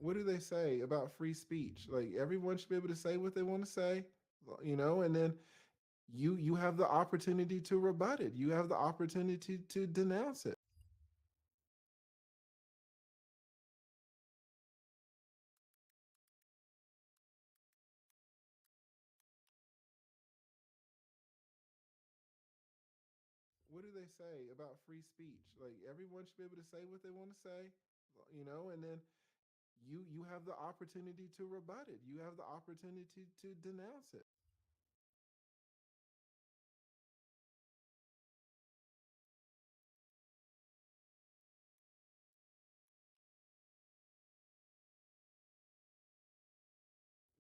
what do they say about free speech? Like everyone should be able to say what they want to say, and then you have the opportunity to rebut it. You have the opportunity to denounce it. What do they say about free speech? Like everyone should be able to say what they want to say, and then you have the opportunity to rebut it. You have the opportunity to denounce it.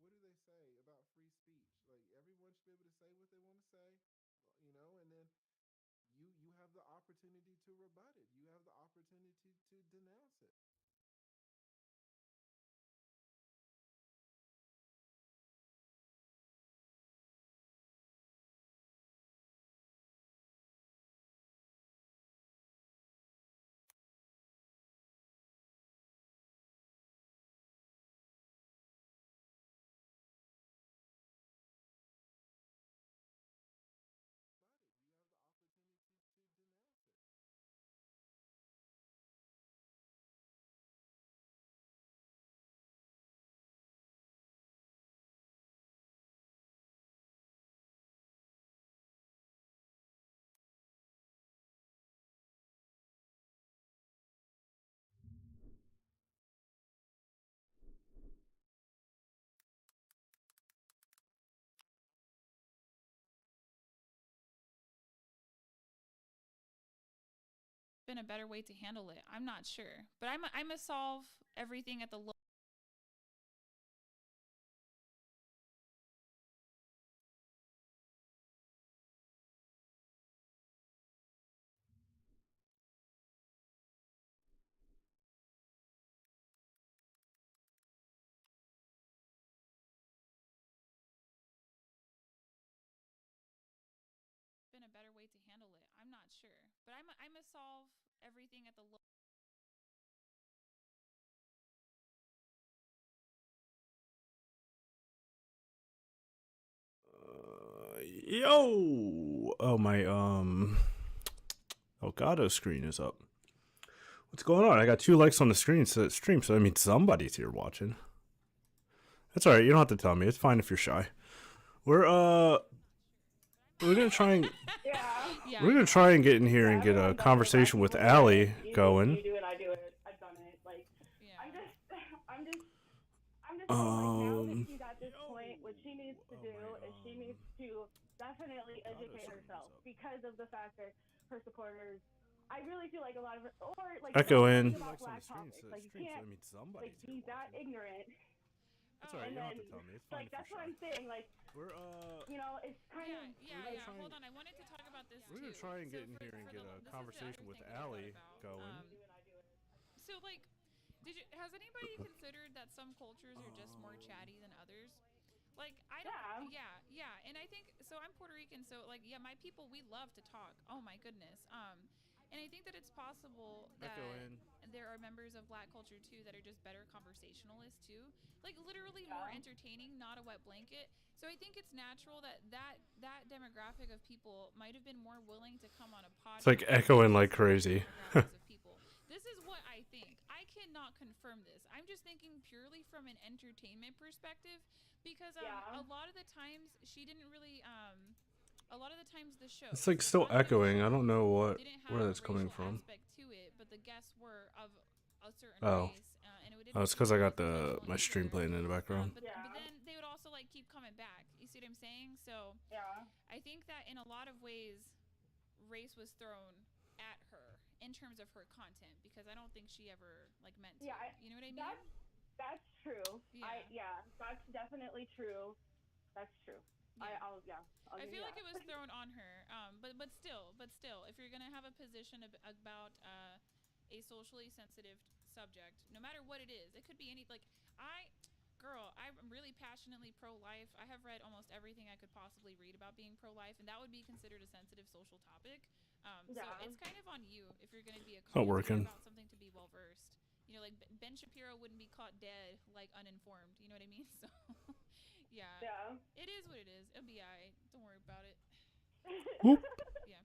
What do they say about free speech? Like everyone should be able to say what they want to say, and then you have the opportunity to rebut it. You have the opportunity to denounce it. Been a better way to handle it. I'm not sure, but I'm a solve everything at the low. Been a better way to handle it. I'm not sure, but I'm a solve everything at the low. Yo! Oh, my, Elgato screen is up. What's going on? I got 2 likes on the stream, so I mean somebody's here watching. That's alright, you don't have to tell me. It's fine if you're shy. We're, we're gonna try and Yeah. Yeah, we're I gonna know. try and get in here and Yeah, get a everyone does it. Like conversation with people say like Allie going. you do it, I do it. I've done it. Like Yeah. I'm just I'm just I'm just saying like now that Um, she's at this point, what she needs to oh do my, is she needs to definitely Elgato educate screen is herself up. because of the fact that her supporters I really feel like a lot of or like Echo don't read in. about 2 likes on black the topics. Like you stream, so can't I mean like somebody's here be that watching. ignorant That's Oh. alright, and you don't have then to tell me. It's fine like if you're that's what shy. I'm saying. Like, We're it's kind Yeah, of yeah, gonna like yeah. try and Hold on. I wanted to talk about this we're too. gonna try and So get in here and for get the a this is the other conversation with thing that I thought Allie about. going. So like, did you has anybody considered that some cultures are just more chatty than others? Like I don't. yeah. Yeah, yeah. And I think so. I'm Puerto Rican, so like, yeah, my people we love to talk. Oh my goodness. And I think that it's possible Echo that in. there are members of black culture too that are just better conversationalists too, like literally more Yeah. entertaining, not a wet blanket. So I think it's natural that that demographic of people might have been more willing to come on a It's like podcast echoing versus like some other crazy. demographics of people. This is what I think. I cannot confirm this. I'm just thinking purely from an entertainment perspective because Yeah. a lot of the times she didn't really a lot of the times the It's shows like a still lot of those echoing. I don't shows know didn't where have a that's coming racial from. aspect to it, but the guests were of a certain Oh, race, and it oh, didn't it's seem because I like got the intentional my stream either. playing in the background. But Yeah. then they would also like keep coming back. You see what I'm saying? So Yeah. I think that in a lot of ways, race was thrown at her in terms of her content because I don't think she ever like meant to. Yeah, You know what I mean? that's true. Yeah. That's definitely true. That's true. Yeah. I'll I give you feel like that. it was thrown on her. But still, if you're gonna have a position about a socially sensitive subject, no matter what it is, it could be any like I, girl, I'm really passionately pro-life. I have read almost everything I could possibly read about being pro-life, and that would be considered a sensitive social topic. So Yeah. it's kind of on you if you're gonna be a It's not commentator working. about something to be well versed. like Ben Shapiro wouldn't be caught dead, like uninformed. You know what I mean? So, yeah, Yeah. it is what it is. It'll be alright. Don't worry about it. Whoop. Yeah.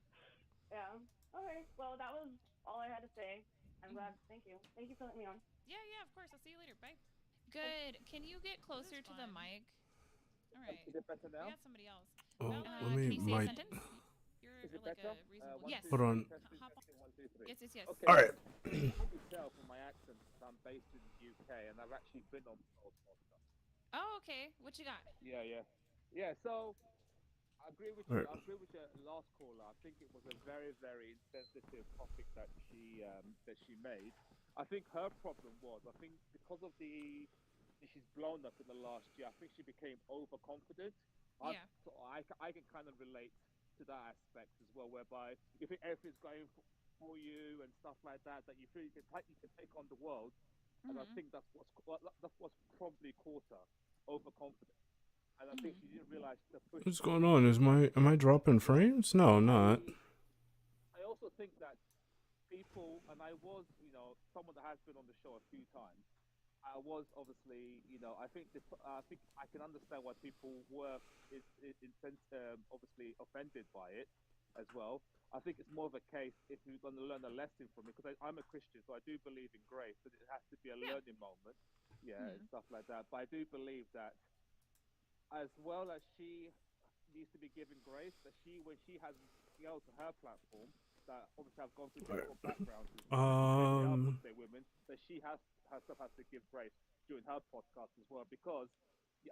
Yeah. Okay. Well, that was all I had to say. I'm Hmm. glad. Thank you. Thank you for letting me on. Yeah, yeah. Of course. I'll see you later. Bye. Good. Can you get closer to the mic? All right. Is it better We now? got somebody else. Oh, Val, let me can you say a mic. sentence? You're Is it like better? a reasonable. One, Yes. two, Hold three, on. testing, Hop on. testing, 1, 2, 3. Yes, yes, yes. Okay, All right. you can tell from my accent that I'm based in the UK, and I've actually been on both podcasts. Oh, okay. What you got? Yeah. So I agree with All you. right. I agree with your last caller. I think it was a very, very insensitive topic that she made. I think her problem was, I think because of she's blown up in the last year. I think she became overconfident. Yeah. I can kind of relate to that aspect as well, whereby you think everything's going for you and stuff like that, that you feel you can take on the world, and I Mhm. think that's what's probably caught her, overconfident. And I think Mhm. she didn't realize the push What's towards going on? Am I dropping as well. frames? No, not. I also think that people, and I was, someone that has been on the show a few times. I was obviously, I think I can understand why people were obviously offended by it as well. I think it's more of a case if you're going to learn a lesson from it, because I'm a Christian, so I do believe in grace, and it has to be a Yeah. learning moment, yeah, and Mhm. stuff like that. But I do believe that as well as she needs to be given grace, that when she has girls on her platform that obviously have gone through All difficult backgrounds as right. well, and they are Muslim women, that she herself has to give grace during her podcast as well, because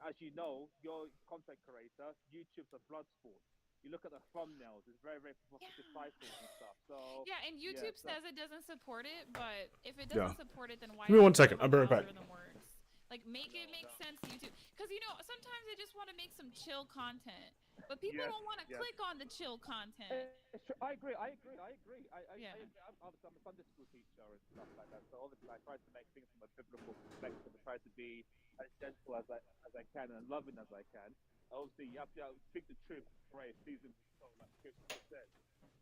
as you know, your content creator, YouTube's a blood sport. You look at the thumbnails; it's very, very provocative Yeah. titles and stuff. So Yeah, and yeah, YouTube says it doesn't support it, but if it Yeah. doesn't support it, then why Give me is 1 it second. how I'll be the right back. algorithm works? Like, make it make sense, YouTube. Because, sometimes they just want to make some chill content. But people yes, don't want to yes. click on the chill content. It's true. I agree. I agree. Yeah. I agree. Obviously, I'm a Sunday school teacher and stuff like that. So obviously, I try to make things from a biblical perspective and try to be as gentle as I can and loving as I can. Obviously, you have to speak the truth, grace, seasonably so, like Scripture says.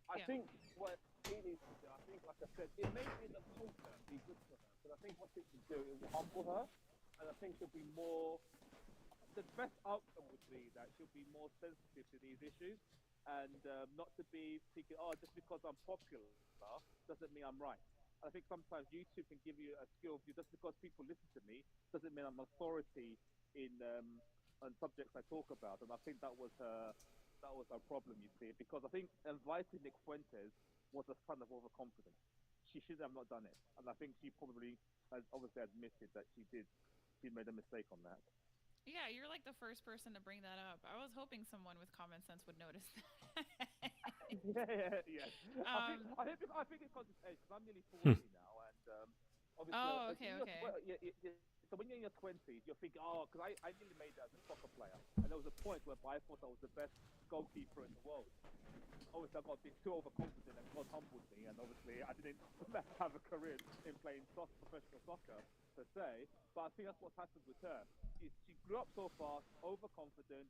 I Yeah. think what he needs to do, I think, like I said, it may be in the long term be good for her, but I think what it will do, it will humble her, and I think she'll be more. The best outcome would be that she'll be more sensitive to these issues, and not to be thinking, oh, just because I'm popular doesn't mean I'm right. I think sometimes YouTube can give you a skill view. Just because people listen to me doesn't mean I'm authority in on subjects I talk about. And I think that was her problem, you see, because I think inviting Nick Fuentes was a sign of overconfidence. She should have not done it, and I think she probably has obviously admitted that she made a mistake on that. Yeah, you're like the first person to bring that up. I was hoping someone with common sense would notice that. Yeah. um, I think because it's age, because I'm nearly Hmm. 40 now, and obviously, oh, okay, okay. so when you're in your 20s, you're thinking, oh, because I nearly made it as a soccer player, and there was a point where I thought I was the best goalkeeper in the world. Obviously, I got a bit too overconfident, and God humbled me, and obviously, I didn't have a career in playing professional soccer per se. But I think that's what's happened with her. She grew up so fast, overconfident,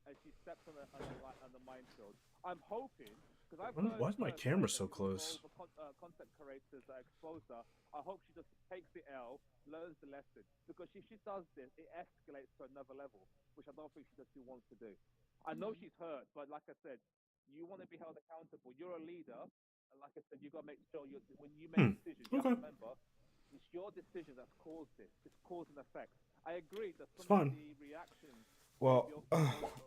and she stepped on the minefield. I'm hoping, because I've heard Why is my her camera say that so it was close? content creators that exposed her. I hope she just takes the L, learns the lesson, because if she does this, it escalates to another level, which I don't think she wants to do. I know Mhm. she's hurt, but like I said, you want to be held accountable. You're a leader, and like I said, you got to make sure when you make Hmm. decisions, you have Okay. to remember it's your decision that's caused this. It's cause and effect. I agree that It's some of fine. the reactions Well,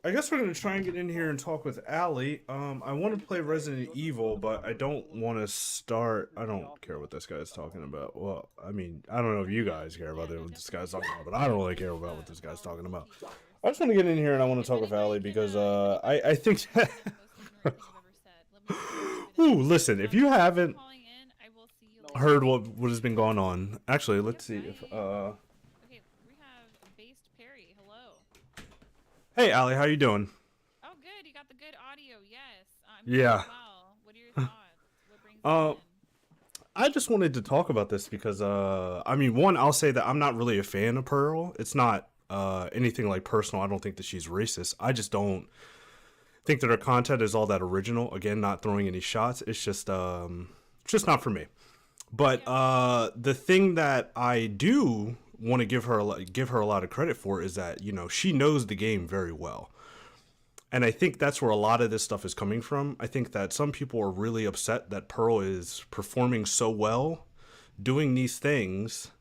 I guess we're gonna try and get in here and talk with Allie. I want to play Resident Evil, but I don't want to start. I don't care what this guy's talking about. Well, I mean, I don't know if you guys care about Yeah, no, what this guy's definitely. talking about, but I don't really care He's about what a this guy's talking powerful about. teacher. I just want to get in here and I want to If talk with anybody Allie can, because if anybody I can think. tell me the most ignorant thing I've ever said, let me know. Ooh, listen, if you Thank you for haven't calling in. I will see you later. heard what has been going on, actually, let's see Yep, if bye. Okay, we have Based Perry. Hello. Hey, Allie, how you doing? Oh, good. You got the good audio. Yes, I'm doing Yeah. well. What are your thoughts? What brings you Uh, in? I just wanted to talk about this because, I mean, one, I'll say that I'm not really a fan of Pearl. It's not anything like personal. I don't think that she's racist. I just don't think that her content is all that original. Again, not throwing any shots. It's just not for me. But Yeah. the thing that I do want to give her a lot of credit for is that she knows the game very well. And I think that's where a lot of this stuff is coming from. I think that some people are really upset that Pearl is performing so well, doing these things,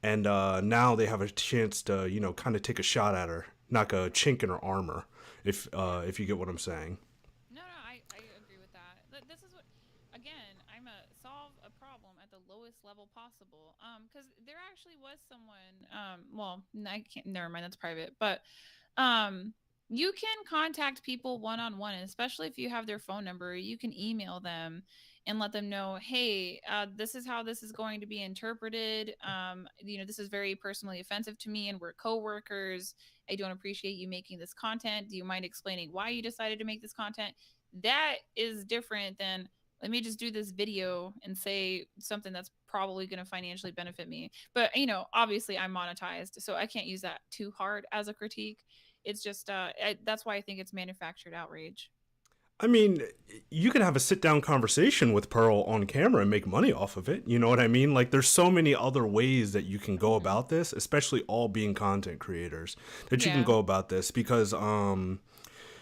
and now they have a chance to, kind of take a shot at her, knock a chink in her armor, Yeah. if you get what I'm saying. No, no, I agree with that. This is what, again, I'm a solve a problem at the lowest level possible. Because there actually was someone. Well, I can't. Never mind. That's private. But um, you can contact people one on one, especially if you have their phone number. You can email them and let them know, hey, this is how this is going to be interpreted. This is very personally offensive to me, and we're coworkers. I don't appreciate you making this content. Do you mind explaining why you decided to make this content? That is different than let me just do this video and say something that's probably going to financially benefit me. But obviously I'm monetized, so I can't use that too hard as a critique. It's just that's why I think it's manufactured outrage. I mean, you could have a sit down conversation with Pearl on camera and make money off of it. You know what I mean? Like, there's so many other ways that you can go Hmm. about this, especially all being content creators, that you can Yeah. go about this because, I'm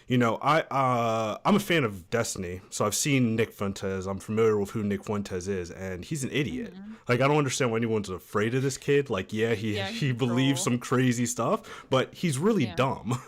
a fan of Destiny, so I've seen Nick Fuentes. I'm familiar with who Nick Fuentes is, and he's an idiot. Hmm. Like, I don't understand why anyone's afraid of this kid. Like, yeah, he Yeah, he's he a believes troll. some crazy stuff, but he's really Yeah. dumb.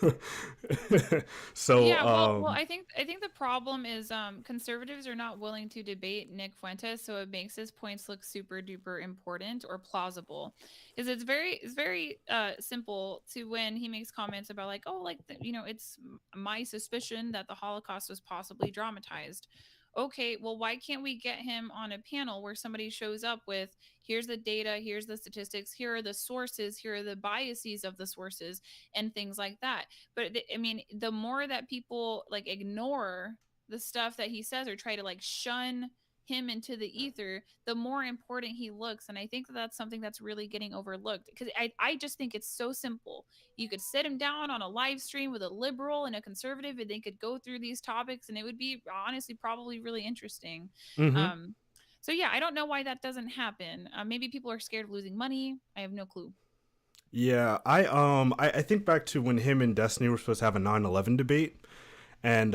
so, Yeah, well, I think the problem is conservatives are not willing to debate Nick Fuentes, so it makes his points look super duper important or plausible. Because it's very simple to when he makes comments about like, oh, like it's my suspicion that the Holocaust was possibly dramatized. Okay, well, why can't we get him on a panel where somebody shows up with here's the data, here's the statistics, here are the sources, here are the biases of the sources, and things like that. But I mean, the more that people like ignore the stuff that he says or try to like shun him into the ether, the more important he looks. And I think that that's something that's really getting overlooked because I just think it's so simple. You could sit him down on a live stream with a liberal and a conservative, and they could go through these topics, and it would be honestly probably really interesting. hmm Um, so yeah, I don't know why that doesn't happen. Maybe people are scared of losing money. I have no clue. Yeah, I think back to when him and Destiny were supposed to have a 9/11 debate, and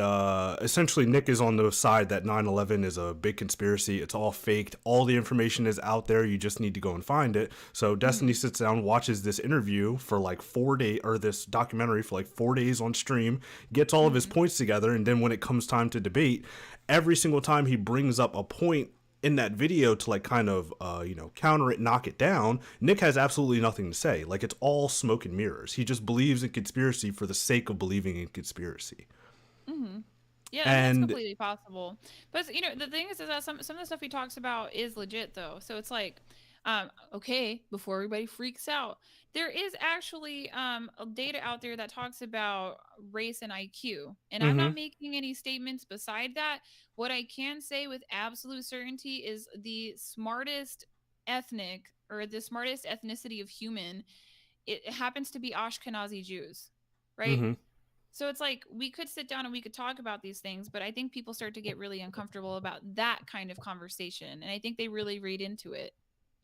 essentially Nick is on the side that 9/11 is a big conspiracy. It's all faked. All the information is out there. You just need to go and find it. So Destiny Hmm. sits down, watches this interview for like 4 days, or this documentary for like 4 days on stream, gets all of his Hmm. points together, and then when it comes time to debate, every single time he brings up a point in that video to like kind of counter it, knock it down, Nick has absolutely nothing to say. Like, it's all smoke and mirrors. He just believes in conspiracy for the sake of believing in conspiracy. Hmm. Yeah, I mean that's And completely possible. But the thing is that some of the stuff he talks about is legit though. So it's like, okay, before everybody freaks out, there is actually data out there that talks about race and IQ, and I'm not mm-hmm, making any statements beside that. What I can say with absolute certainty is the smartest ethnic or the smartest ethnicity of human, it happens to be Ashkenazi Jews, right? mm-hmm. So it's like we could sit down and we could talk about these things, but I think people start to get really uncomfortable about that kind of conversation, and I think they really read into it.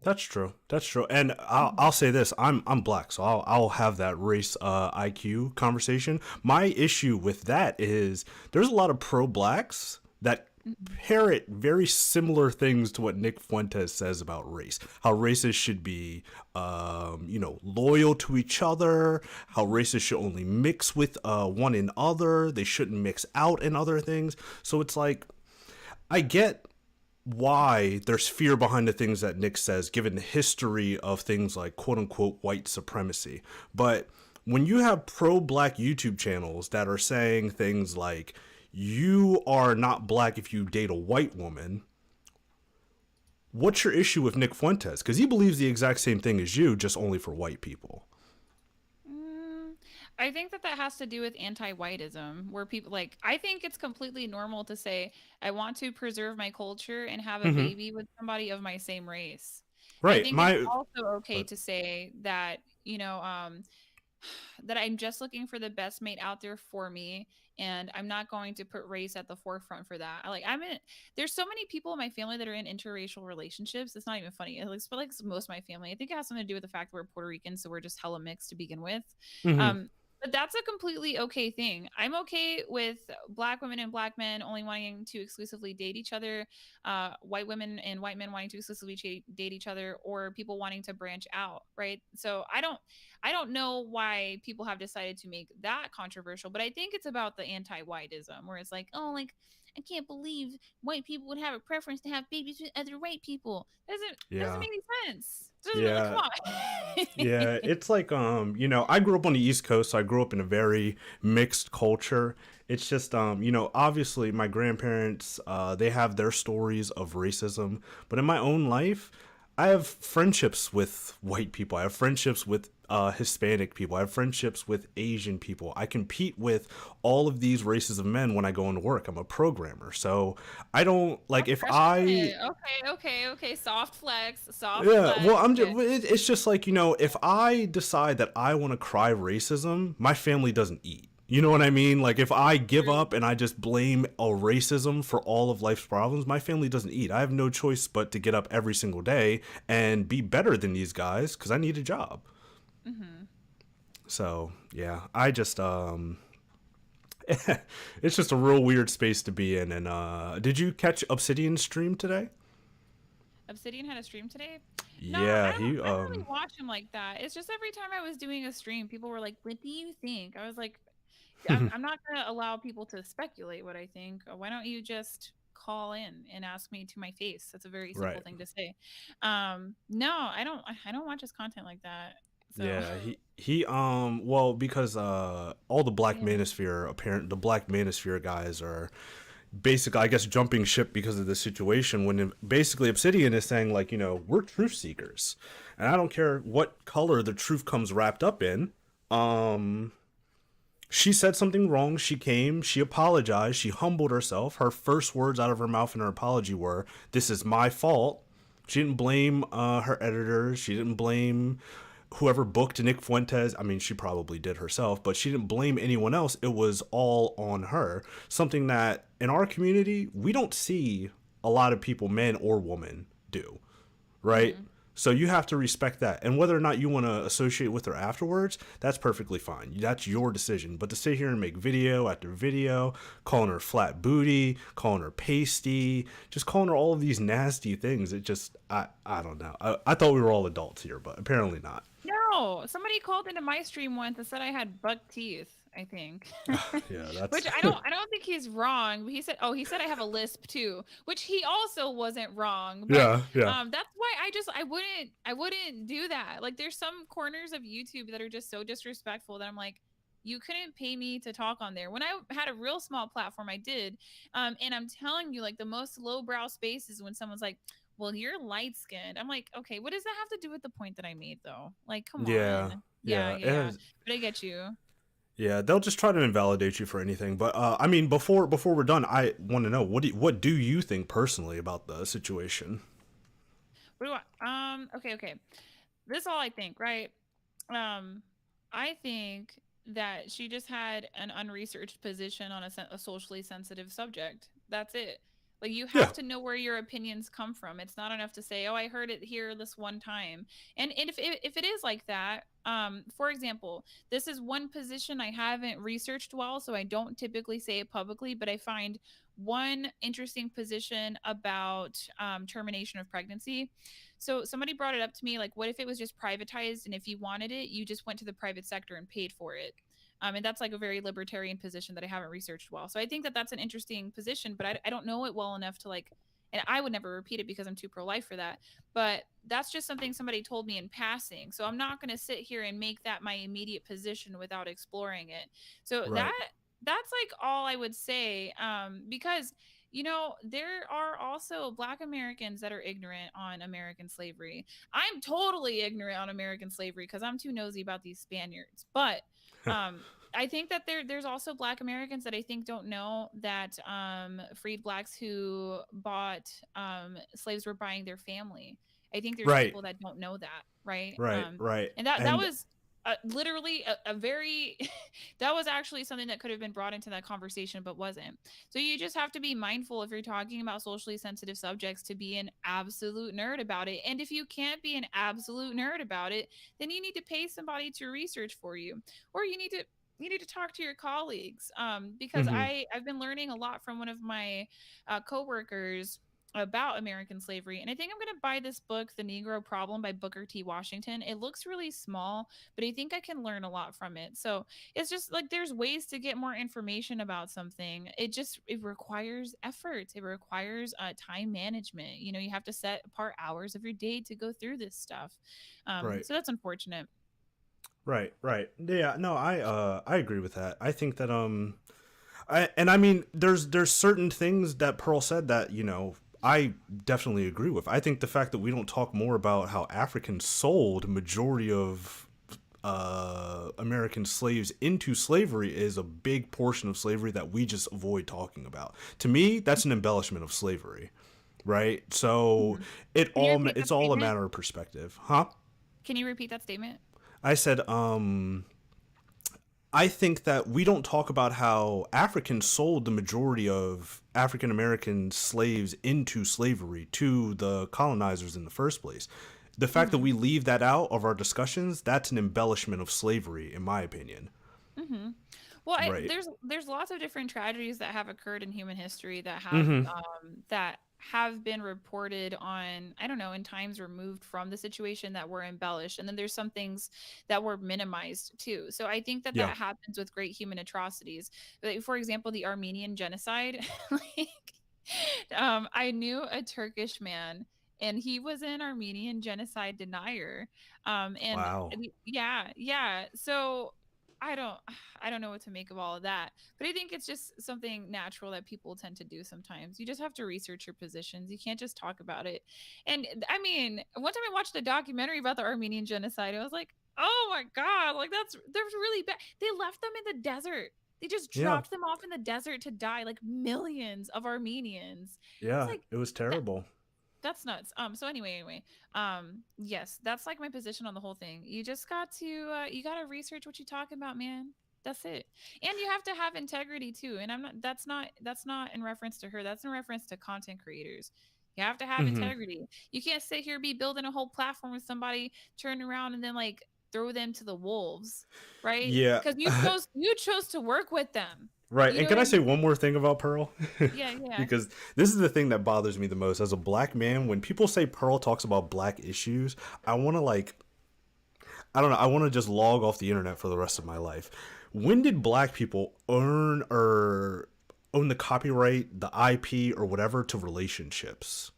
That's true. That's true. And Mhm. I'll say this: I'm black, so I'll have that race IQ conversation. My issue with that is there's a lot of pro blacks that Mhm. parrot very similar things to what Nick Fuentes says about race. How races should be, loyal to each other. How races should only mix with one another. They shouldn't mix out in other things. So it's like I get why there's fear behind the things that Nick says, given the history of things like quote unquote white supremacy. But when you have pro black YouTube channels that are saying things like, you are not black if you date a white woman, what's your issue with Nick Fuentes? Because he believes the exact same thing as you, just only for white people. Mm, I think that that has to do with anti-whiteism, where people like I think it's completely normal to say I want to preserve my culture and have a Mm-hmm. baby with somebody of my same race. I Right. think it's My. also okay But to say that, that I'm just looking for the best mate out there for me. and I'm not going to put race at the forefront for that. There's so many people in my family that are in interracial relationships. It's not even funny. Like most of my family, I think it has something to do with the fact that we're Puerto Rican, so we're just hella mixed to begin with. Hmm. But that's a completely okay thing. I'm okay with black women and black men only wanting to exclusively date each other, white women and white men wanting to exclusively date each other, or people wanting to branch out, right? So I don't know why people have decided to make that controversial, but I think it's about the anti-whiteism, where it's like, oh, like I can't believe white people would have a preference to have babies with other white people. Doesn't Yeah. make any sense. Doesn't Yeah. come on. Yeah, it's like I grew up on the East Coast, so I grew up in a very mixed culture. It's just obviously my grandparents they have their stories of racism, but in my own life, I have friendships with white people. I have friendships with Hispanic people. I have friendships with Asian people. I compete with all of these races of men when I go into work. I'm a programmer, so I don't like if Crushing I. it. Okay. Soft flex. Soft Yeah, flex. well, Okay. it's just like, if I decide that I want to cry racism, my family doesn't eat. You know what I mean? Like, if I give True. up and I just blame a racism for all of life's problems, my family doesn't eat. I have no choice but to get up every single day and be better than these guys because I need a job. Mm-hmm. So, yeah, I just, it's just a real weird space to be in. And, did you catch Obsidian's stream today? Obsidian had a stream today. No, Yeah, I don't really watch him like that. It's just every time I was doing a stream, people were like, "What do you think?" I was like, I'm not gonna allow people to speculate what I think. Why don't you just call in and ask me to my face? That's a very simple right. thing to say. No, I don't watch his content like that. So Yeah, well, because all the yeah. the Black Manosphere guys are basically, I guess, jumping ship because of this situation when basically Obsidian is saying, like, we're truth seekers, and I don't care what color the truth comes wrapped up in. um she said something wrong. She came, she apologized, she humbled herself. Her first words out of her mouth in her apology were, "This is my fault." She didn't blame her editors. She didn't blame whoever booked Nick Fuentes. I mean, she probably did herself, but she didn't blame anyone else. It was all on her. Something that in our community, we don't see a lot of people, men or women, do, right? Mm-hmm. So you have to respect that. And whether or not you want to associate with her afterwards, that's perfectly fine. That's your decision. But to sit here and make video after video, calling her flat booty, calling her pasty, just calling her all of these nasty things, I don't know. I thought we were all adults here, but apparently not. No, somebody called into my stream once and said I had buck teeth, I think. Yeah, Which that's I don't think he's wrong. But he said I have a lisp too, which he also wasn't wrong. But yeah, yeah. that's why I wouldn't do that. Like there's some corners of YouTube that are just so disrespectful that I'm like, you couldn't pay me to talk on there. When I had a real small platform, I did. And I'm telling you, like the most lowbrow spaces when someone's like, well, you're light skinned. I'm like, okay, what does that have to do with the point that I made though? Like, come Yeah, on. Yeah, yeah. yeah, yeah. But I get you. Yeah, they'll just try to invalidate you for anything. But I mean, before we're done, I want to know what do you think personally about the situation? What do okay. This is all I think, right? Um, I think that she just had an unresearched position on a socially sensitive subject. That's it. Like you Yeah, have to know where your opinions come from. It's not enough to say, "Oh, I heard it here this one time." And if it is like that, for example, this is one position I haven't researched well, so I don't typically say it publicly. But I find one interesting position about termination of pregnancy. So somebody brought it up to me, like, what if it was just privatized, and if you wanted it, you just went to the private sector and paid for it? And that's like a very libertarian position that I haven't researched well. So I think that that's an interesting position, but I don't know it well enough to like, and I would never repeat it because I'm too pro life for that. But that's just something somebody told me in passing. So I'm not going to sit here and make that my immediate position without exploring it. So right, that's like all I would say, because there are also Black Americans that are ignorant on American slavery. I'm totally ignorant on American slavery because I'm too nosy about these Spaniards. But I think that there's also Black Americans that I think don't know that freed Blacks who bought slaves were buying their family. I think there's right, people that don't know that, right? right, right. And that And was literally a very that was actually something that could have been brought into that conversation but wasn't. So you just have to be mindful if you're talking about socially sensitive subjects to be an absolute nerd about it. And if you can't be an absolute nerd about it, then you need to pay somebody to research for you, or you need to talk to your colleagues, because Mm-hmm. I've been learning a lot from one of my coworkers about American slavery. And I think I'm going to buy this book, The Negro Problem by Booker T. Washington. It looks really small, but I think I can learn a lot from it. So it's just like there's ways to get more information about something. It requires effort. It requires time management. You have to set apart hours of your day to go through this stuff. Right. So that's unfortunate. Right. Right. Yeah. No, I agree with that. I think that I mean, there's certain things that Pearl said that I definitely agree with. I think the fact that we don't talk more about how Africans sold majority of American slaves into slavery is a big portion of slavery that we just avoid talking about. To me, that's an embellishment of slavery, right? So Mhm. Can you repeat that it's all a statement? matter of perspective, huh? Can you repeat that statement? I said I think that we don't talk about how Africans sold the majority of African American slaves into slavery to the colonizers in the first place. The fact that Mm-hmm. we leave that out of our discussions, that's an embellishment of slavery, in my opinion. Mm-hmm. Well, Right. there's lots of different tragedies that have occurred in human history Mm-hmm. that have been reported on, I don't know, in times removed from the situation that were embellished, and then there's some things that were minimized too. So I think that Yeah. that happens with great human atrocities. Like, for example, the Armenian genocide. Like, I knew a Turkish man, and he was an Armenian genocide denier. And Wow. yeah, yeah. So I don't I don't know what to make of all of that. But I think it's just something natural that people tend to do sometimes. You just have to research your positions. You can't just talk about it. And I mean, one time I watched a documentary about the Armenian genocide. I was like, "Oh my god, like that's really bad." They left them in the desert. They just Yeah. dropped them off in the desert to die, like millions of Armenians. It's Yeah. like It was that terrible. that's nuts. So anyway, yes, that's like my position on the whole thing. You got to research what you talk about, man. That's it. And you have to have integrity too. And that's not in reference to her. That's in reference to content creators. You have to have Mm-hmm. integrity. You can't sit here be building a whole platform with somebody, turn around and then like throw them to the wolves, right? Yeah. Because you chose to work with them. Right. You And know can what I I say mean? one more thing about Pearl? Yeah, yeah. Because this is the thing that bothers me the most. As a black man, when people say Pearl talks about black issues, I want to I don't know, I want to just log off the internet for the rest of my life. When did black people earn or own the copyright, the IP, or whatever to relationships?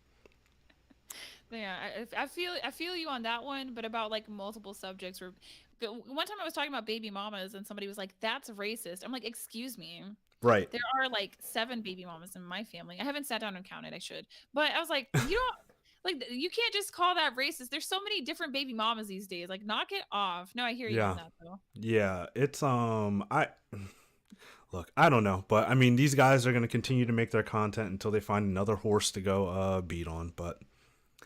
Yeah, I feel you on that one, but about like multiple subjects. One time I was talking about baby mamas, and somebody was like, "That's racist." I'm like, "Excuse me, Right. there are like 7 baby mamas in my family. I haven't sat down and counted. I should, but I was like, you don't you can't just call that racist. There's so many different baby mamas these days. Like, knock it off." No, I hear you on Yeah. that though. Yeah. It's I look, I don't know, but I mean these guys are going to continue to make their content until they find another horse to go beat on, but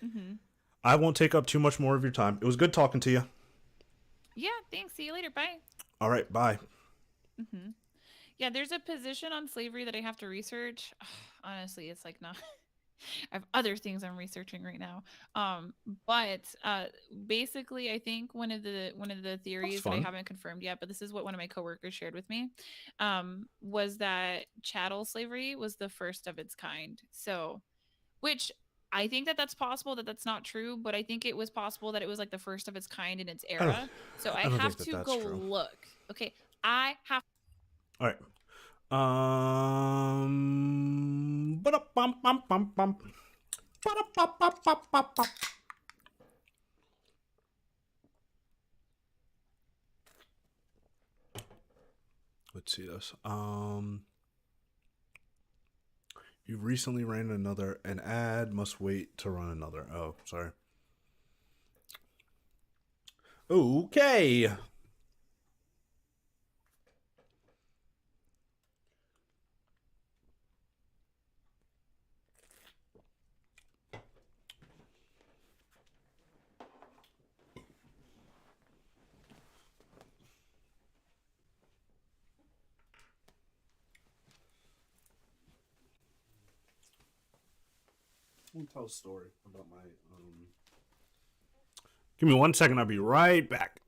Hmm. I won't take up too much more of your time. It was good talking to you. Yeah. Thanks. See you later. Bye. All right, bye. Hmm. Yeah, there's a position on slavery that I have to research. Honestly, it's like not. I have other things I'm researching right now. But basically, I think one of the That's theories that I fun. haven't confirmed yet, but this is what one of my coworkers shared with me, was that chattel slavery was the first of its kind. So, which I think that that's possible that that's not true, but I think it was possible that it was like the first of its kind in its I don't era. So I I don't think have that to that's go true. look. Okay, I have. All right. Ba-da-bum, bum, bum, bum. Ba-da-ba-ba-ba-ba-ba. Let's see this. You recently ran an ad. Must wait to run another. Oh, sorry. Okay. I'll tell a story about my. Give me 1 second. I'll be right back.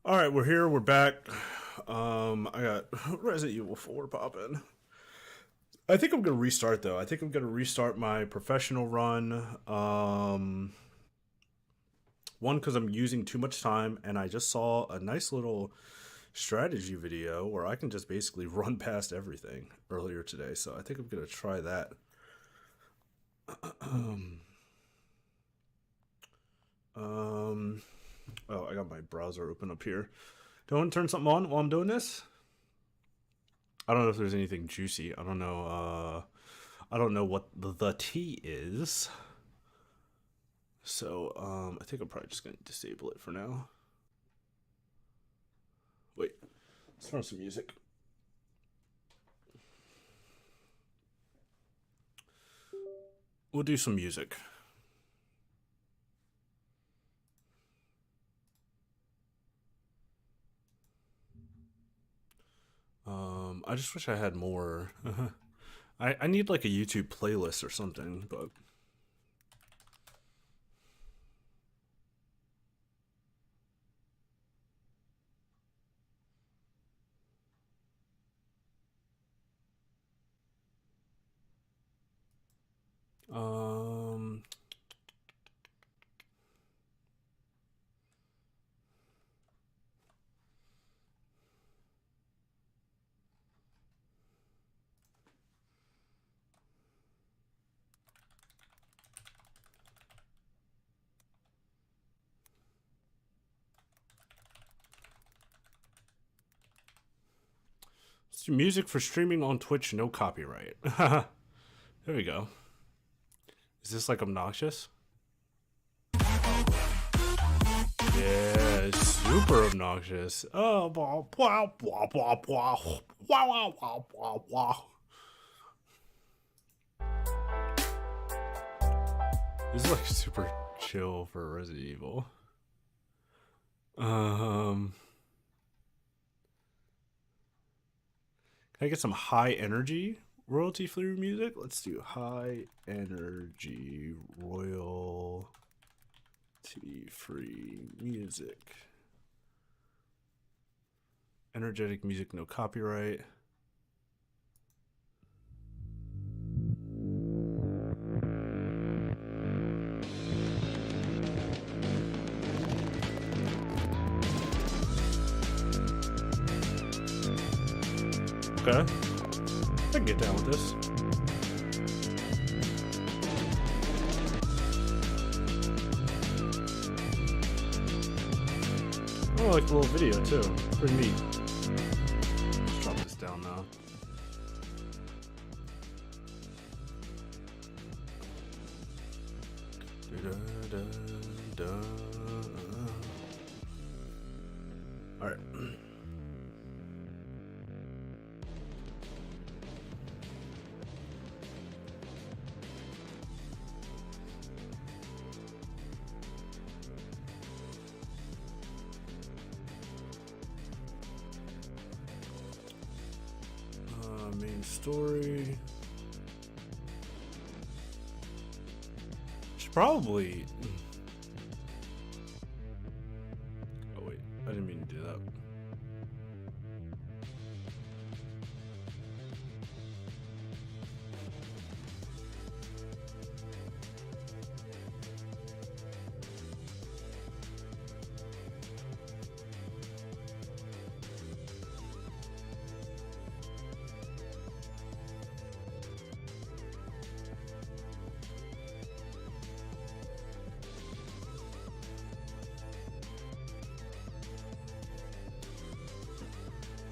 All right, we're here. We're back. I got Resident Evil 4 popping. I think I'm gonna restart though. I think I'm gonna restart my professional run. One, because I'm using too much time, and I just saw a nice little strategy video where I can just basically run past everything earlier today. So I think I'm gonna try that. Oh, I got my browser open up here. Don't turn something on while I'm doing this. I don't know if there's anything juicy. I don't know. I don't know what the tea is. So I think I'm probably just gonna disable it for now. Wait, let's turn on some music. We'll do some music. I just wish I had more. I need like a YouTube playlist or something, but um let's do music for streaming on Twitch, no copyright. There we go. Is this like obnoxious? Yeah, it's super obnoxious. Oh, blah, blah, blah, blah, blah. Wow, wow, wow, wow, wow. This is like super chill for Resident Evil. Can I get some high energy royalty free music? Let's do high energy royalty free music. Energetic music, no copyright. Okay. I can get down with this. I like the little video too. Pretty neat. Let's drop this down now. All right. Main story. Should probably. Oh wait, I didn't mean to do that.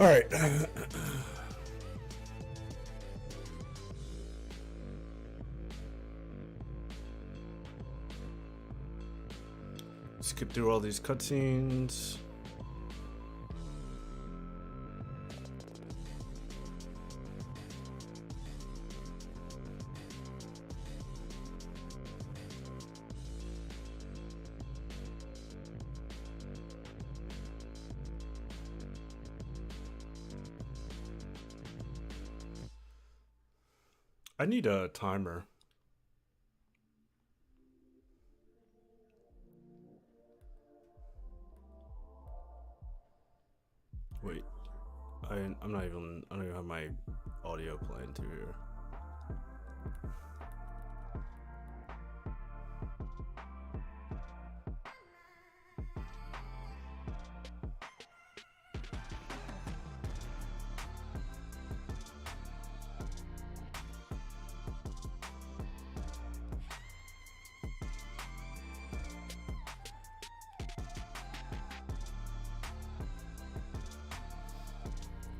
All right. Skip through all these cutscenes. I need a timer. Wait, I'm not even. I don't even have my audio playing through here.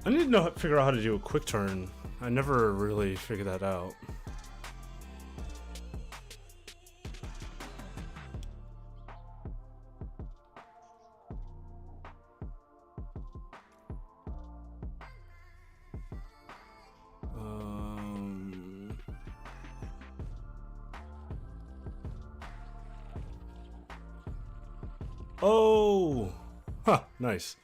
I need to figure out how to do a quick turn. I never really figured that out. Oh! Huh, nice.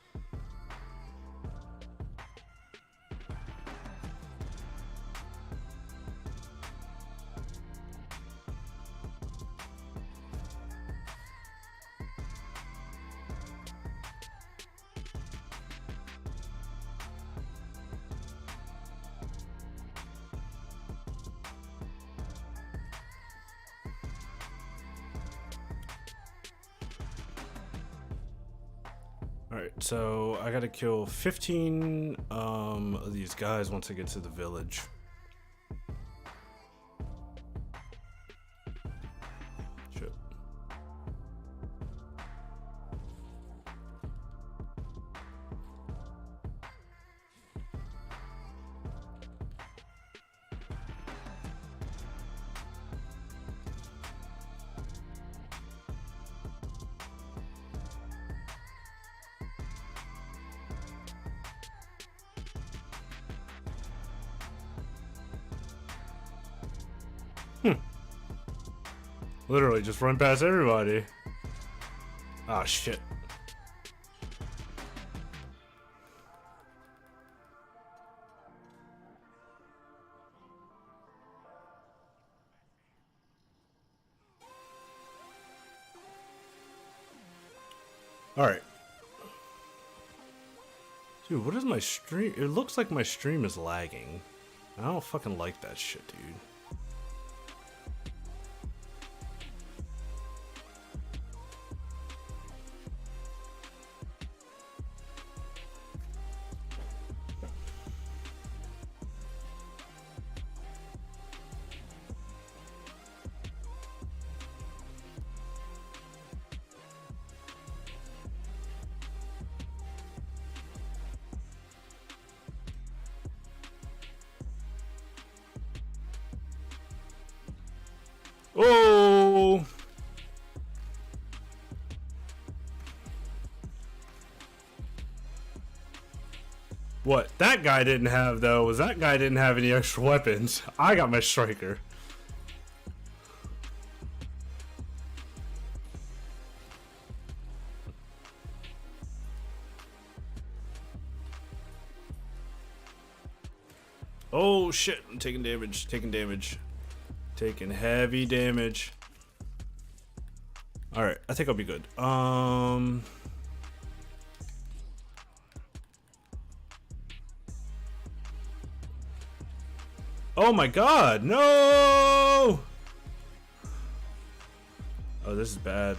Alright, so I gotta kill 15 of these guys once I get to the village. Shit. Literally just run past everybody. Ah, shit. Alright. Dude, what is my stream? It looks like my stream is lagging. I don't fucking like that shit, dude. Oh! What that guy didn't have, though, was that guy didn't have any extra weapons. I got my striker. Oh, shit. I'm taking damage. Taking damage. Taking heavy damage. Alright, I think I'll be good. Oh my god, no! Oh, this is bad.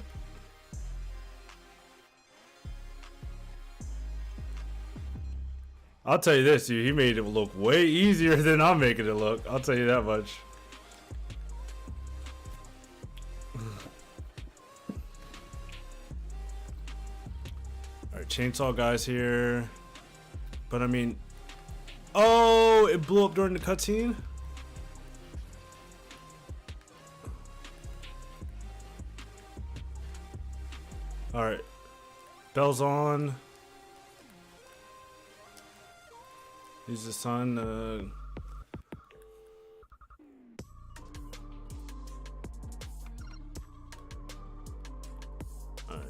I'll tell you this, dude, he made it look way easier than I'm making it look. I'll tell you that much. Alright, chainsaw guys here. But I mean... Oh, it blew up during the cutscene? Alright. Bell's on. Use the sun. Alright.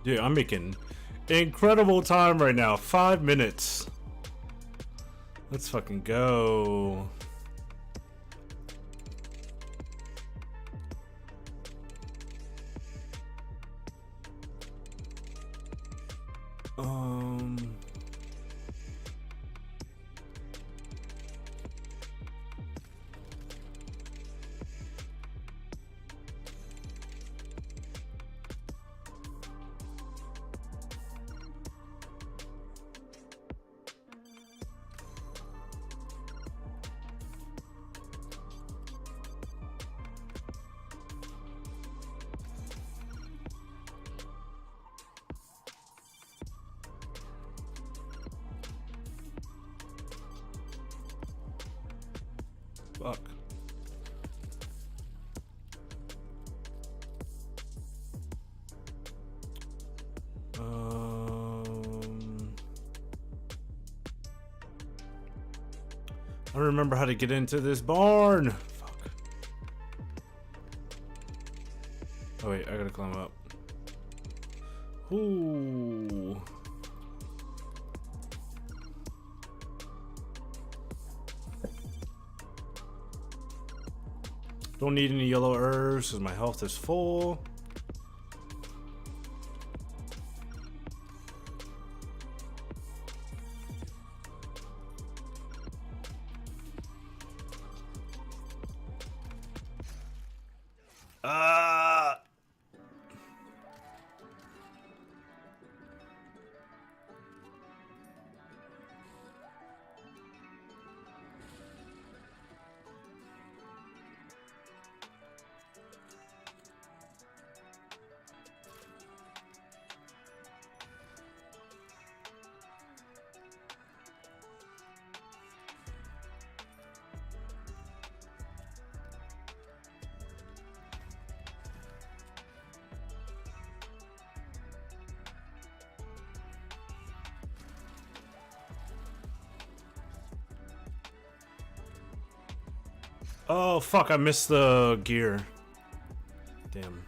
Dude, I'm making incredible time right now. 5 minutes. Let's fucking go. Fuck. I don't remember how to get into this barn. Fuck. Oh wait, I gotta climb up. Ooh. Don't need any yellow herbs because my health is full. Oh fuck, I missed the gear. Damn.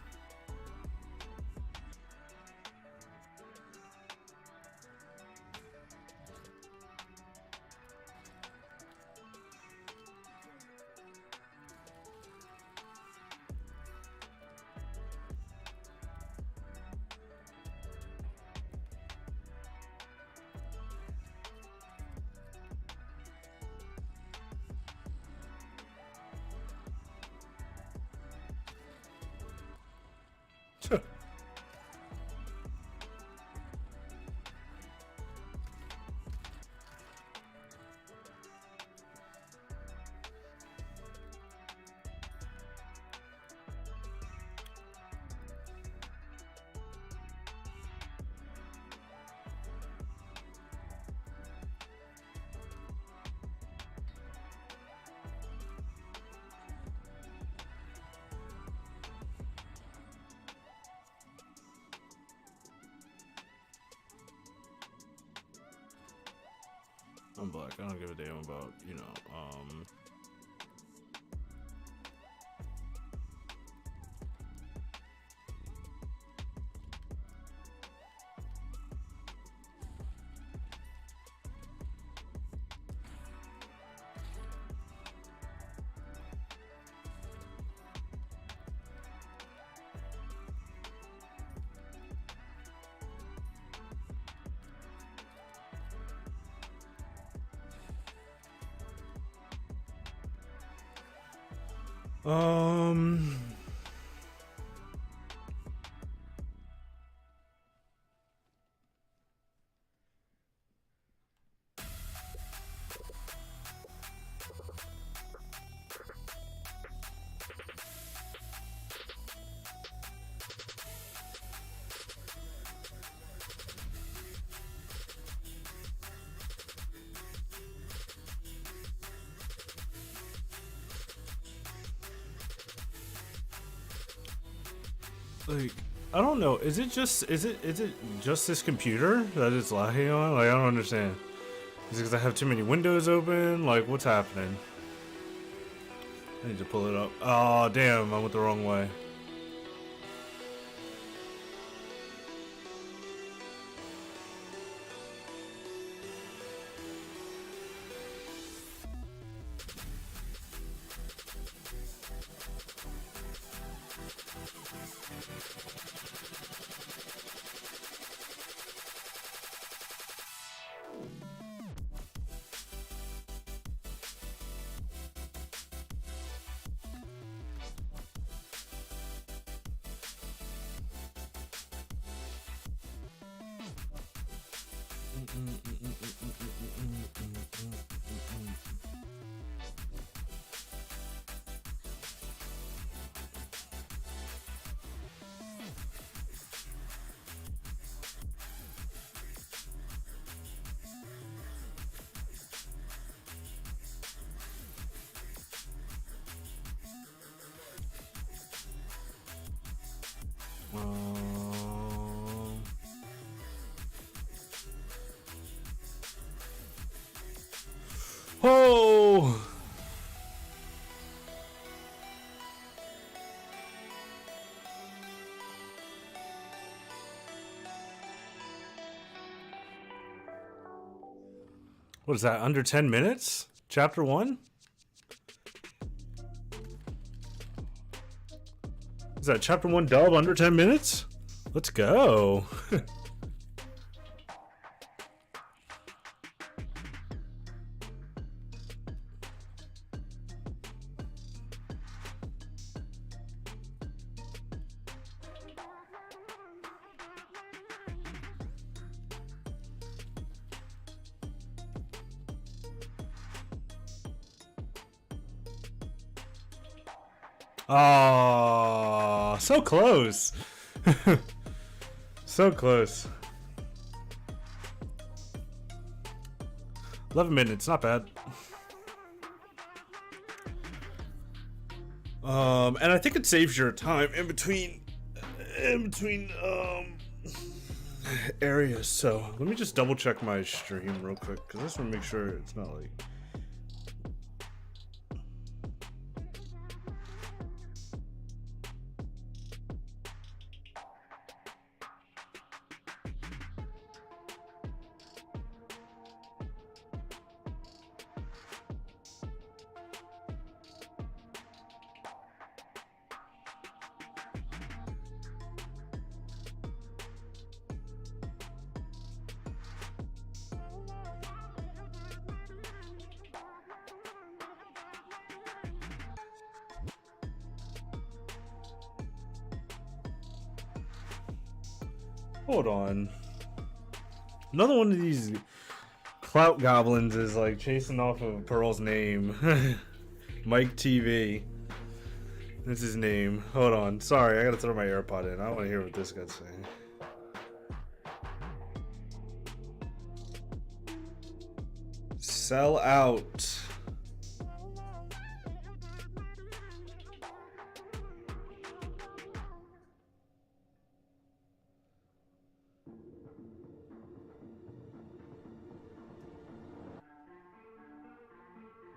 I'm black. I don't give a damn about, you know, um like I don't know. Is it just this computer that it's lagging on? Like I don't understand. Is it because I have too many windows open? Like what's happening? I need to pull it up. Oh damn, I went the wrong way. Oh! What is that? Under 10 minutes? Chapter 1? Is that chapter 1 dub under 10 minutes? Let's go. Oh, so close. So close. 11 minutes, not bad. And I think it saves your time in between areas. So let me just double check my stream real quick because I just want to make sure it's not like. Hold on. Another one of these clout goblins is like chasing off of Pearl's name. Mike TV. That's his name. Hold on. Sorry, I gotta throw my AirPod in. I want to hear what this guy's saying. Sell out.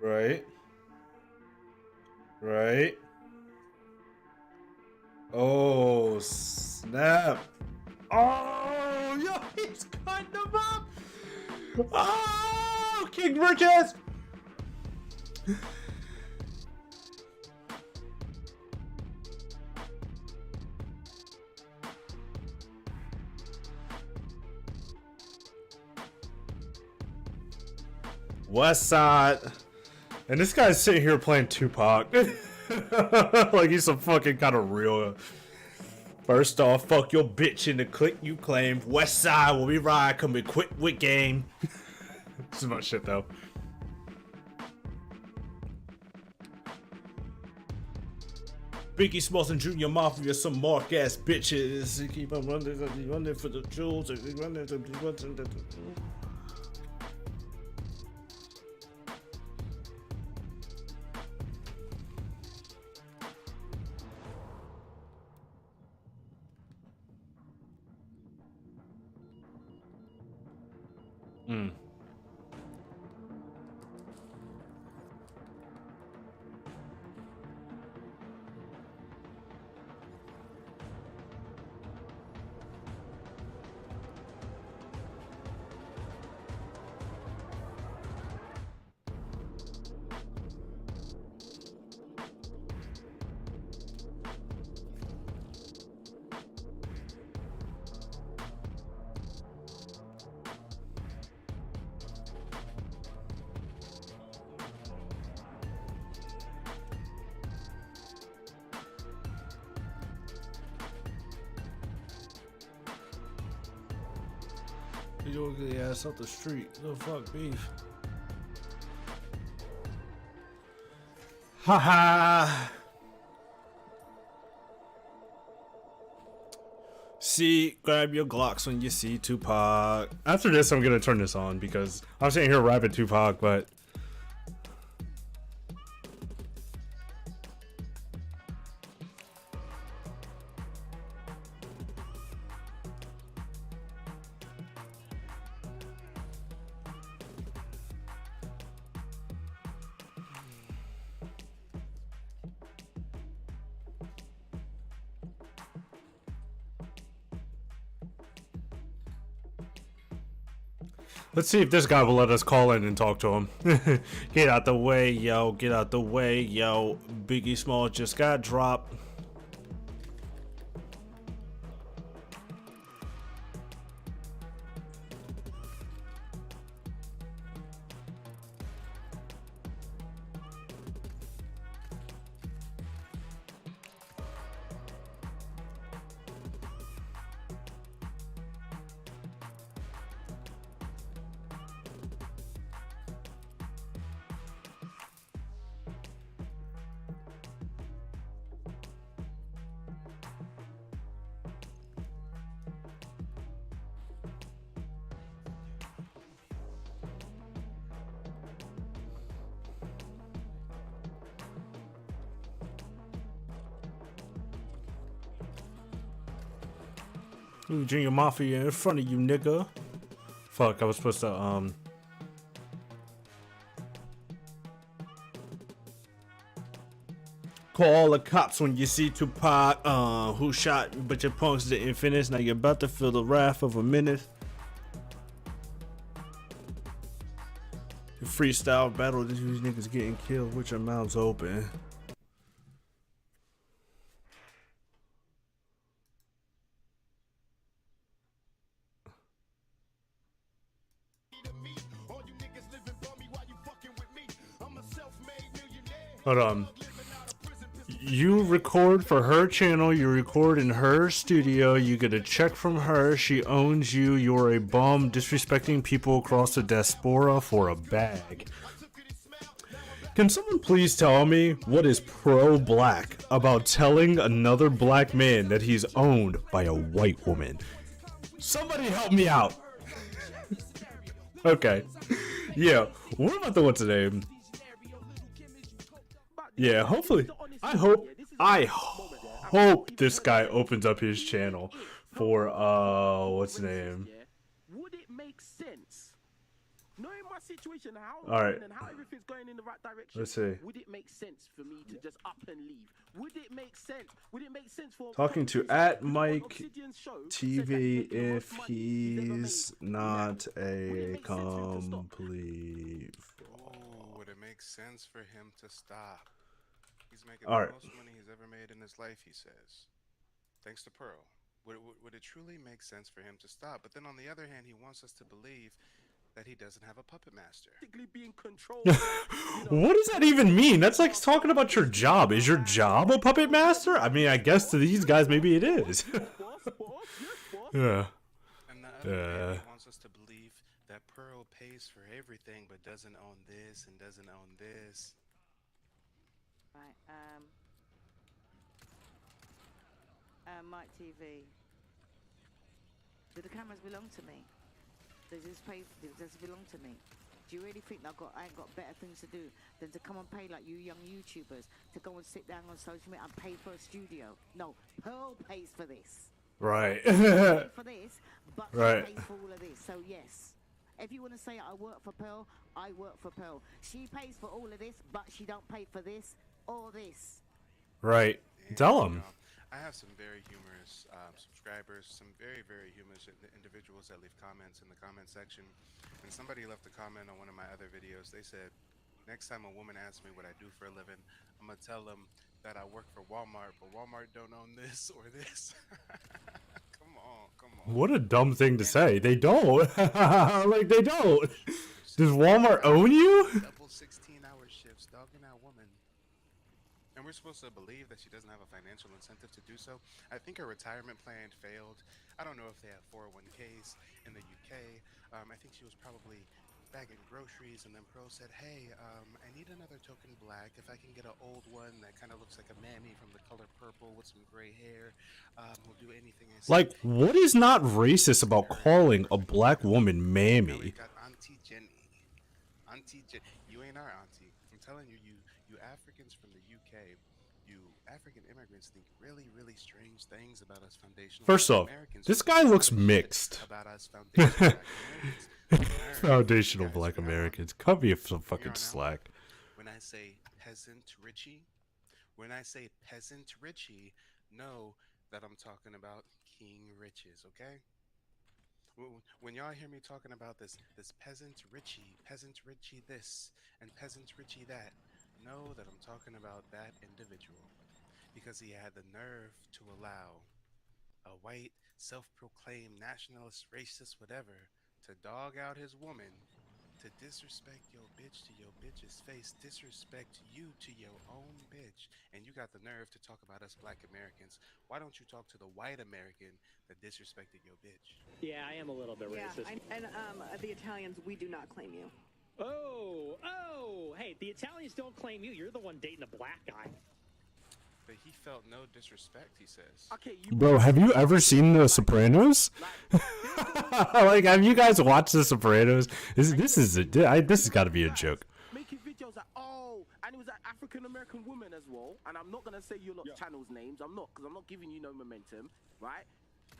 Right. Right. Oh, snap. Oh, yo, he's cutting them up. Oh, King Bridges. West Side. And this guy's sitting here playing Tupac. Like he's some fucking kind of real. First off, fuck your bitch in the clique you claimed. West Side will be right, come be quick with game. This is my shit though. Biggie Smalls and Junior Mafia, some mark ass bitches. They keep on running for the jewels. your ugly ass off the street. The fuck, beef. Haha. See, grab your Glocks when you see Tupac. After this, I'm gonna turn this on because I'm sitting here rapping Tupac, but let's see if this guy will let us call in and talk to him. Get out the way, yo. Get out the way, yo. Biggie Small just got dropped. Ooh, Junior Mafia in front of you, nigga. Fuck, I was supposed to, call the cops when you see Tupac, who shot you, but your punks didn't finish. Now you're about to feel the wrath of a minute. Freestyle battle, these niggas getting killed with your mouths open. Hold on. You record for her channel, you record in her studio, you get a check from her, she owns you, you're a bum disrespecting people across the diaspora for a bag. Can someone please tell me what is pro-black about telling another black man that he's owned by a white woman? Somebody help me out. Okay. Yeah, what about the what's the name? Yeah, hopefully. I hope this guy opens up his channel for what's the name? Would it make sense? Knowing my situation, how Alright. and how everything's going in the right direction. Let's see. Would it make sense for me to just up and leave? Would it make sense? Would it make sense for Talking to at Mike TV if he's not a complete. Oh, would it make sense for him to stop? He's making All the right. most money he's ever made in his life, he says. Thanks to Pearl. Would it truly make sense for him to stop? But then on the other hand, he wants us to believe that he doesn't have a puppet master. Being controlled. What does that even mean? That's like talking about your job. Is your job a puppet master? I mean, I guess to these guys, maybe it is. Yeah. And the other hand, he wants us to believe that Pearl pays for everything but doesn't own this and doesn't own this. Right, Mike TV. Do the cameras belong to me? Does this belong to me? Do you really think I ain't got better things to do than to come and pay like you young YouTubers to go and sit down on social media and pay for a studio? No, Pearl pays for this. Right. For this, but Right. she pays for all of this. So yes, if you want to say I work for Pearl, I work for Pearl. She pays for all of this, but she don't pay for this or this. Right. Tell him. I have some very humorous subscribers, some very, very humorous individuals that leave comments in the comment section. And somebody left a comment on one of my other videos. They said, next time a woman asks me what I do for a living, I'm going to tell them that I work for Walmart, but Walmart don't own this or this. Come on. What a dumb thing to say. They don't. Like, they don't. Does Walmart own you? Double 16-hour shifts, dogging out woman. And we're supposed to believe that she doesn't have a financial incentive to do so. I think her retirement plan failed. I don't know if they have 401ks in the UK. I think she was probably bagging groceries, and then Pearl said, "Hey, I need another token black. If I can get an old one that kind of looks like a mammy from the color purple with some gray hair, we'll do anything I say." Like, what is not racist about Her and her calling a perfect black photo. woman Now we've mammy? got Auntie Jenny. Auntie Jen, you ain't our auntie. I'm telling you, you Africans from the UK, you African immigrants think really, really strange things about us foundational First black off, Americans. You this think guy looks stupid shit mixed. about us foundational black Americans. The nerve of you Foundational guys black from now on. Americans. Cut me some From here fucking on out, slack. when I say peasant Richie, when I say peasant Richie, know that I'm talking about King Riches, okay? When y'all hear me talking about this peasant Richie this, and peasant Richie that, know that I'm talking about that individual because he had the nerve to allow a white, self-proclaimed nationalist, racist, whatever, to dog out his woman, to disrespect your bitch to your bitch's face, disrespect you to your own bitch, and you got the nerve to talk about us black Americans. Why don't you talk to the white American that disrespected your bitch? Yeah, I am a little bit racist. And the Italians, we do not claim you. Oh, hey, the Italians don't claim you. You're the one dating a black guy. But he felt no disrespect, he says. Okay, Bro, have you ever seen The Sopranos? Like, have you guys watched The Sopranos? This has got to be a joke. Making videos like, oh, and it was an African American woman as well. And I'm not gonna say your lot channels names. I'm not, because I'm not giving you no momentum, right?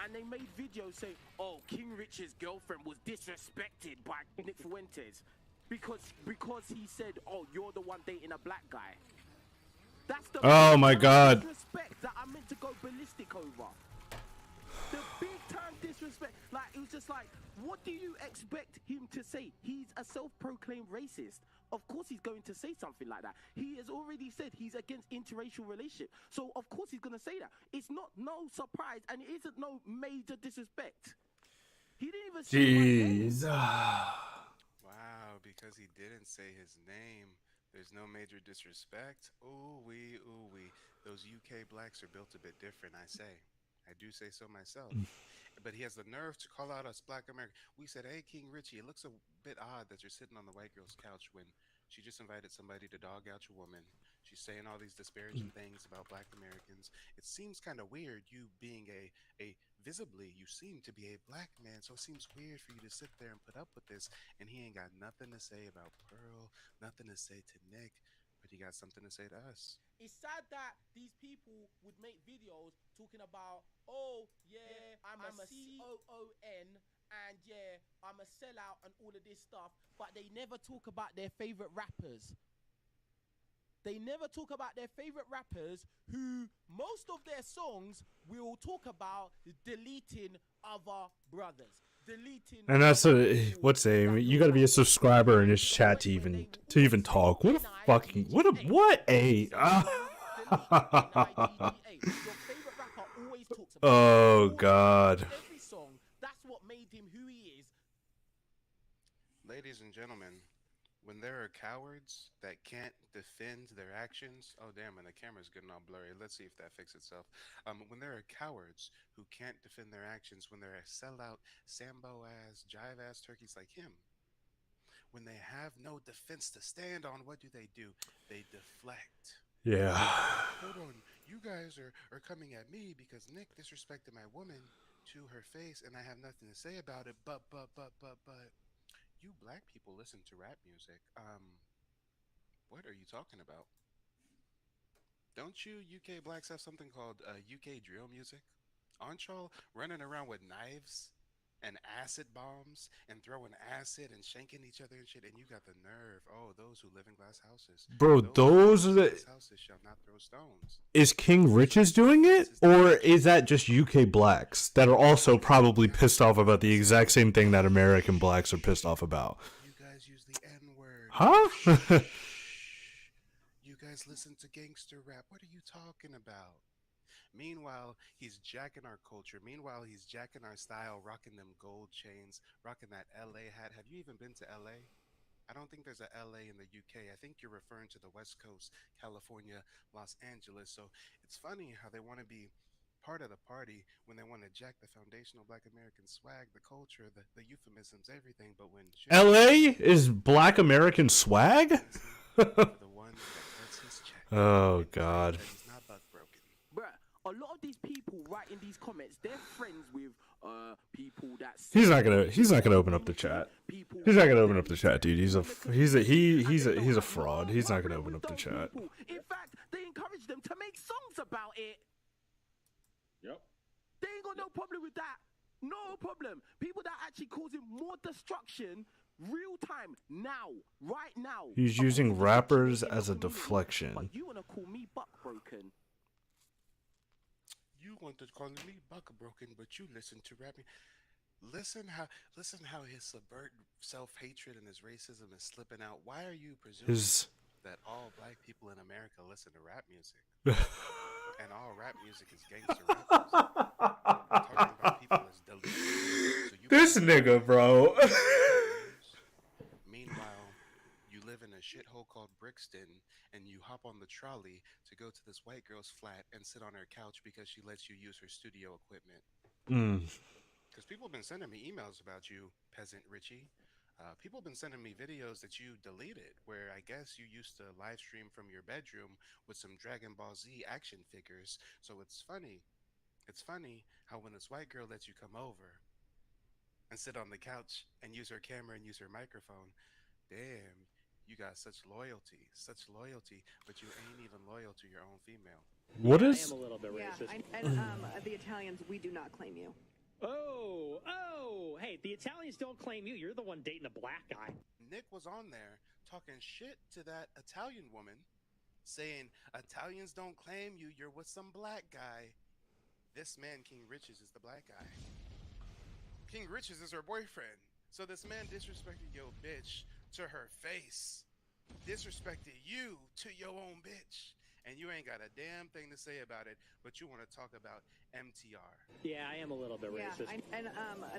And they made videos saying, oh, King Richard's girlfriend was disrespected by Nick Fuentes because he said, oh, you're the one dating a black guy. That's the Oh my God. disrespect that I meant to go ballistic over. The big time disrespect. Like, it was just like, what do you expect him to say? He's a self-proclaimed racist. Of course he's going to say something like that. He has already said he's against interracial relationship. So of course he's going to say that. It's not no surprise, and it isn't no major disrespect. He didn't even say my name. Jeez. Wow, because he didn't say his name, there's no major disrespect. Ooh wee, ooh wee. Those UK blacks are built a bit different, I say. I do say so myself. But he has the nerve to call out us black Americans. We said, hey, King Richie, it looks a bit odd that you're sitting on the white girl's couch when she just invited somebody to dog out your woman. She's saying all these disparaging things about black Americans. It seems kind of weird, you being a visibly, you seem to be a black man, so it seems weird for you to sit there and put up with this. And he ain't got nothing to say about Pearl, nothing to say to Nick, but he got something to say to us. It's sad that these people would make videos talking about, oh, yeah, I'm a COON, and yeah, I'm a sellout and all of this stuff, but they never talk about their favorite rappers. They never talk about their favorite rappers who most of their songs will talk about deleting other brothers. And that's what's a you got to be a subscriber in his chat to even talk. What a fucking what a oh God. Every song, that's what made him who he is. Ladies and gentlemen, when there are cowards that can't defend their actions, oh damn, and the camera's getting all blurry. Let's see if that fixes itself. When there are cowards who can't defend their actions, when there are sellout, sambo ass, jive ass turkeys like him, when they have no defense to stand on, what do? They deflect. Yeah. Hold on, you guys are coming at me because Nick disrespected my woman to her face, and I have nothing to say about it. But. You black people listen to rap music. What are you talking about? Don't you UK blacks have something called UK drill music? Aren't y'all running around with knives and acid bombs and throwing acid and shanking each other and shit? And you got the nerve. Oh, those who live in glass houses. Bro, those are the glass houses shall not throw stones. Is King Riches doing it, or is that just UK blacks that are also probably pissed off about the exact same thing that American blacks are pissed off about? You guys use the N-word. Huh? You guys listen to gangster rap. What are you talking about? Meanwhile, he's jacking our culture. Meanwhile, he's jacking our style, rocking them gold chains, rocking that LA hat. Have you even been to LA? I don't think there's a LA in the UK. I think you're referring to the West Coast, California, Los Angeles. So it's funny how they want to be part of the party when they want to jack the foundational Black American swag, the culture, the euphemisms, everything. But when shit LA is Black American swag? for the one that cuts his check. Oh, and God. that he's not buck broken. Bruh, a lot of these people writing these comments, they're friends with people that. He's not gonna open up the chat. He's not gonna open up the chat, dude. He's a fraud. He's not gonna open up the chat. In fact, they encourage them to make songs about it. Yep. They ain't got no problem with that. No problem. People that actually causing more destruction, real time, now, right now. He's using rappers as a deflection. But you wanna call me buck broken? You want to call me buck broken, but you listen to rapping. Listen how his subvert self-hatred and his racism is slipping out. Why are you presuming that all black people in America listen to rap music? And all rap music is gangster rap music. Talking about people as deleted. So This nigga, bro. Meanwhile, you live in a shithole called Brixton, and you hop on the trolley to go to this white girl's flat and sit on her couch because she lets you use her studio equipment. Because people have been sending me emails about you, peasant Richie. People have been sending me videos that you deleted, where I guess you used to live stream from your bedroom with some Dragon Ball Z action figures. So it's funny how when this white girl lets you come over and sit on the couch and use her camera and use her microphone, damn, you got such loyalty, but you ain't even loyal to your own female. What I is? am a little bit racist. And the Italians, we do not claim you. Oh, hey, the Italians don't claim you. You're the one dating a black guy. Nick was on there talking shit to that Italian woman, saying, Italians don't claim you, you're with some black guy. This man, King Riches, is the black guy. King Riches is her boyfriend. So this man disrespected your bitch to her face. Disrespected you to your own bitch. And you ain't got a damn thing to say about it, but you want to talk about MTR. Yeah, I am a little bit racist. And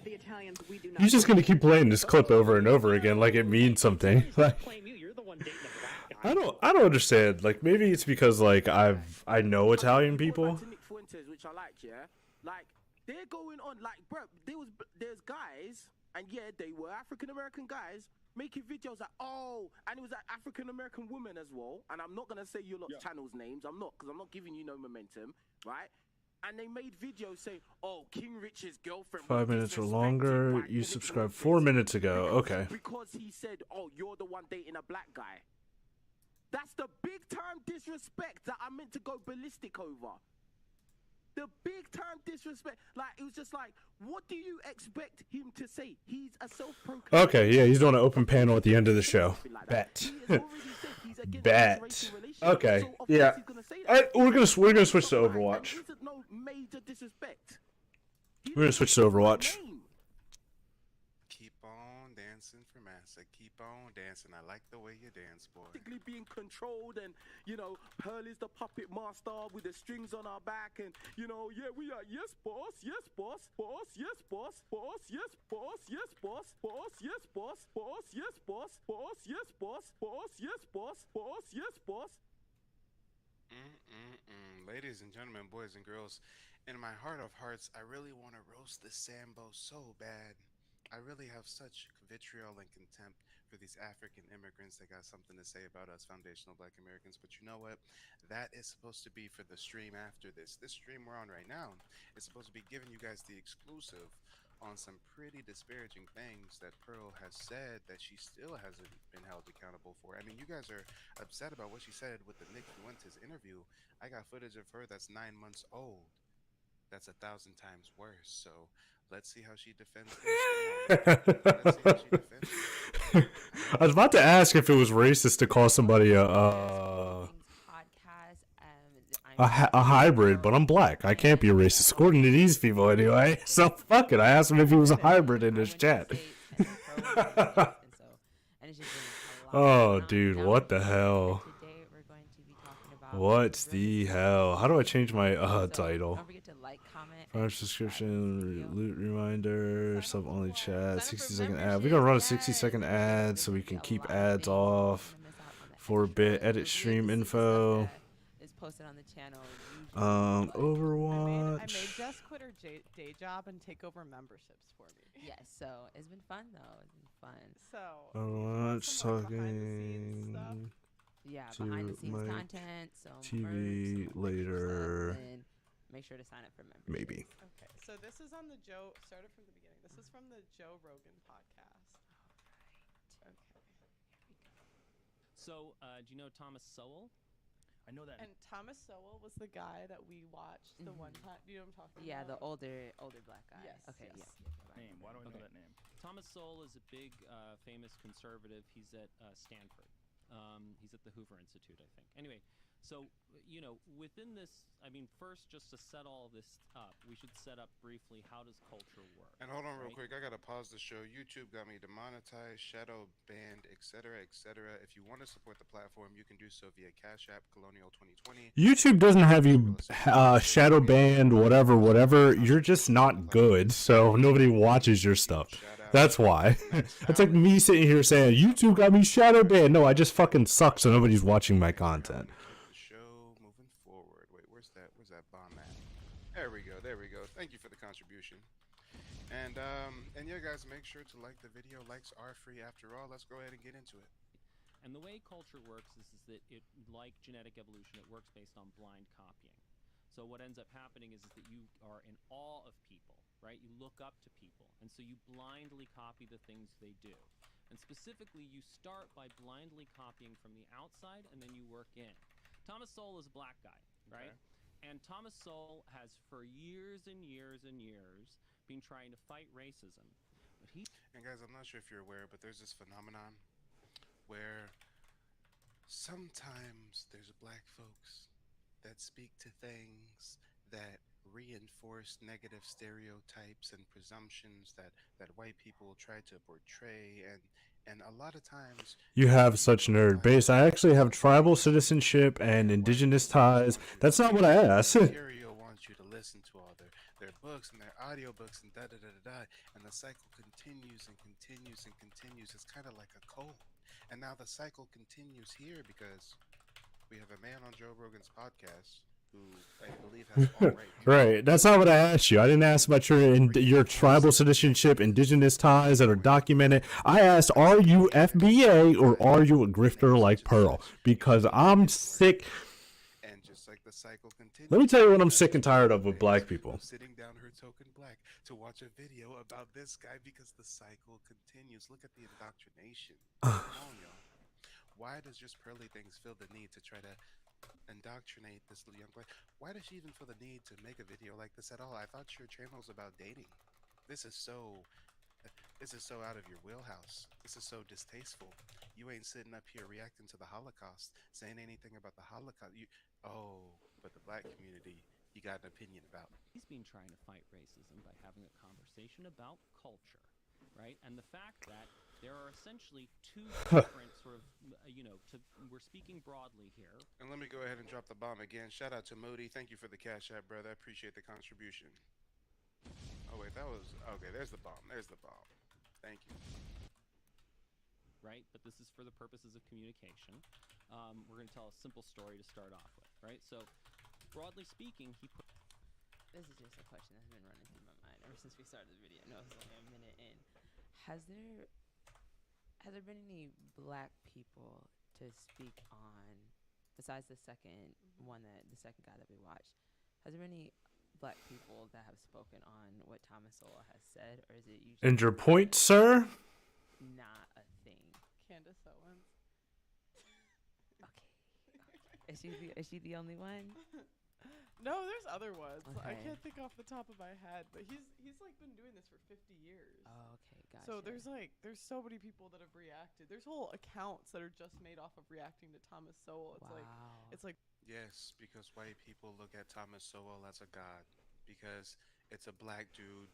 the Italians, we do not. He's just gonna keep playing this clip over and over again, like it means something. Like, Claim you. You're the one dating a black guy. I don't understand. Like, maybe it's because like I know Italian people. Nick Fuentes, which I like, yeah. Like they're going on, like, bro. There's guys, and yeah, they were African American guys making videos like, oh, and it was an African American woman as well. And I'm not gonna say your lot's channels names. I'm not, because I'm not giving you no momentum, right? And they made videos saying, oh, King Rich's girlfriend. 5 minutes or longer. You subscribed 4 minutes ago. Okay. Because he said, oh, you're the one dating a black guy. That's the big time disrespect that I meant to go ballistic over. The big time disrespect. Like, it was just like, what do you expect him to say? He's a self-proclaimed. Okay, yeah, he's doing an open panel at the end of the show. Bet. Bet. Okay, yeah. We're gonna switch to Overwatch. No major disrespect. We're gonna switch to Overwatch. Keep on dancing for massa. Keep on dancing. I like the way you dance, boy. Being controlled, and you know, Pearl is the puppet master with the strings on our back, and you know, yeah, we are, yes boss, yes boss, boss, yes boss, boss, yes boss, yes boss, boss, yes boss, boss, yes boss, boss, yes boss, boss, yes boss, boss, yes boss. Ladies and gentlemen, boys and girls, in my heart of hearts, I really want to roast this Sambo so bad. I really have such vitriol and contempt for these African immigrants that got something to say about us foundational Black Americans. But you know what? That is supposed to be for the stream after this. This stream we're on right now is supposed to be giving you guys the exclusive on some pretty disparaging things that Pearl has said that she still hasn't been held accountable for. I mean, you guys are upset about what she said with the Nick Fuentes interview. I got footage of her that's 9 months old. That's 1,000 times worse. So let's see how she defends this. Let's see how she defends it. I was about to ask if it was racist to call somebody a hybrid, but I'm black. I can't be a racist according to these people anyway. So fuck it. I asked him if he was a hybrid in this chat. Oh, dude, what the hell? What the hell? How do I change my title? Don't forget to like, comment, Prime subscription, loot reminder, sub only chat, 60-second ad. We're gonna run a 60-second ad so we can keep ads off for a bit. Edit stream info. posted on the channel. Usually, Overwatch. I made Jess quit her day job and take over memberships for me. Yes, so it's been fun though. It's been fun. So Overwatch some, like, behind the scenes stuff. talking. Yeah, to behind the scenes my content, some TV merch, some later. stuff, and make sure to sign up for membership. Maybe. Okay, so this is on the started from the beginning. This is from the Joe Rogan podcast. All right. Okay. So, do you know Thomas Sowell? I know that. And Thomas Sowell was the guy that we watched the one time. You know what I'm talking Yeah, about? the older black guy. Yes. Okay. Yes. Yeah. Name. Why do I know Okay. that name? Thomas Sowell is a big, famous conservative. He's at Stanford. He's at the Hoover Institute, I think. Anyway, so, within this, I mean, first, just to set all this up, we should set up briefly how does culture work. And hold on real right? quick, I gotta pause the show. YouTube got me demonetized, shadow banned, etc., etc. If you want to support the platform, you can do so via Cash App, Colonial 2020. YouTube doesn't have you shadow banned, whatever. You're just not good, so nobody watches your stuff. That's why. It's like me sitting here saying, YouTube got me shadow banned. No, I just fucking suck, so nobody's watching my content. Show moving forward. Wait, where's that bomb at? There we go. Thank you for the contribution. And yeah, guys, make sure to like the video. Likes are free after all. Let's go ahead and get into it. And the way culture works is that it, like genetic evolution, it works based on blind copying. So what ends up happening is that you are in awe of people, right? You look up to people, and so you blindly copy the things they do. And specifically, you start by blindly copying from the outside, and then you work in. Thomas Sowell is a black guy, right? Okay. And Thomas Sowell has, for years and years and years, been trying to fight racism. But and guys, I'm not sure if you're aware, but there's this phenomenon where sometimes there's black folks that speak to things that reinforce negative stereotypes and presumptions that white people try to portray, and a lot of times you have such nerd base. I actually have tribal citizenship and indigenous ties. That's not what I asked. Ontario wants you to listen to all their books and their audiobooks and and the cycle continues and continues and continues. It's kind of like a cold. And now the cycle continues here because we have a man on Joe Rogan's podcast who I believe has all right. Right. That's not what I asked you. I didn't ask about your tribal citizenship, indigenous ties that are documented. I asked, are you FBA or are you a grifter like Pearl? Because I'm sick. And just like the cycle continues. Let me tell you what I'm sick and tired of with black people. Sitting down her token black to watch a video about this guy because the cycle continues. Look at the indoctrination. Come on, y'all. Why does just Pearly Things feel the need to try to indoctrinate this little young boy? Why does she even feel the need to make a video like this at all? I thought your channel was about dating. This is so out of your wheelhouse. This is so distasteful. You ain't sitting up here reacting to the Holocaust, saying anything about the Holocaust. But the black community, you got an opinion about. He's been trying to fight racism by having a conversation about culture, right? And the fact that there are essentially two different sort of, we're speaking broadly here. And let me go ahead and drop the bomb again. Shout out to Moody. Thank you for the Cash App, brother. I appreciate the contribution. Oh, wait, okay, there's the bomb. Thank you. Right, but this is for the purposes of communication. We're going to tell a simple story to start off with, right? So, broadly speaking, This is just a question that's been running through my mind ever since we started the video. No, it's only a minute in. Has there been any black people to speak on, besides the second guy that we watched? Has there been any black people that have spoken on what Thomas Sowell has said, or is it usually? And your point, sir? Not a thing. Candace Owens. Okay. Is she the only one? No, there's other ones. Okay. I can't think off the top of my head, but he's like been doing this for 50 years. Oh, okay, gotcha. So there's so many people that have reacted. There's whole accounts that are just made off of reacting to Thomas Sowell. It's like Yes, because white people look at Thomas Sowell as a god because it's a black dude,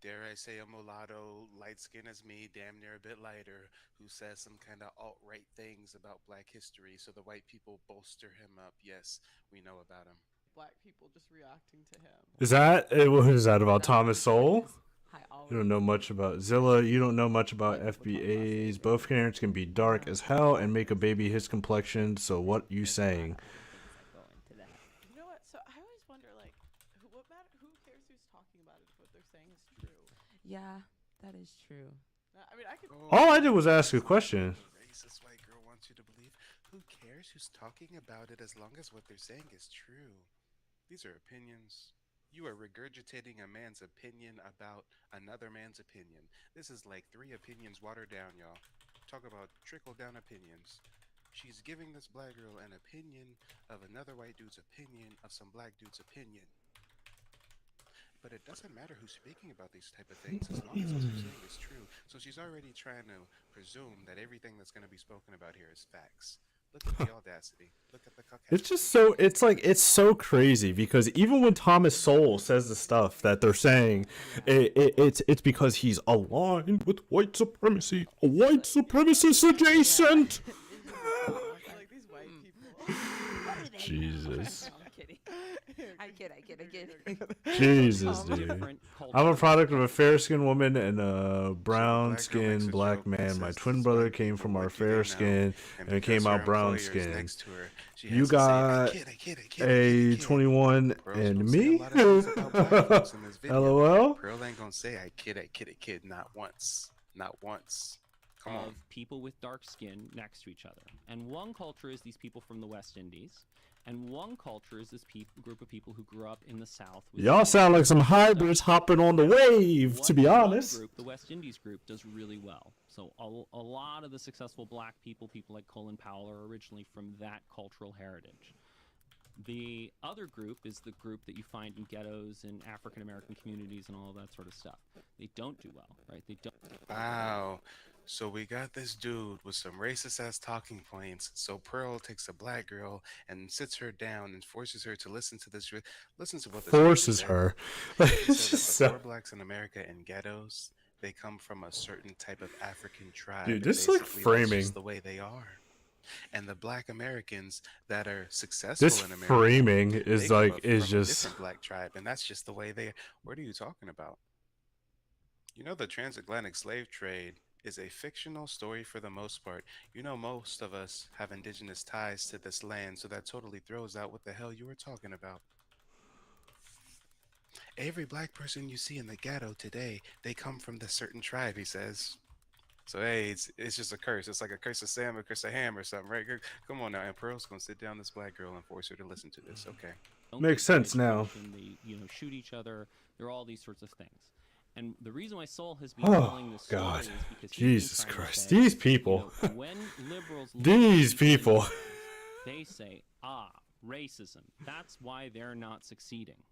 dare I say a mulatto, light skin as me, damn near a bit lighter, who says some kind of alt-right things about black history, so the white people bolster him up. Yes, we know about him. black people just reacting to him. What is that about Thomas Sowell? You don't know much about Zilla. You don't know much about FBAs. Both parents can be dark as hell and make a baby his complexion. So what you saying? Yeah, that is true. I mean, I could. All I did was ask a question. The racist white girl wants you to believe. Who cares who's talking about it as long as what they're saying is true? These are opinions. You are regurgitating a man's opinion about another man's opinion. This is like 3 opinions watered down, y'all. Talk about trickle down opinions. She's giving this black girl an opinion of another white dude's opinion of some black dude's opinion. But it doesn't matter who's speaking about these type of things as long as what they're saying is true. So she's already trying to presume that everything that's going to be spoken about here is facts. Look at the audacity. Look at the caucasity. It's just so, it's like, it's so crazy because even when Thomas Sowell says the stuff that they're saying, it's because he's aligned with white supremacy. A white supremacist adjacent. Like these white people. Jesus. I'm kidding. I kid. Jesus, dude. I'm a product of a fair-skinned woman and a brown-skinned black man. My twin brother came from our fair skin and came out brown-skinned. You got a 21 and me? LOL? Pearl ain't gonna say I kid, not once. Not once. Come on. Of people with dark skin next to each other. And one culture is these people from the West Indies. And one culture is this group of people who grew up in the South. Y'all sound like some hybrids hopping on the wave, to be honest. Group, the West Indies group, does really well. So a lot of the successful black people like Colin Powell, are originally from that cultural heritage. The other group is the group that you find in ghettos and African American communities and all that sort of stuff. They don't do well, right? They don't. Wow. So we got this dude with some racist ass talking points. So Pearl takes a black girl and sits her down and forces her to listen to this. Listen to what this forces her. He said that the poor blacks in America in ghettos, they come from a certain type of African tribe. Dude, this is like framing. That's just the way they are. And the black Americans that are successful this in America, framing is they like come is from a just different black tribe, and that's just the way they. What are you talking about? You know, the transatlantic slave trade is a fictional story for the most part. You know, most of us have indigenous ties to this land, so that totally throws out what the hell you were talking about. Every black person you see in the ghetto today, they come from this certain tribe, he says. So hey, it's just a curse. It's like a curse of Sam, a curse of Ham or something, right? Come on now. And Pearl's gonna sit down this black girl and force her to listen to this. Okay. Makes sense now. They, shoot each other. There are all these sorts of things. And the reason why Soul has been telling this story God. is because Jesus Christ. These people. When liberals These people. They say, racism. That's why they're not succeeding.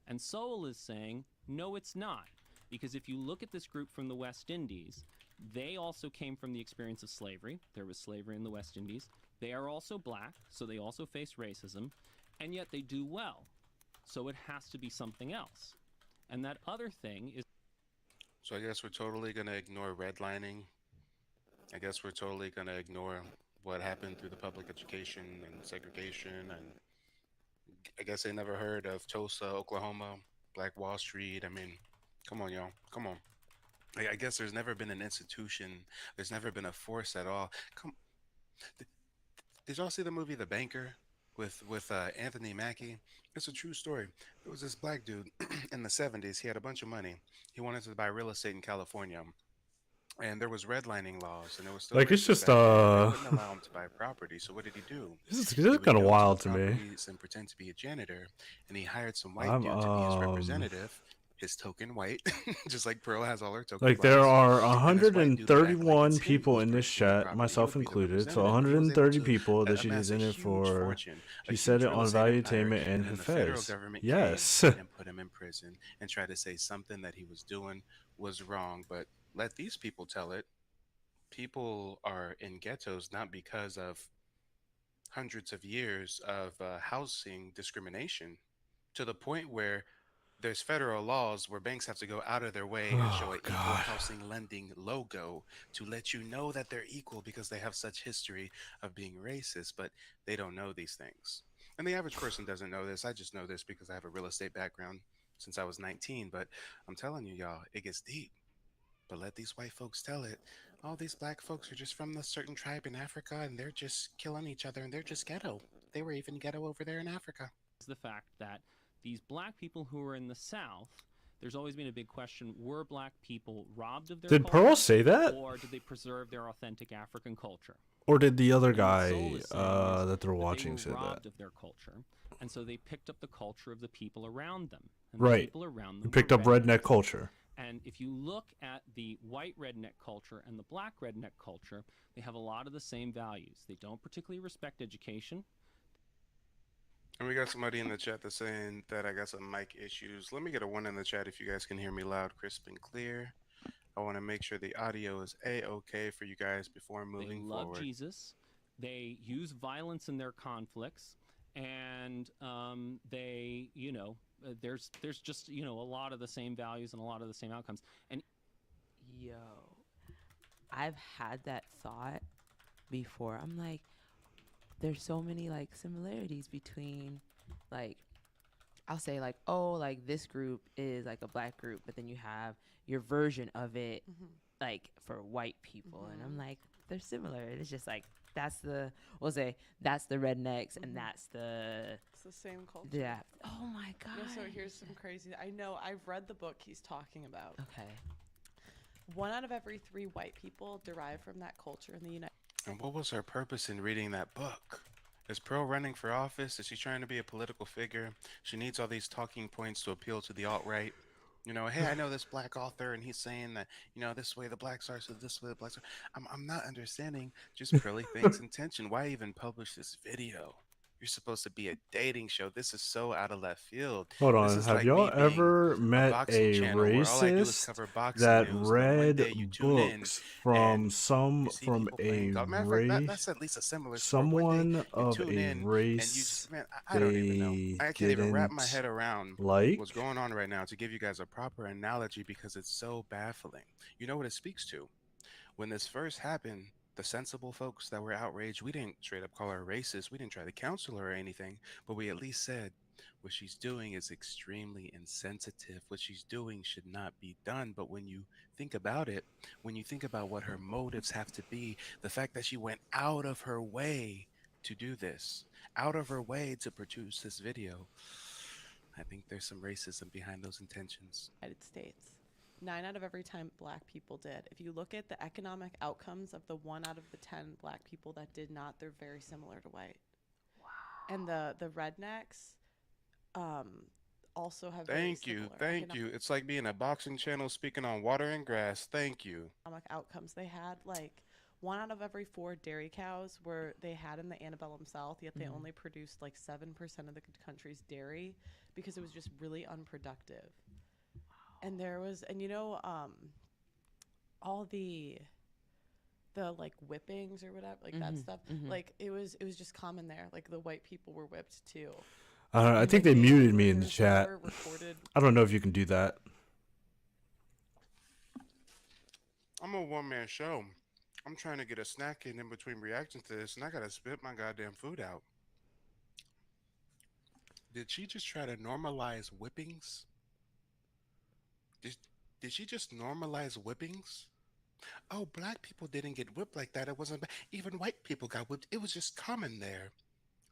And Soul is saying, no, it's not. Because if you look at this group from the West Indies, they also came from the experience of slavery. There was slavery in the West Indies. They are also black, so they also face racism, and yet they do well. So it has to be something else. And that other thing is... So I guess we're totally going to ignore redlining. I guess we're totally going to ignore what happened through the public education and segregation. And I guess they never heard of Tulsa, Oklahoma, Black Wall Street. I mean, come on, y'all. Come on. I guess there's never been an institution. There's never been a force at all. Did y'all see the movie The Banker with Anthony Mackie? It's a true story. There was this black dude in the 70s. He had a bunch of money. He wanted to buy real estate in California. And there was redlining laws, and it was still like it's just they wouldn't allow him to buy property. So what did he do? This is kind of wild to me. And pretend to be a janitor, and he hired some white dude to be his representative. His token white, just like Pearl has all her tokens. Like there are 131 people in this chat, myself included. So 130 people that she's in it for. She said it on Valuetainment and Hafez. Yes. And put him in prison and try to say something that he was doing was wrong, but let these people tell it. People are in ghettos not because of hundreds of years of housing discrimination, to the point where there's federal laws where banks have to go out of their way and show an equal housing lending logo to let you know that they're equal because they have such history of being racist, but they don't know these things. And the average person doesn't know this. I just know this because I have a real estate background since I was 19, but I'm telling you, y'all, it gets deep. But let these white folks tell it. All these black folks are just from a certain tribe in Africa, and they're just killing each other, and they're just ghetto. They were even ghetto over there in Africa. The fact that these black people who are in the South, there's always been a big question: were black people robbed of their Did culture, Pearl say that? or did they preserve their authentic African culture? Or did the other And what guy Soul is saying is that they're that watching they were say that? robbed of their culture, and so they picked up the culture of the people around them. And Right. The people around them Picked were up redneck culture. And if you look at the white redneck culture and the black redneck culture, they have a lot of the same values. They don't particularly respect education. And we got somebody in the chat that's saying that I got some mic issues. Let me get a 1 in the chat if you guys can hear me loud, crisp, and clear. I want to make sure the audio is A-okay for you guys before moving They love forward. Jesus. They use violence in their conflicts, and they, there's just a lot of the same values and a lot of the same outcomes. And Yo, I've had that thought before. I'm like, there's so many like similarities between, like, I'll say like, oh, like this group is like a black group, but then you have your version of it, like for white people, and I'm like, they're similar. It's just like that's the rednecks, and that's the. It's the same culture. Yeah. Oh my god. No, so here's some crazy. I know. I've read the book he's talking about. Okay. 1 out of every 3 white people derive from that culture in the United. And what was her purpose in reading that book? Is Pearl running for office? Is she trying to be a political figure? She needs all these talking points to appeal to the alt-right. Hey, I know this black author, and he's saying that, this way the blacks are, so this way the blacks are. I'm not understanding just Pearly Thing's intention. Why even publish this video? You're supposed to be a dating show. This is so out of left field. Hold This on, is have like y'all me being ever met boxing a channel where all I do is racist cover boxing that news, and then one read day you tune in books from and some you see from people a playing golf. Matter of fact, race? that's at least a similar sport. One day Someone you of tune a in and you race just, man, I don't even know. they I can't even wrap my didn't head around like. what's going on right now to give you guys a proper analogy because it's so baffling. You know what it speaks to? When this first happened, the sensible folks that were outraged, we didn't straight up call her racist. We didn't try to counsel her or anything, but we at least said what she's doing is extremely insensitive. What she's doing should not be done. But when you think about it, when you think about what her motives have to be, the fact that she went out of her way to do this, out of her way to produce this video, I think there's some racism behind those intentions. United States. 9 out of every 10 black people did. If you look at the economic outcomes of the 1 out of the 10 black people that did not, they're very similar to white. Wow. And the rednecks also have Thank you. It's like being a boxing channel speaking on water and grass. Thank you. Economic outcomes. They had like 1 out of every 4 dairy cows were they had in the antebellum South, yet they only produced like 7% of the country's dairy because it was just really unproductive. And there was, and all the like whippings or whatever, like that stuff, like it was just common there. Like the white people were whipped too. I think they muted me in the chat. I don't know if you can do that. I'm a one-man show. I'm trying to get a snack in between reacting to this, and I gotta spit my goddamn food out. Did she just try to normalize whippings? Did she just normalize whippings? Oh, black people didn't get whipped like that. It wasn't bad. Even white people got whipped. It was just common there.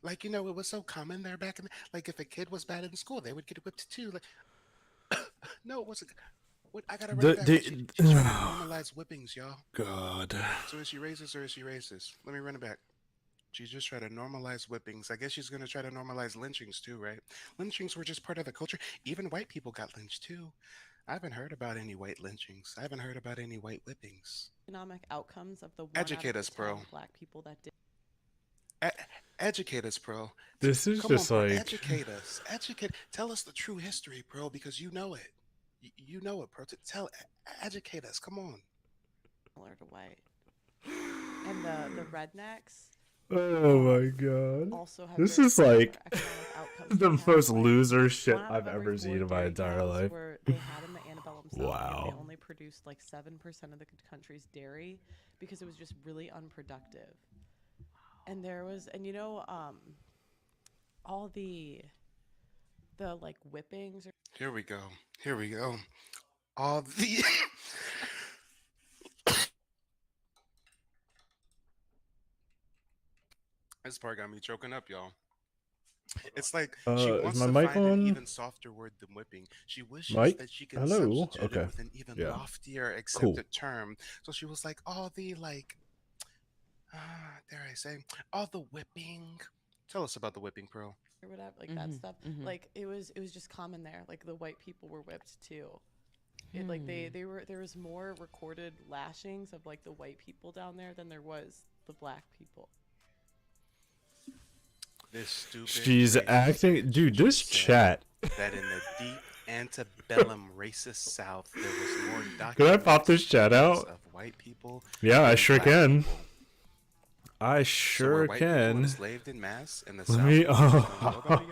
Like, it was so common there back in like if a kid was bad in school, they would get whipped too. Like no, it wasn't. What, I gotta write back. She's trying to normalize whippings, y'all. God. So is she racist or is she racist? Let me run it back. She's just trying to normalize whippings. I guess she's going to try to normalize lynchings too, right? Lynchings were just part of the culture. Even white people got lynched too. I haven't heard about any white lynchings. I haven't heard about any white whippings. Economic outcomes of the 1 Educate out of us, the 10 bro. black people that did. Educate us, bro. This is Come just on, bro. like... Educate us. Tell us the true history, bro, because you know it. You know it, bro. Educate us. Come on. Similar to white. And the rednecks. Oh my god. Also have this very is like the most loser shit 1 out I've of every ever 4 seen in my dairy entire cows life. they had in the antebellum South, Wow. and they only produced like 7% of the country's dairy because it was just really unproductive. And there was, and all the like whippings. Here we go. All the this part got me choking up, y'all. It's like she Is wants my to mic find an on? even softer word than whipping. She wishes Mike? that she could Hello? substitute it Okay. with an even Yeah. loftier Cool. accepted term. So she was like, all the like, dare I say, all the whipping. Tell us about the whipping, Pearl. Or whatever, like that stuff. Like it was just common there. Like the white people were whipped too. It like they were there was more recorded lashings of like the white people down there than there was the black people. This stupid. She's acting, dude. This chat. That in the deep antebellum racist South, there was more Can I pop this chat documents out? of white people. Yeah, I than sure black can. people. I So sure were white people can. enslaved in mass in the Let South? me. We just don't know about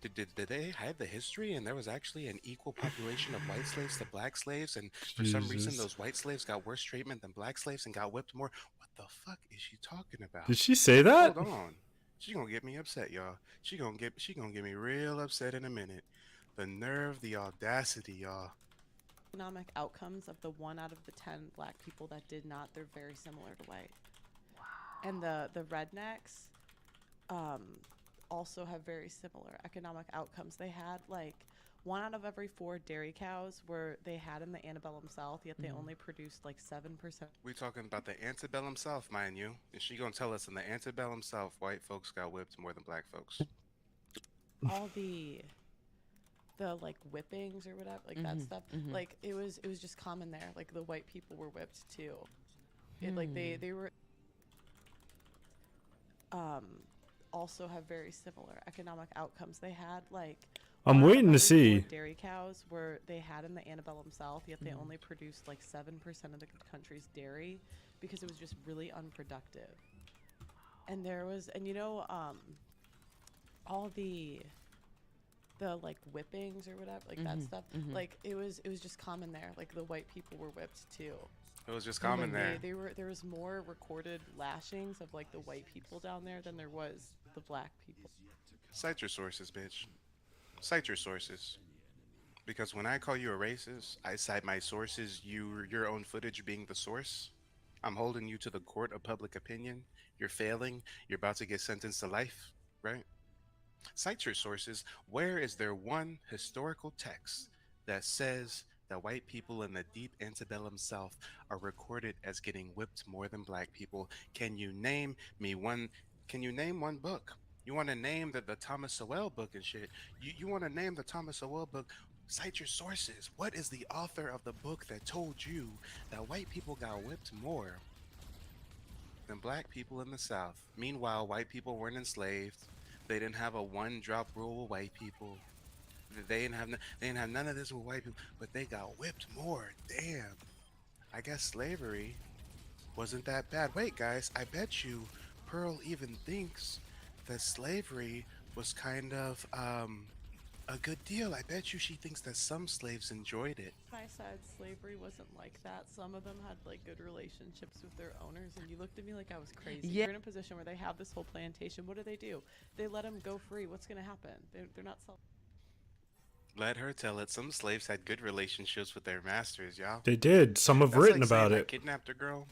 it yet? Did they hide the history and there was actually an equal population of white slaves to black slaves, and for some reason Jesus. those white slaves got worse treatment than black slaves and got whipped more? What the fuck is she talking about? Did she say that? Hold on. She gonna get me upset, y'all. She gonna get me real upset in a minute. The nerve, the audacity, y'all. Economic outcomes of the 1 out of the 10 black people that did not, they're very similar to white. Wow. And the rednecks also have very similar economic outcomes. They had like 1 out of every 4 dairy cows were they had in the antebellum South, yet they only produced like 7%. We talking about the antebellum South, mind you. And she gonna tell us in the antebellum South, white folks got whipped more than black folks. All the like whippings or whatever, like that stuff. Like it was just common there. Like the white people were whipped too. It like they were also have very similar economic outcomes. They had like I'm 1 out of waiting to every see. 4 dairy cows were they had in the antebellum South, yet they only produced like 7% of the country's dairy because it was just really unproductive. And there was, and you know, all the like whippings or whatever, like that stuff. Like it was just common there. Like the white people were whipped too. It was just common there. There was more recorded lashings of like the white people down there than there was the black people. Cite your sources, bitch. Cite your sources. Because when I call you a racist, I cite my sources, your own footage being the source. I'm holding you to the court of public opinion. You're failing. You're about to get sentenced to life, right? Cite your sources. Where is there one historical text that says that white people in the deep antebellum South are recorded as getting whipped more than black people? Can you name me one? Can you name one book? You want to name the Thomas Sowell book and shit? You want to name the Thomas Sowell book? Cite your sources. What is the author of the book that told you that white people got whipped more than black people in the South? Meanwhile, white people weren't enslaved. They didn't have a one-drop rule with white people. They didn't have none of this with white people, but they got whipped more. Damn. I guess slavery wasn't that bad. Wait, guys, I bet you Pearl even thinks that slavery was kind of a good deal. I bet you she thinks that some slaves enjoyed it. I said slavery wasn't like that. Some of them had like good relationships with their owners, and you looked at me like I was crazy. Yeah. You're in a position where they have this whole plantation. What do? They let them go free. What's gonna happen? They're not self. Let her tell it. Some slaves had good relationships with their masters, y'all. They did. Some have That's written like saying about I it. kidnapped a girl,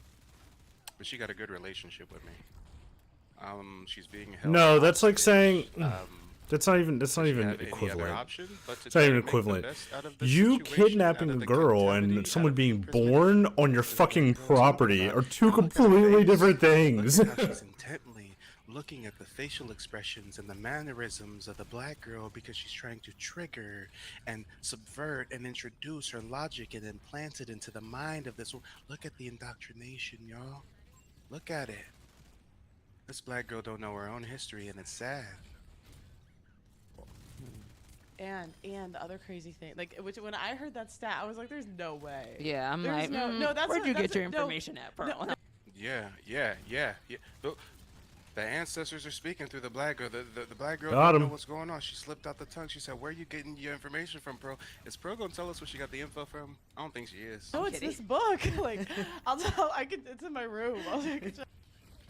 but she got a good relationship with me. She's being held. No, that's like hostage. saying that's not even Does she have any other equivalent. option but to It's try not to even make the equivalent. best out of the You situation, kidnapping out a of the girl captivity, and out someone of being the perspective. born on your Is that what fucking the girl's talking property about? are two Look at her completely face. different things. Look at how she's intently looking at the facial expressions and the mannerisms of the black girl because she's trying to trigger and subvert and introduce her logic and implant it into the mind of this. Look at the indoctrination, y'all. Look at it. This black girl don't know her own history, and it's sad. And the other crazy thing, like when I heard that stat, I was like, "There's no way." Yeah, I'm There's like, no. That's where'd you that's get your no, information at, Pearl? no. Yeah. The ancestors are speaking through the black girl. The black girl Got don't know him. what's going on. She slipped out the tongue. She said, "Where are you getting your information from, Pearl? Is Pearl gonna tell us where she got the info from?" I don't think she is. No, it's this book. Like, I'll tell. It's in my room.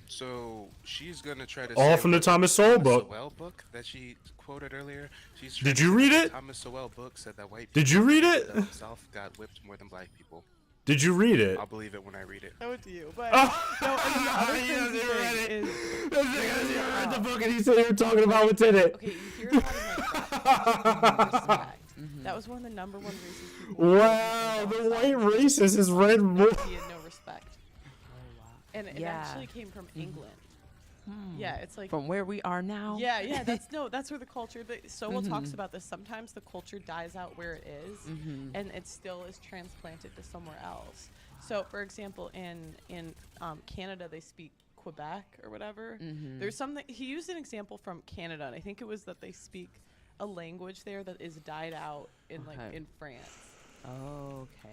So she's gonna try to. All say from the that Thomas Sowell book. Sowell book that she quoted earlier. She's Did trying you to say read that it? the Thomas Sowell book said that white Did people you read in it? the South got whipped more than black people. Did you read it? I'll believe it when I read it. Show it to you. But Oh, no, and the other he crazy doesn't read thing it. is This nigga hasn't even read the book, and he's sitting here talking about what's in it. okay, you hear a lot of like rap respect. That was one of the number one reasons people. Wow, the white racist has read more. He had no respect. And it actually came from England. Yeah, it's like from where we are now. Yeah, that's where the culture. Sowell talks about this. Sometimes the culture dies out where it is, and it still is transplanted to somewhere else. So, for example, in Canada, they speak Quebec or whatever. There's something he used an example from Canada, and I think it was that they speak a language there that is died out in like in France. Okay.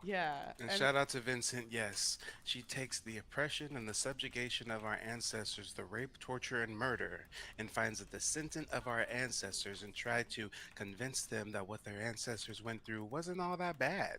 Yeah. And shout out to Vincent. Yes, she takes the oppression and the subjugation of our ancestors, the rape, torture, and murder, and finds a descendant of our ancestors and try to convince them that what their ancestors went through wasn't all that bad.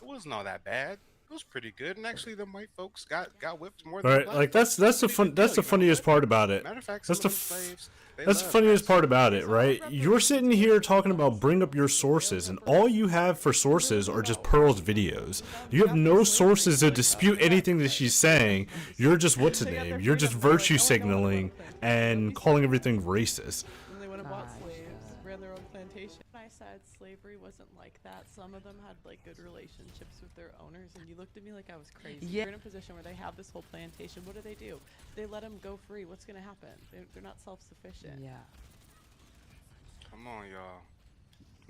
It wasn't all that bad. It was pretty good, and actually, the white folks got whipped more than Right, black like folks. that's the funniest part about it. Matter of fact, That's some the of them slaves, they That's the love funniest that part shit. about it, right? You're sitting here talking about bring up your sources, and all you have for sources are just Pearl's videos. You have no sources to dispute anything that she's saying. You're just what's the name? You're just virtue signaling and calling everything racist. And they went and bought slaves, ran their own plantation. I said slavery wasn't like that. Some of them had like good relationships with their owners, and you looked at me like I was crazy. Yeah. You're in a position where they have this whole plantation. What do? They let them go free. What's gonna happen? They're not self-sufficient. Yeah. Come on, y'all.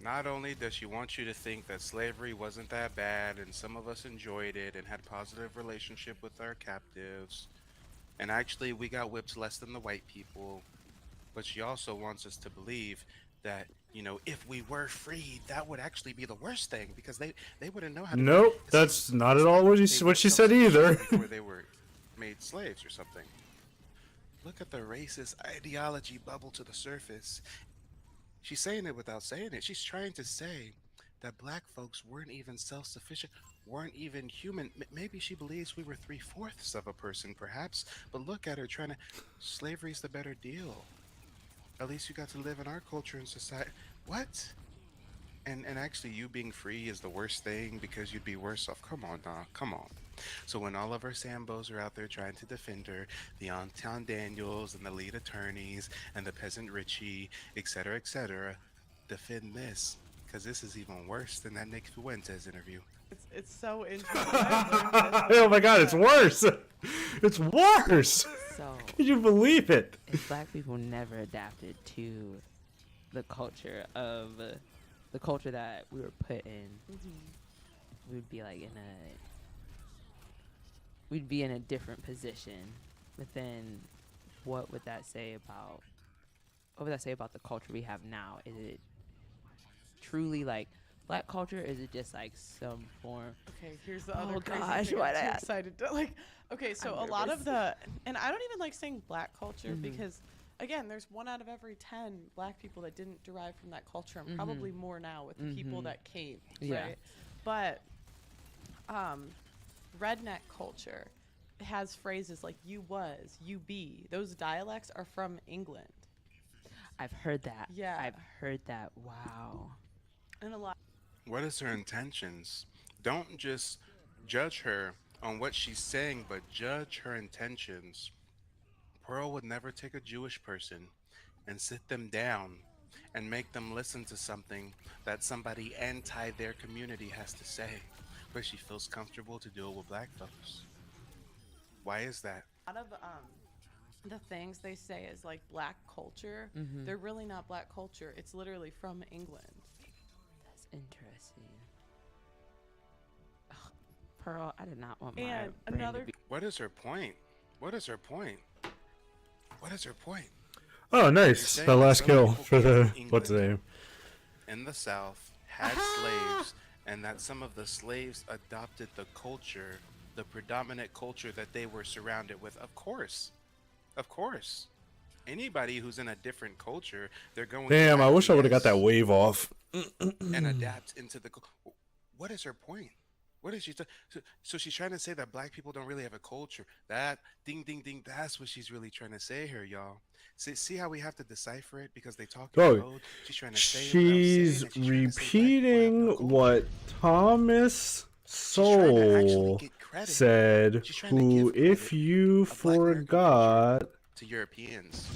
Not only does she want you to think that slavery wasn't that bad and some of us enjoyed it and had positive relationship with our captives, and actually we got whipped less than the white people, but she also wants us to believe that, you know, if we were freed, that would actually be the worst thing because they wouldn't know how to. Nope, that's not at all what she said either. Before they were made slaves or something. Look at the racist ideology bubble to the surface. She's saying it without saying it. She's trying to say that black folks weren't even self-sufficient, weren't even human. Maybe she believes we were 3/4 of a person, perhaps. But look at her trying to. Slavery's the better deal. At least you got to live in our culture and society. What? And actually, you being free is the worst thing because you'd be worse off. Come on, nah, come on. So when all of our Sambos are out there trying to defend her, the Anton Daniels and the lead attorneys and the peasant Richie, etc., defend this because this is even worse than that Nick Fuentes interview. It's so interesting. Oh my God, it's worse. It's worse. So, can you believe it? If black people never adapted to the culture that we were put in, we'd be like we'd be in a different position. But then, what would that say about the culture we have now? Is it truly like black culture? Is it just like some form? Okay, here's the other crazy thing. I'm too excited to like. Okay, so a lot of and I don't even like saying black culture because, again, there's 1 out of every 10 black people that didn't derive from that culture, and probably more now with the people that came, right? But, redneck culture has phrases like "you was," "you be." Those dialects are from England. I've heard that. Yeah, I've heard that. Wow. And a lot. What is her intentions? Don't just judge her on what she's saying, but judge her intentions. Pearl would never take a Jewish person and sit them down and make them listen to something that somebody anti their community has to say, but she feels comfortable to do it with black folks. Why is that? A lot of the things they say is like black culture. They're really not black culture. It's literally from England. That's interesting. Ugh, Pearl, I did not want my And brain another. to be. What is her point? What is her point? What is her point? Oh, nice. That last kill for the what's the name? In the South had slaves, and that some of the slaves adopted the culture, the predominant culture that they were surrounded with. Of course. Anybody who's in a different culture, they're going. Damn, I wish I would have got that wave off. And adapt into the. What is her point? What is she? So she's trying to say that black people don't really have a culture. That ding ding ding. That's what she's really trying to say here, y'all. See how we have to decipher it because they talk in Oh, code. She's trying to say it without saying she's it. She's trying to say black people have repeating no culture. what Thomas She's trying to actually Sowell get credit. said, She's trying to who, give if credit you of Black American culture forgot, to Europeans.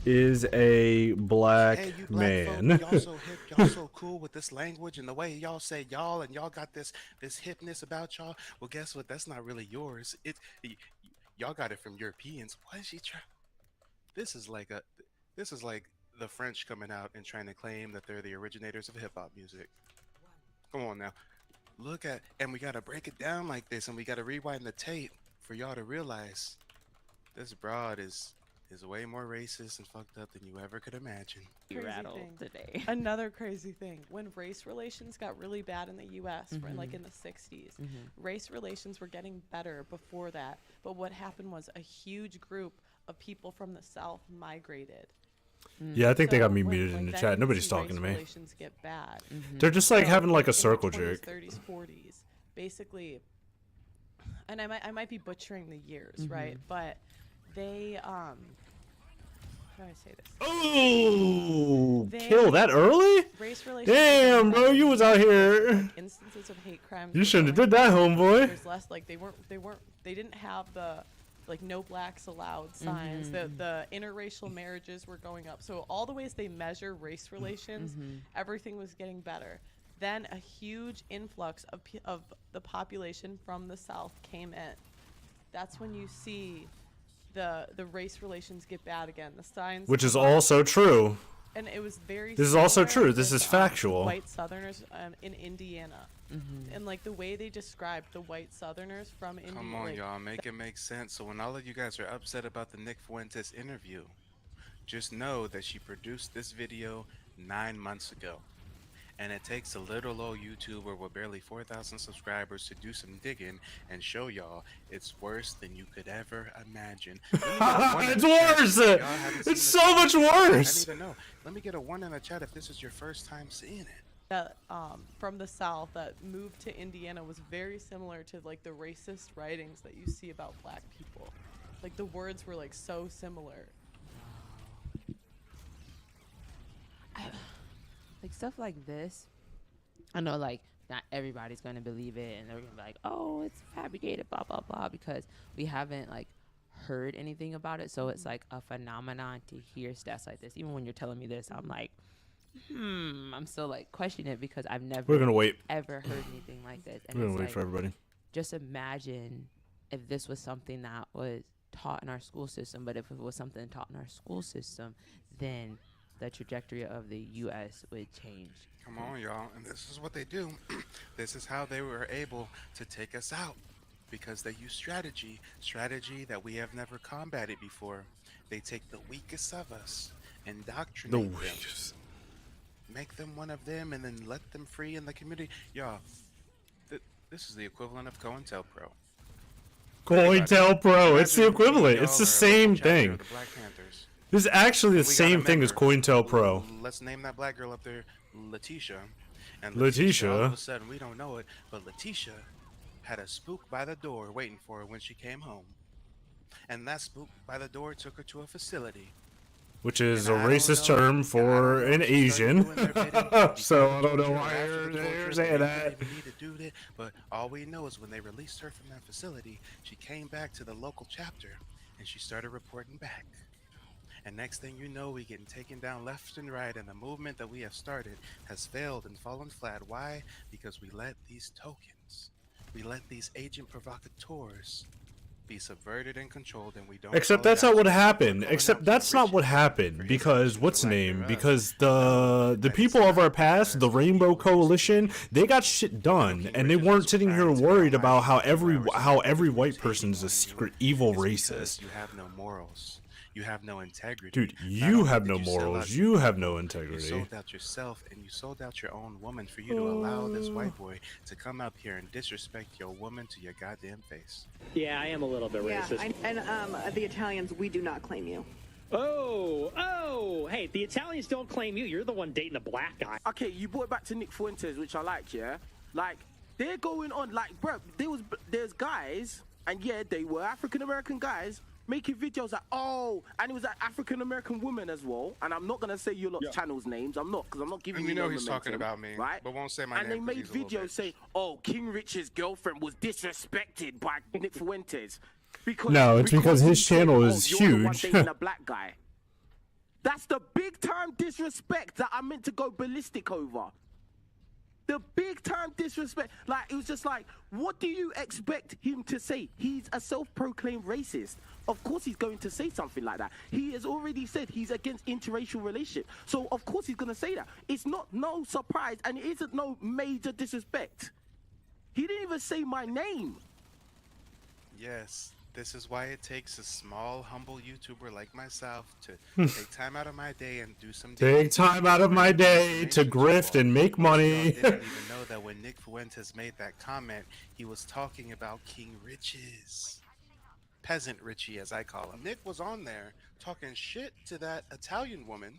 is a black Hey, you black man. folk, y'all so hip, y'all so cool with this language and the way y'all say y'all, and y'all got this hipness about y'all. Well, guess what? That's not really yours. Y'all got it from Europeans. What is she trying? This is like the French coming out and trying to claim that they're the originators of hip hop music. Come on now, and we gotta break it down like this, and we gotta rewind the tape for y'all to realize this broad is way more racist and fucked up than you ever could imagine. Crazy rattled thing. today. Another crazy thing. When race relations got really bad in the U.S., like in the 60s, race relations were getting better before that. But what happened was a huge group of people from the South migrated. Yeah, I think they got me when, muted in the then chat. you Nobody's see talking race to me. Relations get bad. They're just like having like a in the circle 20s, jerk. 30s, 40s, basically. And I might be butchering the years, right? But they how do I say this? Oh, They- kill that early? Race relations. Damn, bro, you was out here. Like, instances of hate crimes. You were shouldn't have going did that, down. homeboy. There's less like they didn't have the like no blacks allowed signs. The interracial marriages were going up. So all the ways they measure race relations, everything was getting better. Then a huge influx of the population from the South came in. That's when you see the race relations get bad again. The signs, Which is also true. and it was very. This is also similar true. This with, is factual. White Southerners in Indiana, and like the way they described the white Southerners from Indiana. Come on, like, y'all, make it make sense. So when all of you guys are upset about the Nick Fuentes interview, just know that she produced this video 9 months ago. And it takes a little old YouTuber with barely 4,000 subscribers to do some digging and show y'all it's worse than you could ever imagine. It's worse! It's so much worse! I need to know. Let me get a 1 in the chat if this is your first time seeing it. that from the South that moved to Indiana was very similar to like the racist writings that you see about black people. Like the words were like so similar. Like stuff like this, I know like not everybody's gonna believe it and they're gonna be like, oh, it's fabricated, blah blah blah, because we haven't like heard anything about it. So it's like a phenomenon to hear stats like this. Even when you're telling me this, I'm like, I'm still like questioning it because I've never We're gonna wait. ever heard anything like this. And We're gonna it's wait like, for everybody. just imagine if this was something that was taught in our school system, but if it was something taught in our school system, then the trajectory of the U.S. would change. Come on, y'all. And this is what they do. This is how they were able to take us out. Because they use strategy that we have never combated before. They take the weakest of us, indoctrinate them, make them one of them, and then let them free in the community. Y'all, this is the equivalent of COINTELPRO. COINTELPRO, it's the equivalent. It's the same thing. The Black Panthers. This is actually the same thing as COINTELPRO. Let's name that black girl up there, Letitia. And Letitia. all of a sudden, we don't know it, but Letitia had a spook by the door waiting for her when she came home. And that spook by the door took her to a facility. Which is a racist term for an Asian. So I don't know why you're saying that. But all we know is when they released her from that facility, she came back to the local chapter and she started reporting back. And next thing you know, we getting taken down left and right, and the movement that we have started has failed and fallen flat. Why? Because we let these tokens, we let these agent provocateurs be subverted and controlled, and we don't. Except that's not what happened. Except that's not what happened because what's the name? Because the people of our past, the Rainbow Coalition, they got shit done, and they weren't sitting here worried about how every white person is a secret evil racist. You have no morals. You have no integrity. Dude, you have no morals. You have no integrity. You sold out yourself and you sold out your own woman for you to allow this white boy to come up here and disrespect your woman to your goddamn face. Yeah, I am a little bit racist. And the Italians, we do not claim you. Oh, hey, the Italians don't claim you. You're the one dating the black guy. Okay, you brought it back to Nick Fuentes, which I like, yeah? Like, they're going on like, bro. There's guys, and yeah, they were African American guys making videos like, oh, and it was an African American woman as well. And I'm not gonna say your lot channels names. I'm not, because I'm not giving And you you know no he's talking momentum, about me, right? but won't say my and name. And they made videos saying, oh, King Rich's girlfriend was disrespected by Nick Fuentes. No, it's because his channel is you're the one huge. dating a black guy. That's the big time disrespect that I meant to go ballistic over. The big time disrespect. Like, it was just like, what do you expect him to say? He's a self-proclaimed racist. Of course he's going to say something like that. He has already said he's against interracial relationships. So of course he's going to say that. It's not no surprise, and it isn't no major disrespect. He didn't even say my name. Yes, this is why it takes a small, humble YouTuber like myself to take time out of my day and do some Take time out of my day to grift and make money. I didn't even know that when Nick Fuentes made that comment, he was talking about King Rich's. Peasant Richie, as I call him. Nick was on there talking shit to that Italian woman,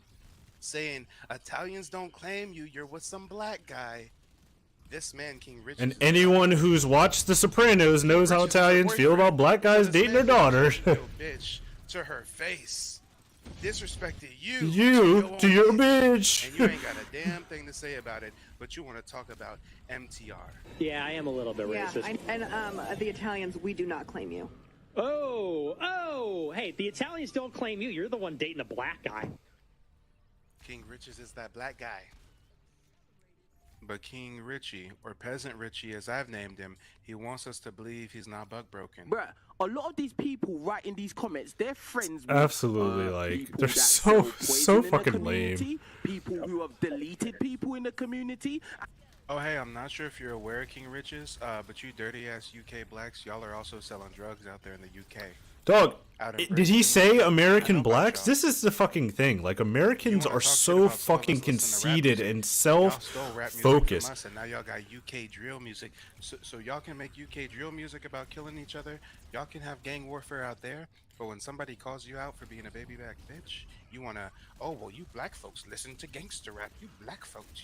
saying, Italians don't claim you, you're with some black guy. This man, King Richie. And anyone who's watched The Sopranos knows how Italians feel about black guys dating their daughters. Bitch to her face. Disrespected you. To your bitch. And you ain't got a damn thing to say about it, but you want to talk about MTR. Yeah, I am a little bit racist. And the Italians, we do not claim you. Oh, hey, the Italians don't claim you. You're the one dating a black guy. King Rich's is that black guy. But King Richie, or Peasant Richie as I've named him, he wants us to believe he's not bug broken. Bruh, a lot of these people writing these comments, they're friends with absolutely like they're so fucking lame. People who have deleted people in the community. Oh hey, I'm not sure if you're aware, King Rich's, but you dirty ass UK blacks, y'all are also selling drugs out there in the UK. Dog, did he say American blacks? This is the fucking thing. Like, Americans are so fucking conceited and self-focused. And now y'all got UK drill music. So y'all can make UK drill music about killing each other. Y'all can have gang warfare out there. But when somebody calls you out for being a baby back bitch, you wanna, oh, well, you black folks listen to gangster rap. You black folks,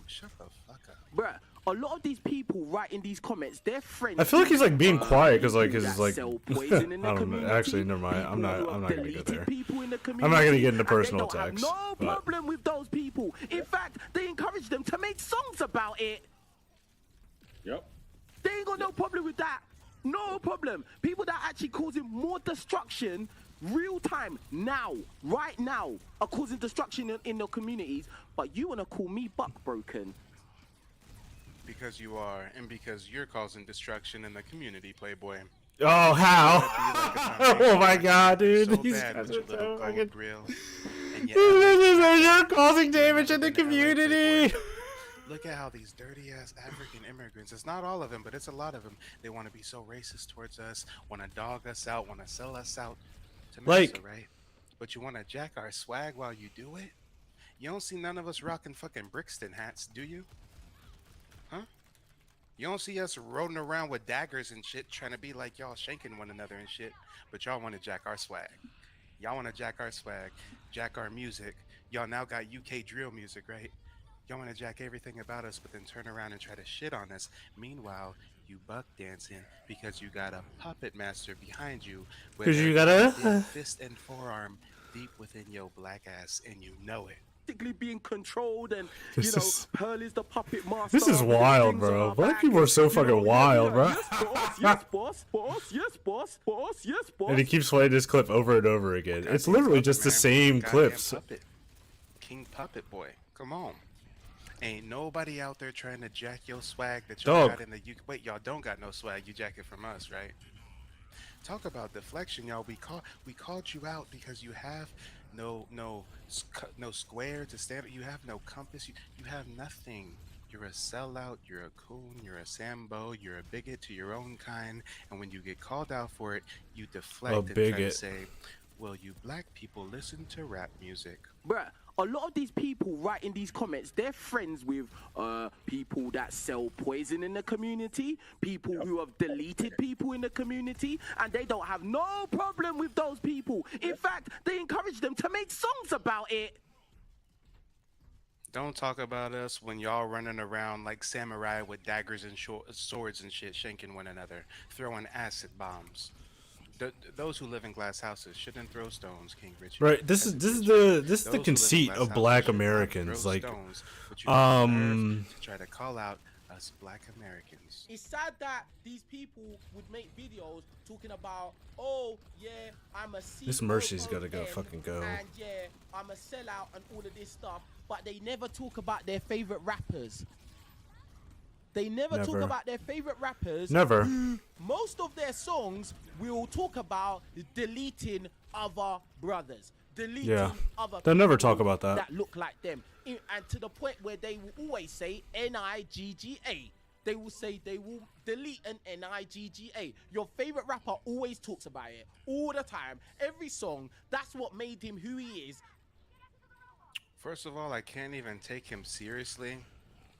shut the fuck up. Bruh, a lot of these people writing these comments, they're friends. I feel like he's like being quiet because like his like I don't know. Actually, never mind. I'm not gonna go there. I'm not gonna get into personal attacks. No problem with those people. In fact, they encourage them to make songs about it. Yep. They ain't got no problem with that. No problem. People that are actually causing more destruction real time now, right now, are causing destruction in their communities. But you wanna call me buck broken? Because you are, and because you're causing destruction in the community, Playboy. Oh, how? Oh my god, dude. So bad with your little gold grill. You're causing damage in the community. Look at how these dirty ass African immigrants, it's not all of them, but it's a lot of them. They want to be so racist towards us, want to dog us out, want to sell us out to Mesa, right? But you want to jack our swag while you do it? You don't see none of us rocking fucking Brixton hats, do you? Huh? You don't see us rolling around with daggers and shit trying to be like y'all shanking one another and shit, but y'all want to jack our swag. Y'all want to jack our swag, jack our music. Y'all now got UK drill music, right? Y'all want to jack everything about us, but then turn around and try to shit on us. Meanwhile, you buck dancing because you got a puppet master behind you. Because you got a fist and forearm deep within your black ass, and you know it. Being controlled, and Pearl is the puppet master. This is wild, bro. Black people are so fucking wild, bro. Yes, boss. Yes, boss. Yes, boss. And he keeps playing this clip over and over again. It's literally just the same clips. King Puppet Boy, come on. Ain't nobody out there trying to jack your swag that y'all got in the UK. Wait, y'all don't got no swag. You jack it from us, right? Talk about deflection, y'all. We called you out because you have no square to stand. You have no compass. You have nothing. You're a sellout. You're a coon. You're a Sambo. You're a bigot to your own kind. And when you get called out for it, you deflect and try to say, "Well, you black people listen to rap music." Bruh, a lot of these people writing these comments, they're friends with people that sell poison in the community, people who have deleted people in the community, and they don't have no problem with those people. In fact, they encourage them to make songs about it. Don't talk about us when y'all running around like samurai with daggers and swords and shit, shanking one another, throwing acid bombs. Those who live in glass houses shouldn't throw stones, King Richard. Right. This is the conceit of Black Americans. Like, stones, but you have the nerve to try to call out us Black Americans. It's sad that these people would make videos talking about, oh yeah, I'm a COON, This Mercy's gotta go fucking go. and yeah, I'm a sellout and all of this stuff, but they never talk about their favorite rappers. They never talk about their favorite rappers. Never. Who, most of their songs will talk about deleting other brothers, deleting other They'll never people talk about that. that look like them, and to the point where they will always say Nigga. They will say they will delete an Nigga. Your favorite rapper always talks about it all the time. Every song. That's what made him who he is. First of all, I can't even take him seriously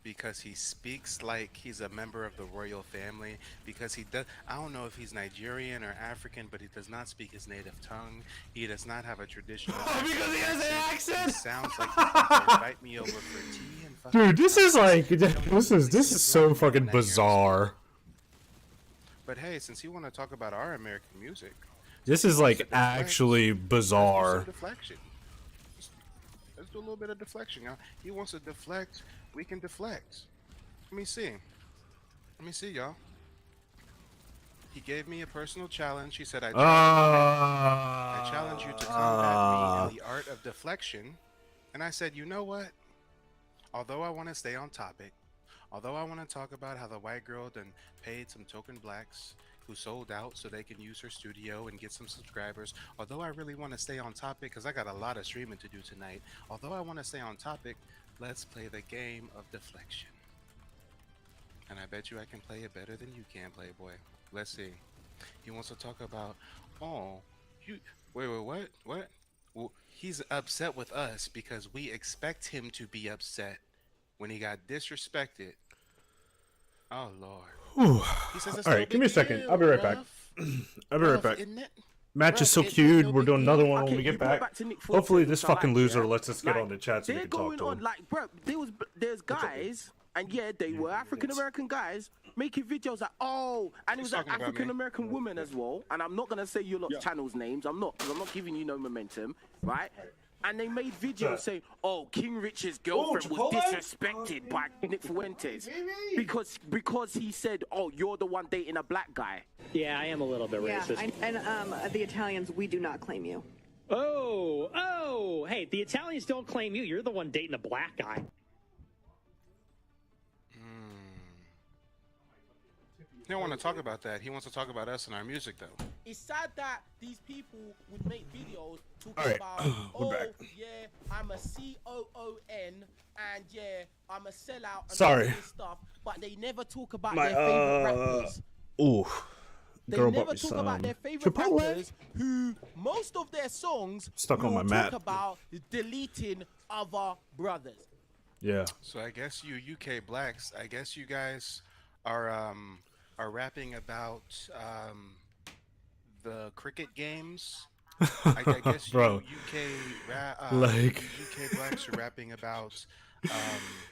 because he speaks like he's a member of the royal family, because he does. I don't know if he's Nigerian or African, but he does not speak his native tongue. He does not have a traditional because he has an accent. He sounds like he's about to invite me over for tea and fucking Dude, this is like this is so fucking bizarre. But hey, since you want to talk about our American music, This is like actually bizarre. Deflection. Let's do a little bit of deflection, y'all. He wants to deflect. We can deflect. Let me see. Let me see, y'all. He gave me a personal challenge. He said, I challenge you to combat me in the art of deflection. And I said, you know what? Although I want to stay on topic, although I want to talk about how the white girl done paid some token blacks who sold out so they can use her studio and get some subscribers, although I really want to stay on topic because I got a lot of streaming to do tonight, although I want to stay on topic, let's play the game of deflection. And I bet you I can play it better than you can, Playboy. Let's see. He wants to talk about, oh, you, wait, what? Well, he's upset with us because we expect him to be upset when he got disrespected. Oh, Lord. He says all right, give me a second. I'll be right back. I'll be right back. Match is so cute. We're doing another one when we get back. Hopefully, this fucking loser lets us get on the chat so we can talk to him. Like, bro, there's guys, and yeah, they were African American guys making videos like, oh, and it was an African American woman as well. And I'm not gonna say your lot's channels names. I'm not, because I'm not giving you no momentum, right? And they made videos saying, oh, King Richard's girlfriend was disrespected by Nick Fuentes because he said, oh, you're the one dating a black guy. Yeah, I am a little bit racist. And the Italians, we do not claim you. Oh, hey, the Italians don't claim you. You're the one dating a black guy. He don't want to talk about that. He wants to talk about us and our music, though. It's sad that these people would make videos talking about, oh, yeah, I'm a COON, and yeah, I'm a sellout, and all this stuff, but they never talk about their favorite rappers. They never talk about their favorite rappers who, most of their songs, stuck on my map. Talk about deleting other brothers. Yeah. So I guess you UK blacks, I guess you guys are rapping about the cricket games. I guess Bro, UK blacks are rapping about.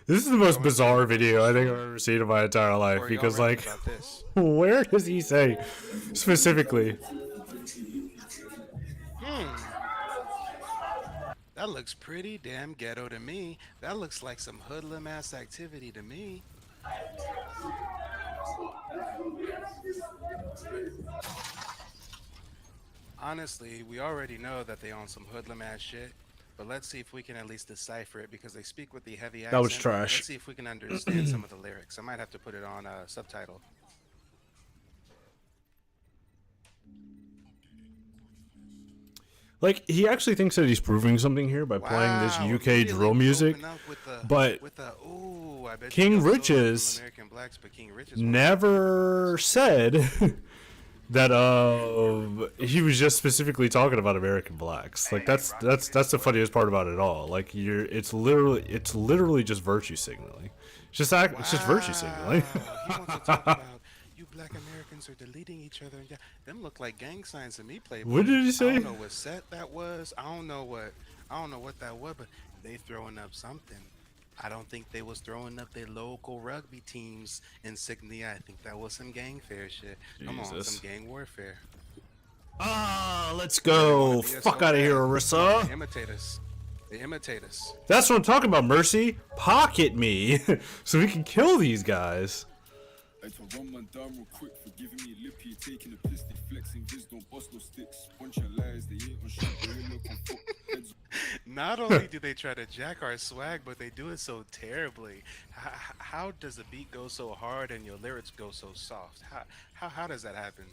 This is the most bizarre video I think I've ever seen in my entire life because, like, where does he say specifically? That looks pretty damn ghetto to me. That looks like some hoodlum ass activity to me. Honestly, we already know that they own some hoodlum ass shit, but let's see if we can at least decipher it because they speak with the heavy accent. That was trash. Let's see if we can understand some of the lyrics. I might have to put it on subtitle. Like, he actually thinks that he's proving something here by playing this UK drill music, but King Riches never said that he was just specifically talking about American blacks. Like, that's the funniest part about it all. Like, it's literally just virtue signaling. It's just virtue signaling. He wants to talk about you black Americans are deleting each other. And them look like gang signs to me, Playboy. What did he say? I don't know what set that was. I don't know what that was, but they throwing up something. I don't think they was throwing up their local rugby teams insignia. I think that was some gang fair shit. Come on, Jesus. some gang warfare. Let's go. Fuck out of here, Arissa. They imitate us. They imitate us. That's what I'm talking about, Mercy. Pocket me so we can kill these guys. I to run man down real quick for giving me lippy, taking a piss, they flexing, viz don't bust no sticks, bunch of lies, they ain't on shit, they ain't look on foot, heads. Not only do they try to jack our swag, but they do it so terribly. How does the beat go so hard and your lyrics go so soft? How does that happen?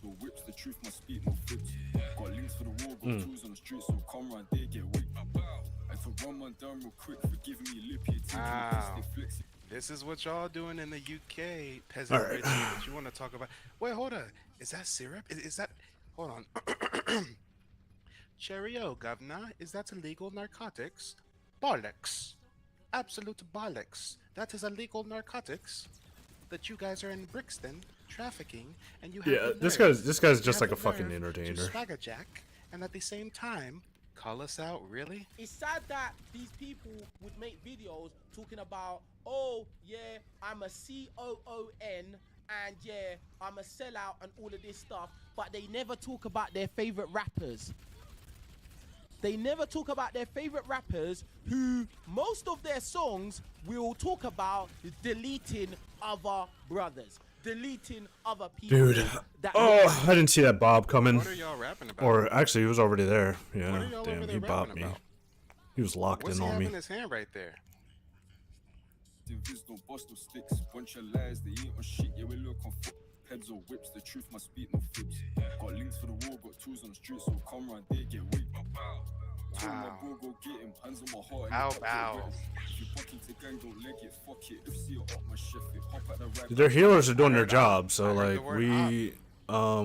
No whips, the truth must speak, no flips. Got links for the war, got tools on the street, so come round there, get weak. I to run man down real quick for giving me lippy, taking a piss, they flexing. This is what y'all doing in the UK, peasant rich. That you want to talk about? Wait, hold on. Is that syrup? Is that? Hold on. Cheerio, governor. Is that illegal narcotics? Bollocks. Absolute bollocks. That is illegal narcotics. That you guys are in Brixton trafficking, and you have Yeah, the this guy's you just have like a the fucking nerve entertainer. to swagger jack, and at the same time call us out. Really? It's sad that these people would make videos talking about, oh yeah, I'm a COON and yeah, I'm a sellout and all of this stuff, but they never talk about their favorite rappers. They never talk about their favorite rappers who most of their songs will talk about deleting other brothers, deleting other people. Dude, I didn't see that Bob coming. What are y'all rapping about? Or actually, he was already there. What Yeah, are y'all damn, over he there bopped rapping me. about? He was locked What's in he on have me. in his hand right there? Viz don't bust no sticks, bunch of lies, they ain't on shit, yeah we look on foot. Heads or whips, the truth must speak, no flips. Got links for the war, got tools on the street, so come round there, get weak. Tell my bro, go get him, hands on my heart. Ow, ow. If you fucking to gang, don't leg it, fuck it. If see it up my chef, it hop at the right. Their healers are doing their job, so I heard the like word we,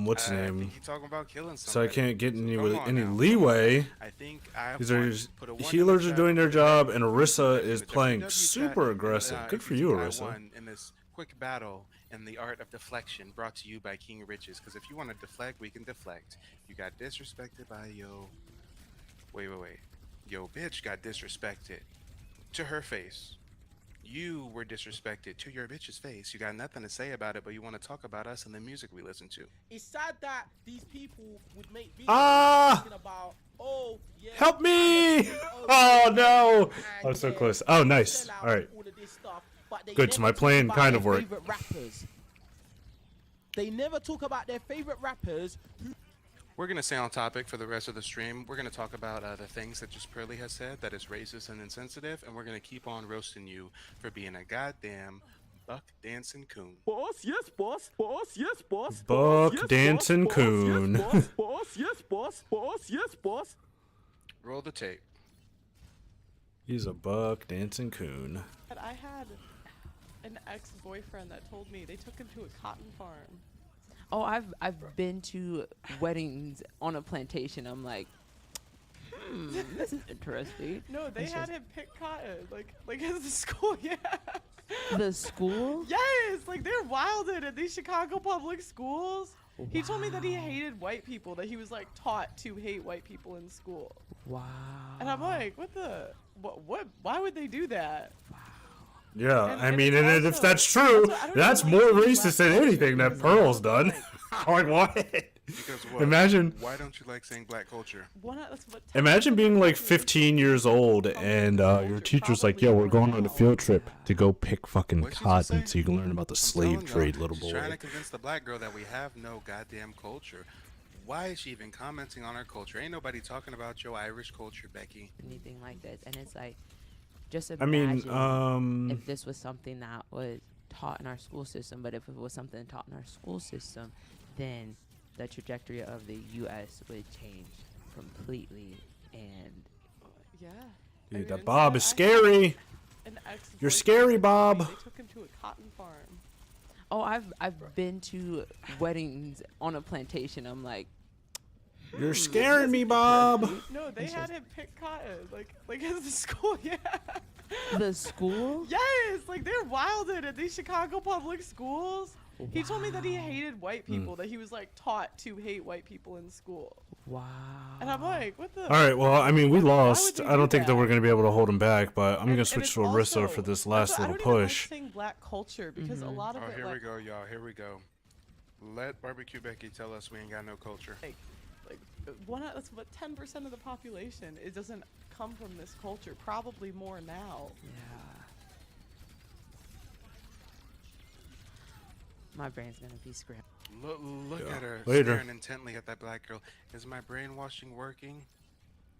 what's his I name? think you're talking about killing So I somebody. can't get any Come on any now. leeway. I think I have These one. are Put a the one in the healers are chat. doing their job, and Arissa In is the playing WW super chat, aggressive. Good for you, I Arissa. won in this quick battle in the art of deflection, brought to you by King Riches. Because if you want to deflect, we can deflect. You got disrespected by yo. Wait. Yo, bitch got disrespected to her face. You were disrespected to your bitch's face. You got nothing to say about it, but you want to talk about us and the music we listen to. It's sad that these people would make videos talking about, oh yeah, Help me! I'm a Oh no! I and was so yeah, close. Oh, I'm a nice. sellout All right. and all of this stuff, but they Good, so never my plan talk about kind of their worked. favorite rappers. They never talk about their favorite rappers who We're going to stay on topic for the rest of the stream. We're going to talk about the things that just Pearly has said that is racist and insensitive, and we're going to keep on roasting you for being a goddamn buck dancing coon. Boss, yes, boss. Boss, yes, boss. Buck yes, dancing boss. coon. Boss, yes, boss. Yes, boss. Boss, yes, boss. Roll the tape. He's a buck dancing coon. But I had an ex-boyfriend that told me they took him to a cotton farm. Oh, I've been to weddings on a plantation. I'm like, this is interesting. No, they It's had just- him pick cotton, like at the school. Yeah. The school? Yes, like they're wilded at these Chicago public schools. He told me that he hated white people, that he was like taught to hate white people in school. Wow. And I'm like, what? Why would they do that? Yeah, I mean, it's and if also- that's true, I don't that's know more why racist than anything that Pearl's done. Like what? Because what? Imagine. Why don't you like saying black culture? Imagine being like 15 years old and your teacher's like, "Yo, we're going on a field trip to go pick fucking cotton so you can learn about the slave trade, little She's trying boy." to convince the black girl that we have no goddamn culture. Why is she even commenting on our culture? Ain't nobody talking about your Irish culture, Becky. Anything like this, and it's like, just I mean, imagine if this was something that was taught in our school system. But if it was something taught in our school system, then the trajectory of the U.S. would change completely. And Yeah. Dude, that Bob is scary. You're scary, Bob. They took him to a cotton farm. oh, I've been to weddings on a plantation. I'm like, You're scaring me, Bob. No, they had him pick cotton, like at the school. Yeah. the school? Yes, like they're wilded at these Chicago public schools. He told me that he hated white people, that he was like taught to hate white people in school. Wow. And I'm like, what the? All right, well, I mean, we lost. you I don't do think that that? we're going to be able to hold him back, but I'm going to And switch it's to Arissa also- for this that's last what- little I don't even like push. saying black culture because a lot of Oh, it, here like, we go, y'all. Here we go. Let Barbecue Becky tell us we ain't got no culture. like that's what 10% of the population. It doesn't come from this culture. Probably more now. Yeah. My brain's gonna be scrambled. Look at her Later. staring intently at that black girl. Is my brainwashing working?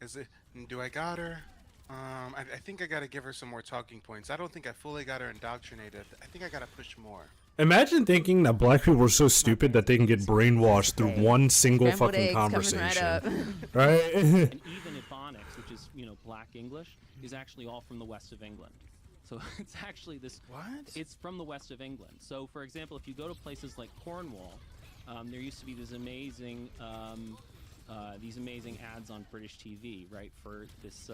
Is it? Do I got her? I think I gotta give her some more talking points. I don't think I fully got her indoctrinated. I think I gotta push more. Imagine thinking that black people are so stupid that they can get brainwashed through one single Scrambled fucking eggs coming conversation. right Right? And even Ebonics, which is, Black English, is actually all from the west of England. So it's actually this. What? It's from the west of England. So, for example, if you go to places like Cornwall, there used to be this amazing ads on British TV, right, for this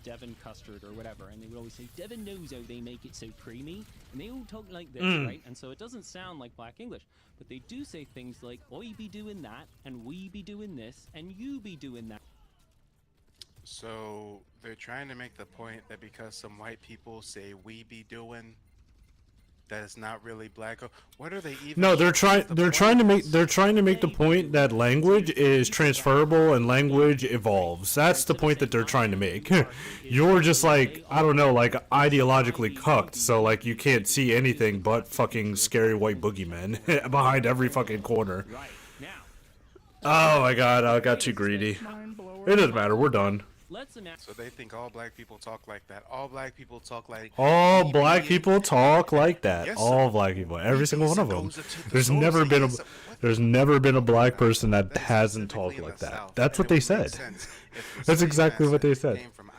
Devon custard or whatever, and they would always say, Devon knows how they make it so creamy, and they all talk like this, right? And so it doesn't sound like Black English, but they do say things like, "Oi be doing that," and "We be doing this," and "You be doing that." So they're trying to make the point that because some white people say we be doing, that it's not really black. What are they even? No, they're trying to make the point that language is transferable and language evolves. That's the point that they're trying to make. You're just like, I don't know, like ideologically cucked, so like you can't see anything but fucking scary white boogeymen behind every fucking corner. Right now, Oh my god, I got too greedy. It doesn't matter, we're done. let's imagine. So they think all black people talk like that. All black people talk like. All we black be- people talk like that. Yes, All sir. black people, every single one of them. Those are to the There's source. never been a Yes, sir. What? there's never been a black person that That is hasn't specifically talked in like the that. South, That's and what they it would make said. sense if the That's slave exactly what they master said. Came from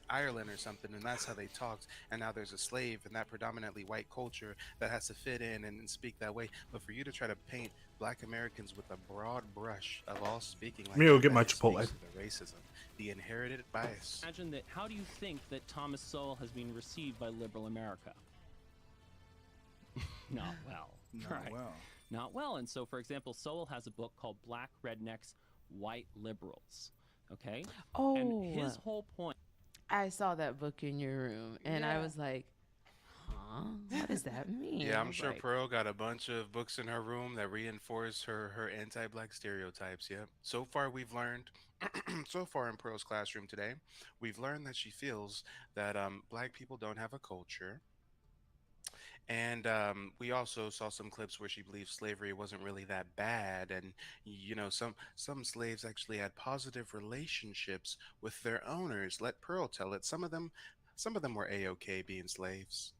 Ireland or something, and that's how they talked. And now there's a slave in that predominantly white culture that has to fit in and speak that way. But for you to try to paint Black Americans with a broad brush of all speaking like Let me go that, get my that Chipotle. speaks to the racism, the inherited bias. Imagine that. How do you think that Thomas Sowell has been received by liberal America? Not well. Not well. Not well. And so, for example, Sowell has a book called Black Rednecks, White Liberals. Okay? Oh. And his whole point. I saw that book in your room, and I was like, huh? What does that mean? Yeah, I I'm was sure like, Pearl got a bunch of books in her room that reinforce her anti-black stereotypes. Yeah. So far, we've learned, so far in Pearl's classroom today, we've learned that she feels that black people don't have a culture. And we also saw some clips where she believes slavery wasn't really that bad, and some slaves actually had positive relationships with their owners. Let Pearl tell it. Some of them were a-okay being slaves.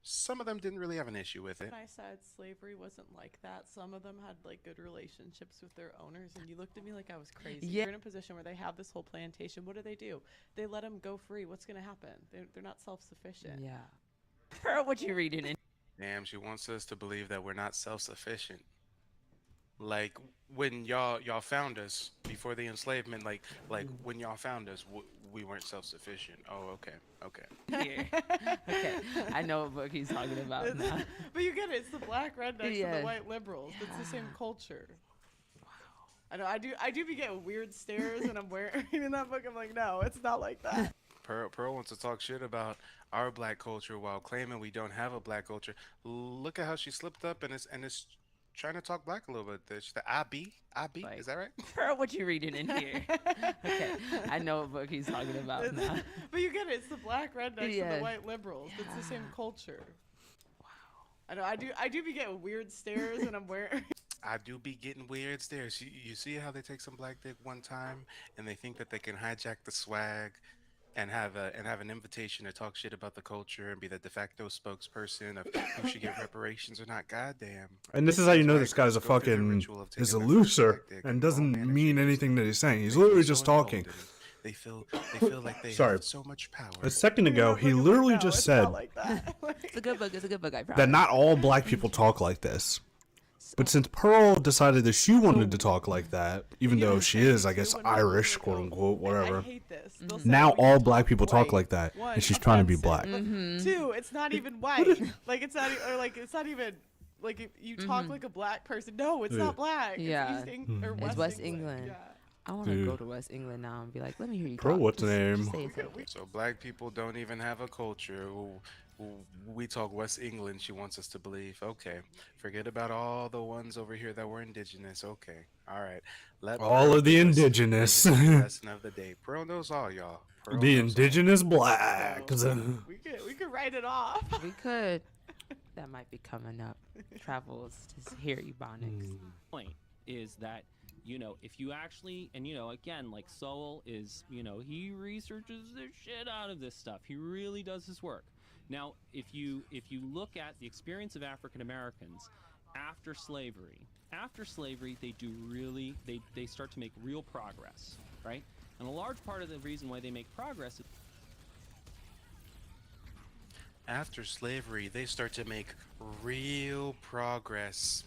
Some of them didn't really have an issue with it. When I said slavery wasn't like that, some of them had like good relationships with their owners, and you looked at me like I was crazy. Yeah. You're in a position where they have this whole plantation. What do? They let them go free. What's going to happen? They're not self-sufficient. yeah. Pearl, what you reading in? Damn, she wants us to believe that we're not self-sufficient. Like when y'all found us before the enslavement, like when y'all found us, we weren't self-sufficient. Oh, okay. Here. Okay. I know what book he's talking about now. But you get it. It's the black rednecks and Yeah. the white liberals. It's the same culture. Wow. I know. I do be getting weird stares, and I'm wearing in that book. I'm like, no, it's not like that. Pearl wants to talk shit about our black culture while claiming we don't have a black culture. Look at how she slipped up and is trying to talk black a little bit. The IB, Like- is that right? Pearl, what you reading in here? Okay. I know what book he's talking about now. But you get it. It's the black rednecks and Yeah. the white liberals. It's the same culture. Wow. I know. I do be getting weird stares, and I'm wearing. I do be getting weird stares. You see how they take some black dick one time and they think that they can hijack the swag and have an invitation to talk shit about the culture and be the de facto spokesperson of who should get reparations or not. Goddamn. And this is how you know White this guy's a girls go through the fucking ritual of taking is a their first loser black dick and all doesn't manner mean shit. anything that he's saying. He's They feel literally so just talking. emboldened. They feel like they Sorry. have so much power. A second ago, he literally just said It's a good book. It's a good book, I promise. that not all black people talk like this. But since Pearl decided that she wanted to talk like that, even though she is, I guess, Irish, quote unquote, whatever, I hate this. They'll say now when you all talk black people talk white, like that, one, and she's trying to be offensive, black. but two, it's not even white. Like it's not, or like it's not even like if you talk like a black person. No, it's not black. Yeah, It's or it's West England. Yeah. I want to go to West England now and be like, let me hear you Bro, talk. what's Just name? say something. So black people don't even have a culture. We talk West England, she wants us to believe. Okay. Forget about all the ones over here that were indigenous. Okay. All right. Let All Pearl of the give us indigenous. the history lesson of the day. Pearl knows all, y'all. Pearl The knows all. indigenous blacks. We could write it off. We could. That might be coming up. Travels to hear Ebonics. Point is that, you know, if you actually, and you know, again, like Soul is, you know, he researches the shit out of this stuff. He really does his work. Now, if you look at the experience of African Americans after slavery, they start to make real progress, right? And a large part of the reason why they make progress is After slavery, they start to make real progress.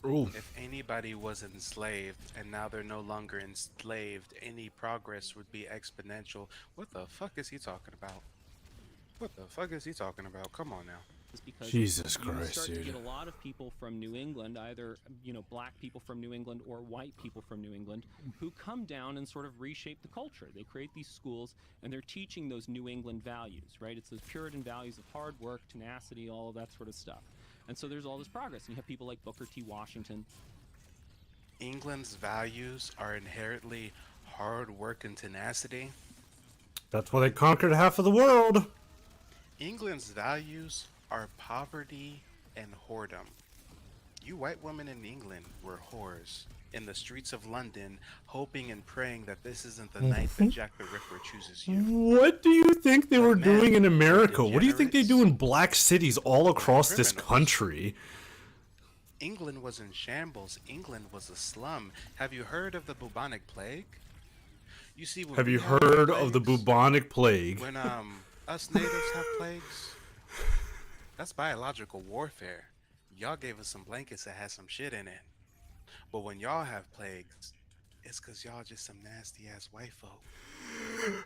Ooh. If anybody was enslaved and now they're no longer enslaved, any progress would be exponential. What the fuck is he talking about? What the fuck is he talking about? Come on now. because Jesus you Christ, start to dude. get a lot of people from New England, either, you know, black people from New England or white people from New England, who come down and sort of reshape the culture. They create these schools and they're teaching those New England values, right? It's those Puritan values of hard work, tenacity, all of that sort of stuff. And so there's all this progress. And you have people like Booker T. Washington. England's values are inherently hard work and tenacity. That's why they conquered half of the world. England's values are poverty and whoredom. You white women in England were whores in the streets of London, hoping and praying that this isn't the night that Jack the Ripper chooses you. What do you think they were doing in America? What do you think they do in black cities all across this country? England was in shambles. England was a slum. Have you heard of the bubonic plague? You see, when Have we you have heard plagues, of the bubonic plague? When us natives have plagues, that's biological warfare. Y'all gave us some blankets that had some shit in it. But when y'all have plagues, it's because y'all just some nasty ass white folk.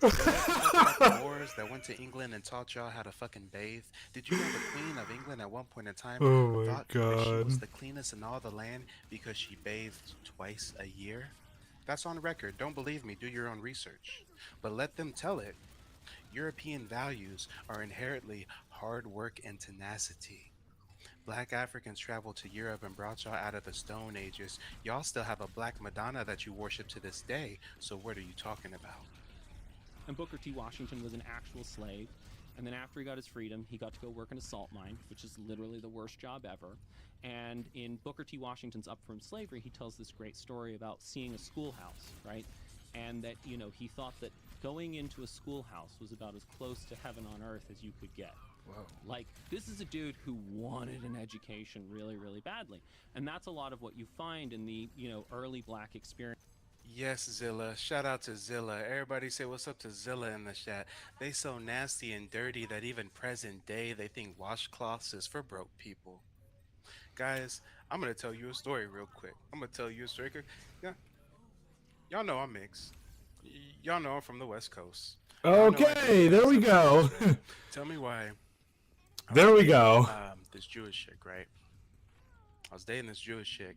The wars that went to England and taught y'all how to fucking bathe. Did you know the Queen of England at one point in time Oh my thought that she was God. the cleanest in all the land because she bathed twice a year? That's on record. Don't believe me. Do your own research. But let them tell it. European values are inherently hard work and tenacity. Black Africans traveled to Europe and brought y'all out of the Stone Ages. Y'all still have a Black Madonna that you worship to this day. So what are you talking about? And Booker T. Washington was an actual slave. And then after he got his freedom, he got to go work in a salt mine, which is literally the worst job ever. And in Booker T. Washington's Up From Slavery, he tells this great story about seeing a schoolhouse, right? And that, you know, he thought that going into a schoolhouse was about as close to heaven on earth as you could get. Whoa. Like, this is a dude who wanted an education really, really badly. And that's a lot of what you find in the, you know, early black experience. Yes, Zilla. Shout out to Zilla. Everybody say what's up to Zilla in the chat. They so nasty and dirty that even present day they think washcloths is for broke people. Guys, I'm gonna tell you a story real quick. I'm gonna tell you a story. Yeah, y'all know I'm mixed. Y'all know I'm from the West Coast. Okay, there we go. Tell me why. There we go. This Jewish chick, right? I was dating this Jewish chick.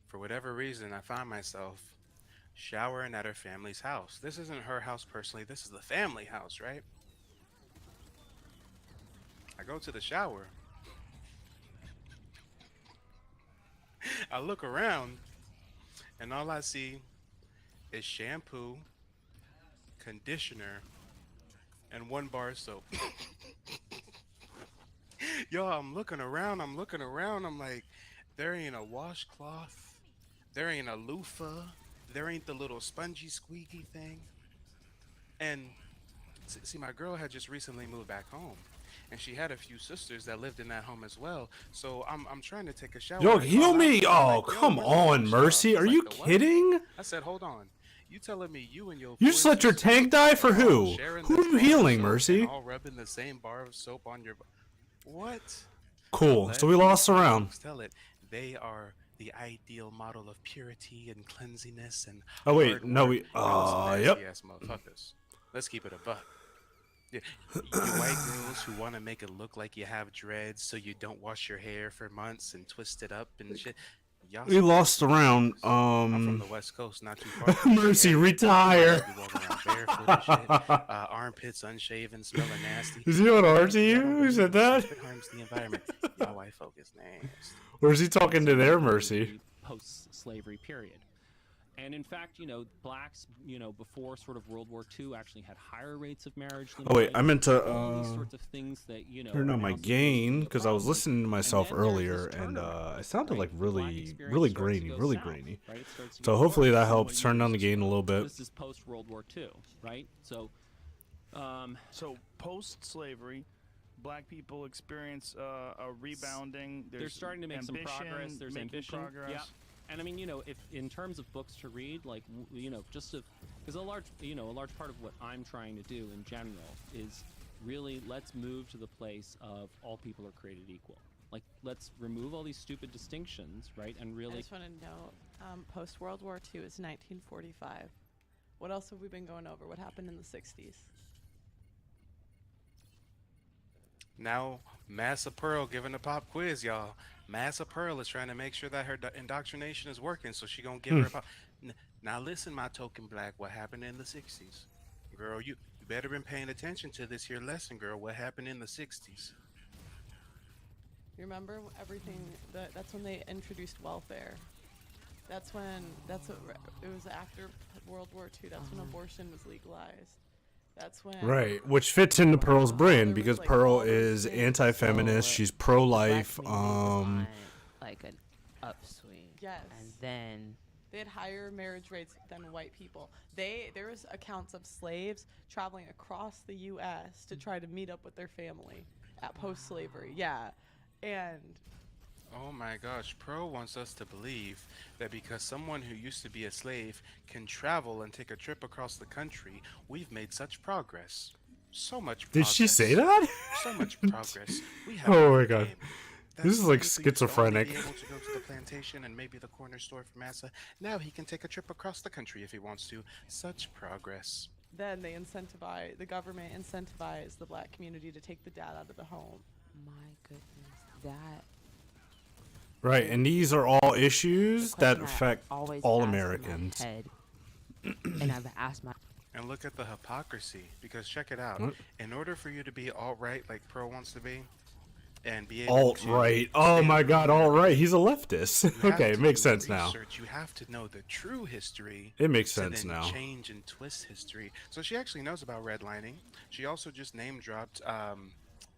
For whatever reason, I find myself showering at her family's house. This isn't her house personally. This is the family house, right? I go to the shower. I look around, and all I see is shampoo, conditioner, and 1 bar of soap. Yo, I'm looking around. I'm like, there ain't a washcloth. There ain't a loofah. There ain't the little spongy squeaky thing. And see, my girl had just recently moved back home. And she had a few sisters that lived in that home as well. So I'm trying to take a shower. Yo, heal me. Oh, come on, Mercy. Are you kidding? I said, hold on. You telling me you and your You just let your tank die for who? Who are you healing, Mercy? all rubbing the same bar of soap on your... What? Cool. So we lost a round. Tell it. They are the ideal model of purity and cleanliness and... Oh, wait. hard No, work. we... Y'all some Yep. nasty-ass motherfuckers. Let's keep it a buck. Yeah, you white girls who want to make it look like you have dreads so you don't wash your hair for months and twist it up and shit. Y'all We some lost fucking around. ridiculous. I'm from the West Coast, not too far from Mercy, here. retire. Y'all be walking around barefoot and shit, armpits unshaven, smelling nasty. Is he on Okay, RTU? y'all don't Who believe said in that? stuff. It harms the environment. Y'all white folk is nasty. Or is he talking to their Mercy? Post-slavery period. And in fact, you know, blacks, you know, before sort of World War II actually had higher rates of marriage than Oh wait, whites. I meant to All these sorts of things that, you know, turn are on my now seen as gain the because I was problem. listening to myself And then there's earlier this and turnaround, it sounded right? like The black really experience starts to grainy, go really south, grainy. right? It starts to So get hopefully worse that than helps what turn down the used gain a to. little bit. This is post World War II, right? So, So post-slavery, black people experience a rebounding. they're starting to make some progress. There's making ambition. progress. Yeah. And I mean, you know, if in terms of books to read, like, you know, just because a large part of what I'm trying to do in general is really let's move to the place of all people are created equal. Like, let's remove all these stupid distinctions, right? And I really. just want to know, post World War II is 1945. What else have we been going over? What happened in the 60s? Now, Massa Pearl giving a pop quiz, y'all. Massa Pearl is trying to make sure that her indoctrination is working, so she gonna give her a pop. Now listen, my token black, what happened in the 60s? Girl, you better been paying attention to this here lesson, girl. What happened in the 60s? You remember everything? That's when they introduced welfare. It was after World War II. That's when abortion was legalized. That's when. Right, which fits into Pearl's brand because like, Pearl all those is things. anti-feminist. She's pro-life. Like an upswing. Yes. And then They had higher marriage rates than white people. There was accounts of slaves traveling across the U.S. to try to meet up with their family at post-slavery. Yeah, and Oh my gosh, Pearl wants us to believe that because someone who used to be a slave can travel and take a trip across the country, we've made such progress. So much progress. Did she say that? So much progress. We have Oh a my new god. game. This is like Previously used to only schizophrenic. be able to go to the plantation and maybe the corner store for Massa. Now he can take a trip across the country if he wants to. Such progress. then the government incentivized the black community to take the dad out of the home. My goodness, that. Right, and these are all issues that question I affect always all ask in my Americans. head, and I've asked my. And look at the hypocrisy, because check it out. What? In order for you to be alt-right like Pearl wants to be, and be able Alt-right. to Oh stand my for god, America, alt-right. He's a leftist. you have Okay, it to makes do sense now. research. You have to know the true history. It makes to sense then now. change and twist history. So she actually knows about redlining. She also just name dropped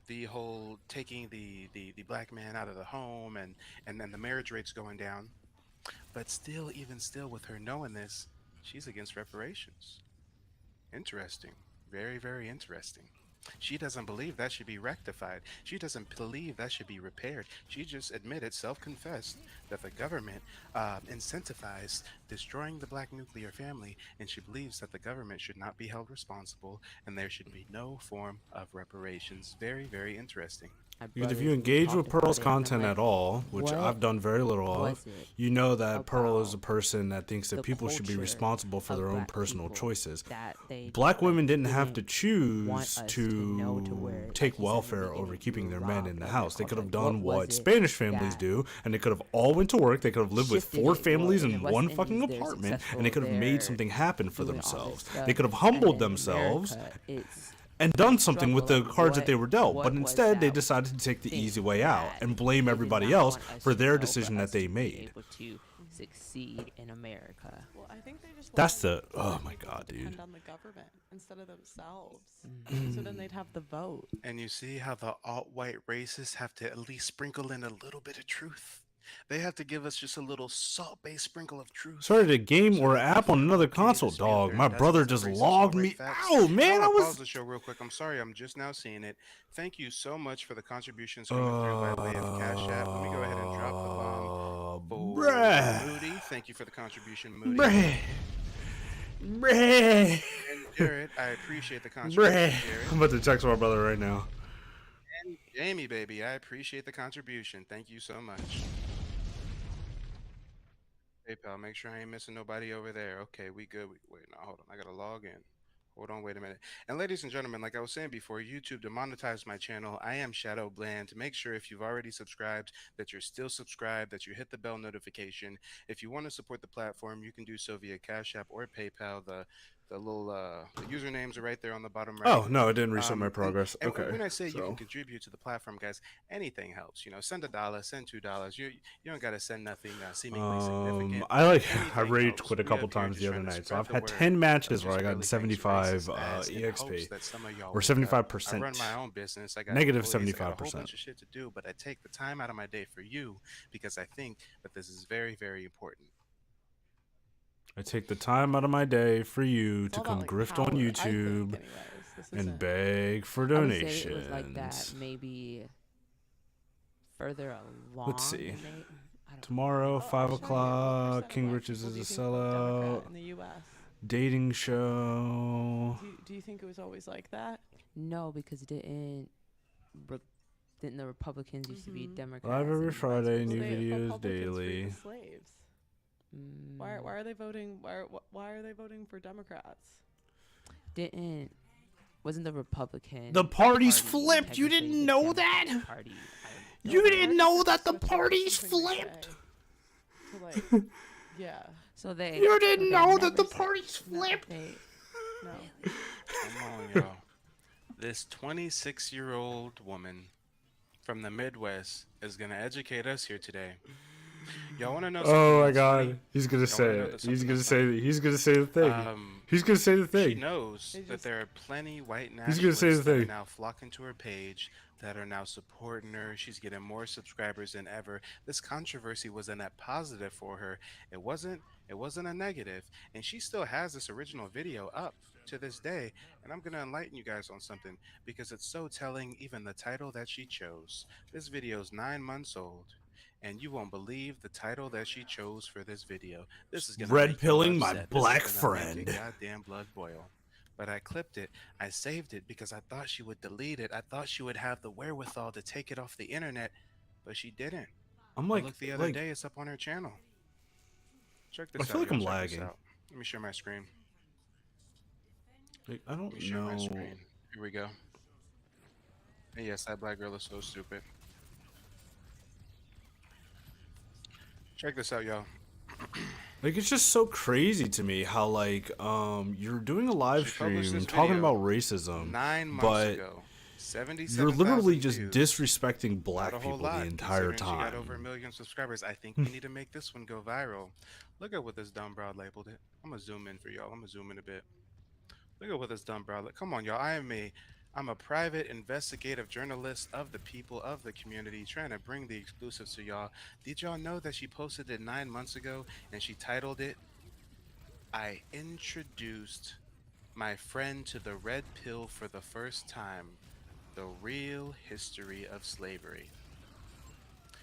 the whole taking the black man out of the home and then the marriage rates going down. But still, even still, with her knowing this, she's against reparations. Interesting. Very, very interesting. She doesn't believe that should be rectified. She doesn't believe that should be repaired. She just admitted, self-confessed, that the government incentivized destroying the black nuclear family, and she believes that the government should not be held responsible, and there should be no form of reparations. Very, very interesting. Because if you engage with Pearl's content at all, which I've done very little of, you know that Pearl is a person that thinks that people should be responsible for their own personal choices. Black women didn't have to choose to take welfare over keeping their men in the house. They could have done what Spanish families do, and they could have all went to work. They could have lived with 4 families in one fucking apartment, and they could have made something happen for themselves. They could have humbled themselves and done something with the cards that they were dealt, but instead they decided to take the easy way out and blame everybody else for their decision that they made. To succeed in America. Well, I think they just. That's the oh my god, dude. Depend on the government instead of themselves, so then they'd have the vote. And you see how the alt-white racists have to at least sprinkle in a little bit of truth. They have to give us just a little salt-based sprinkle of truth. Started a game or app on another console, dog. My brother just logged me out, man. I was pause the show real quick. I'm sorry, I'm just now seeing it. Thank you so much for the contributions coming through by way of Cash App. Let me go ahead and drop the bomb for bruh. Moody. Thank you for the contribution, Moody. Bruh. And Jared, I appreciate the contribution, Jared. I'm about to text my brother right now. And Jamie, baby, I appreciate the contribution. Thank you so much. Hey, pal, make sure I ain't missing nobody over there. Okay, we good. Wait, no, hold on. I gotta log in. Hold on, wait a minute. And ladies and gentlemen, like I was saying before, YouTube demonetized my channel. I am Shadow Bland. Make sure if you've already subscribed that you're still subscribed, that you hit the bell notification. If you want to support the platform, you can do so via Cash App or PayPal. The little the usernames are right there on the bottom right. Oh no, it didn't reset my progress. And Okay, when I say you so can contribute to the platform, guys, anything helps. You know, send $1, send $2. You don't gotta send nothing seemingly significant. I Anything rage helps. quit a We couple up here times just the other trying to night, so spread I've the had word 10 matches of where I just got really things 75 racist as in hopes EXP that some of y'all or wake up. 75%. I run my own business. I got Negative employees. I got a whole 75%. bunch of shit to do, but I take the time out of my day for you because I think that this is very, very important. I take the time out of my day for you to all come about, like, grift power, on I think, YouTube anyways. This and isn't- beg for I would say donations. it was like that maybe further along. Let's see. And I don't Tomorrow, I'll 5 show you. What o'clock, percent of King black Richards people is do a you think vote Democrat sellout. in the U.S.? Dating show. Do you think it was always like that? No, because didn't the Republicans used to be Democrats? Live every and Friday, vice new versa? videos Republicans freed daily. the slaves. Why are they voting? Why are they voting for Democrats? Wasn't the Republican? The party's Party flipped. You technically didn't the know Democratic that? Party? You didn't know Parties that the switching to party's something they flipped? say. So like, yeah. So they. You didn't know that the never said- party's flipped? No. Come on, y'all. This 26-year-old woman from the Midwest is gonna educate us here today. Y'all want to know something? Oh my else God, funny? he's gonna Y'all say wanna know it. that He's something gonna else say. funny? He's gonna say the thing. He's gonna say the thing. She knows that there are plenty white He's gonna nationalists say the that are thing. now flocking to her page, that are now supporting her. She's getting more subscribers than ever. This controversy was a net positive for her. It wasn't a negative. And she still has this original video up to this day. And I'm gonna enlighten you guys on something because it's so telling, even the title that she chose. This video is 9 months old. And you won't believe the title that she chose for this video. This is gonna Red make y'all pilling my upset. black This is gonna make friend. your goddamn blood boil. But I clipped it. I saved it because I thought she would delete it. I thought she would have the wherewithal to take it off the internet, but she didn't. I'm But like, look, the other day it's up on her channel. Check this I out. feel like y'all. I'm Check this lagging. out. Let me share my screen. Like, I don't Let me share my know. screen. Here we go. And yes, that black girl is so stupid. Check this out, y'all. Like, it's just so crazy to me how like you're doing a live She published stream this talking video about racism, 9 months but ago. you're literally 77,000 just views. disrespecting Not black a whole people lot, the entire considering She got time. over 1 million subscribers. I think we need to make this one go viral. Look at what this dumb broad labeled it. I'm gonna zoom in for y'all. I'm gonna zoom in a bit. Look at what this dumb broad. Come on, y'all. I'm a private investigative journalist of the people, of the community, trying to bring the exclusives to y'all. Did y'all know that she posted it 9 months ago and she titled it, "I introduced my friend to the red pill for the first time, the real history of slavery."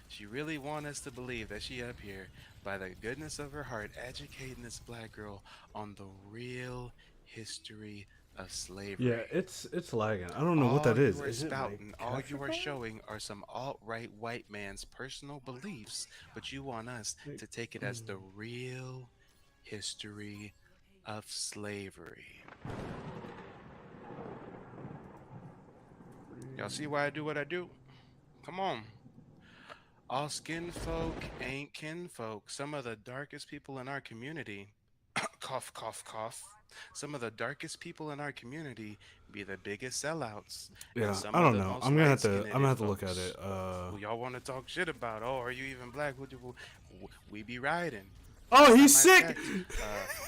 She really want us to believe that she up here, by the goodness of her heart, educating this black girl on the real history of slavery. Yeah, it's lagging. I don't know what that is. All you are Is it, like, spouting, all you are Africa? showing are some alt-right white man's personal beliefs, but you want us to take it as the real history of slavery. Y'all see why I do what I do? Come on. All skin folk ain't kinfolk. Some of the darkest people in our community, cough, cough, cough. Some of the darkest people in our community be the biggest sellouts. Yeah, and some I of don't the know. most I'm gonna have to light-skinned look at folks it. who y'all want to talk shit about. Oh, are you even black? We be riding. Oh, Last he's time I sick!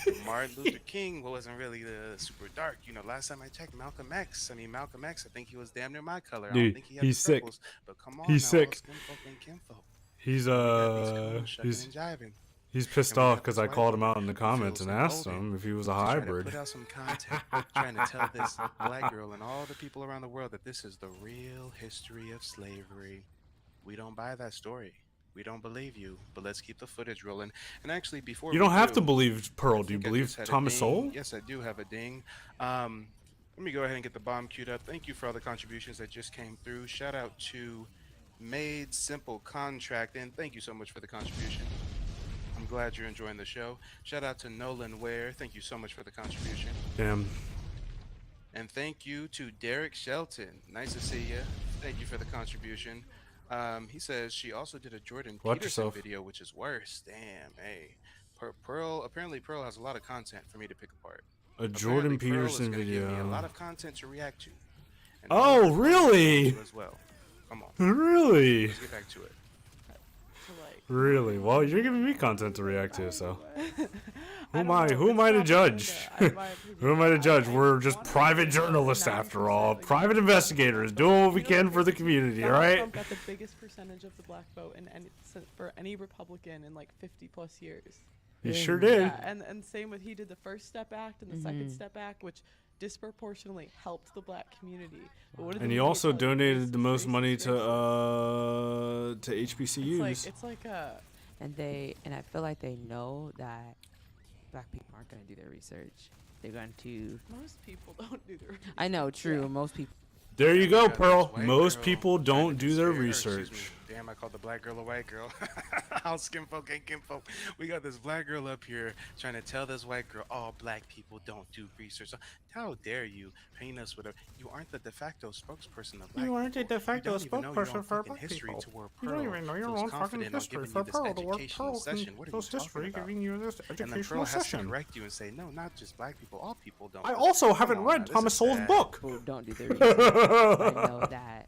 checked, Martin Luther King wasn't really super dark. You know, last time I checked, Malcolm X, I think he was damn near my color. I don't Dude, think he had he's the sick. freckles, but come on He's now, all sick. skinfolk ain't kinfolk. He's We got these coons shucking and jiving. he's pissed And we off got because this I white called him woman out in the who comments feels and asked emboldened him if he was a to try to hybrid. put out some content, trying to tell this black girl and all the people around the world that this is the real history of slavery. We don't buy that story. We don't believe you, but let's keep the footage rolling. And actually, before You we don't have do, to believe Pearl. Do you think I believe just had a Thomas ding. Sowell? Yes, I do have a ding. Let me go ahead and get the bomb queued up. Thank you for all the contributions that just came through. Shout out to Made Simple Contract, and thank you so much for the contribution. I'm glad you're enjoying the show. Shout out to Nolan Ware. Thank you so much for the contribution. Damn. And thank you to Derek Shelton. Nice to see you. Thank you for the contribution. He says she also did a Jordan Watch Peterson yourself. video, which is worse. Damn, hey. Pearl, apparently Pearl has a lot of content for me to pick apart. A Apparently Jordan Pearl is Peterson going to give me a video. lot of content to react to. And Oh, hopefully Pearl is going really? to as well. Come on. Really? Let's get back to it. Really? Well, you're giving me content to react to, so. Who am don't I? know, Who am it's I to not judge? propaganda, Who am I to judge? We're just private journalists after all. Private investigators doing what we can for the community, Donald right? Trump got the biggest percentage of the black vote for any Republican in like 50+ years. He sure did. Yeah, and same with he did the First Step Act and the Second Step Act, which disproportionately helped the black community. But what did the And he media also tell you? donated the most Racist, money racist. to HBCUs. It's like a. And I feel like they know that black people aren't going to do their research. They're going to. Most people don't do their research. I know, true. Most people. There you go, We got Pearl. this white Most girl people trying don't to do their scare- excuse research. me. Damn, I called the black girl a white girl. How skinfolk ain't kinfolk. We got this black girl up here trying to tell this white girl, all black people don't do research. So how dare you paint us with a... You aren't the de facto spokesperson of black You aren't a people. de facto You don't even know your spokesperson own for fucking black history people. to where You Pearl don't even know your feels own fucking confident on history giving for you this Pearl to work. educational Pearl session. What are you feels talking history about? giving you this And then Pearl educational has to session. correct you and say, no, not just black people, all people don't. I do also this. haven't Come on read now, this Thomas is Sowell's bad. book. People don't do their research. I know that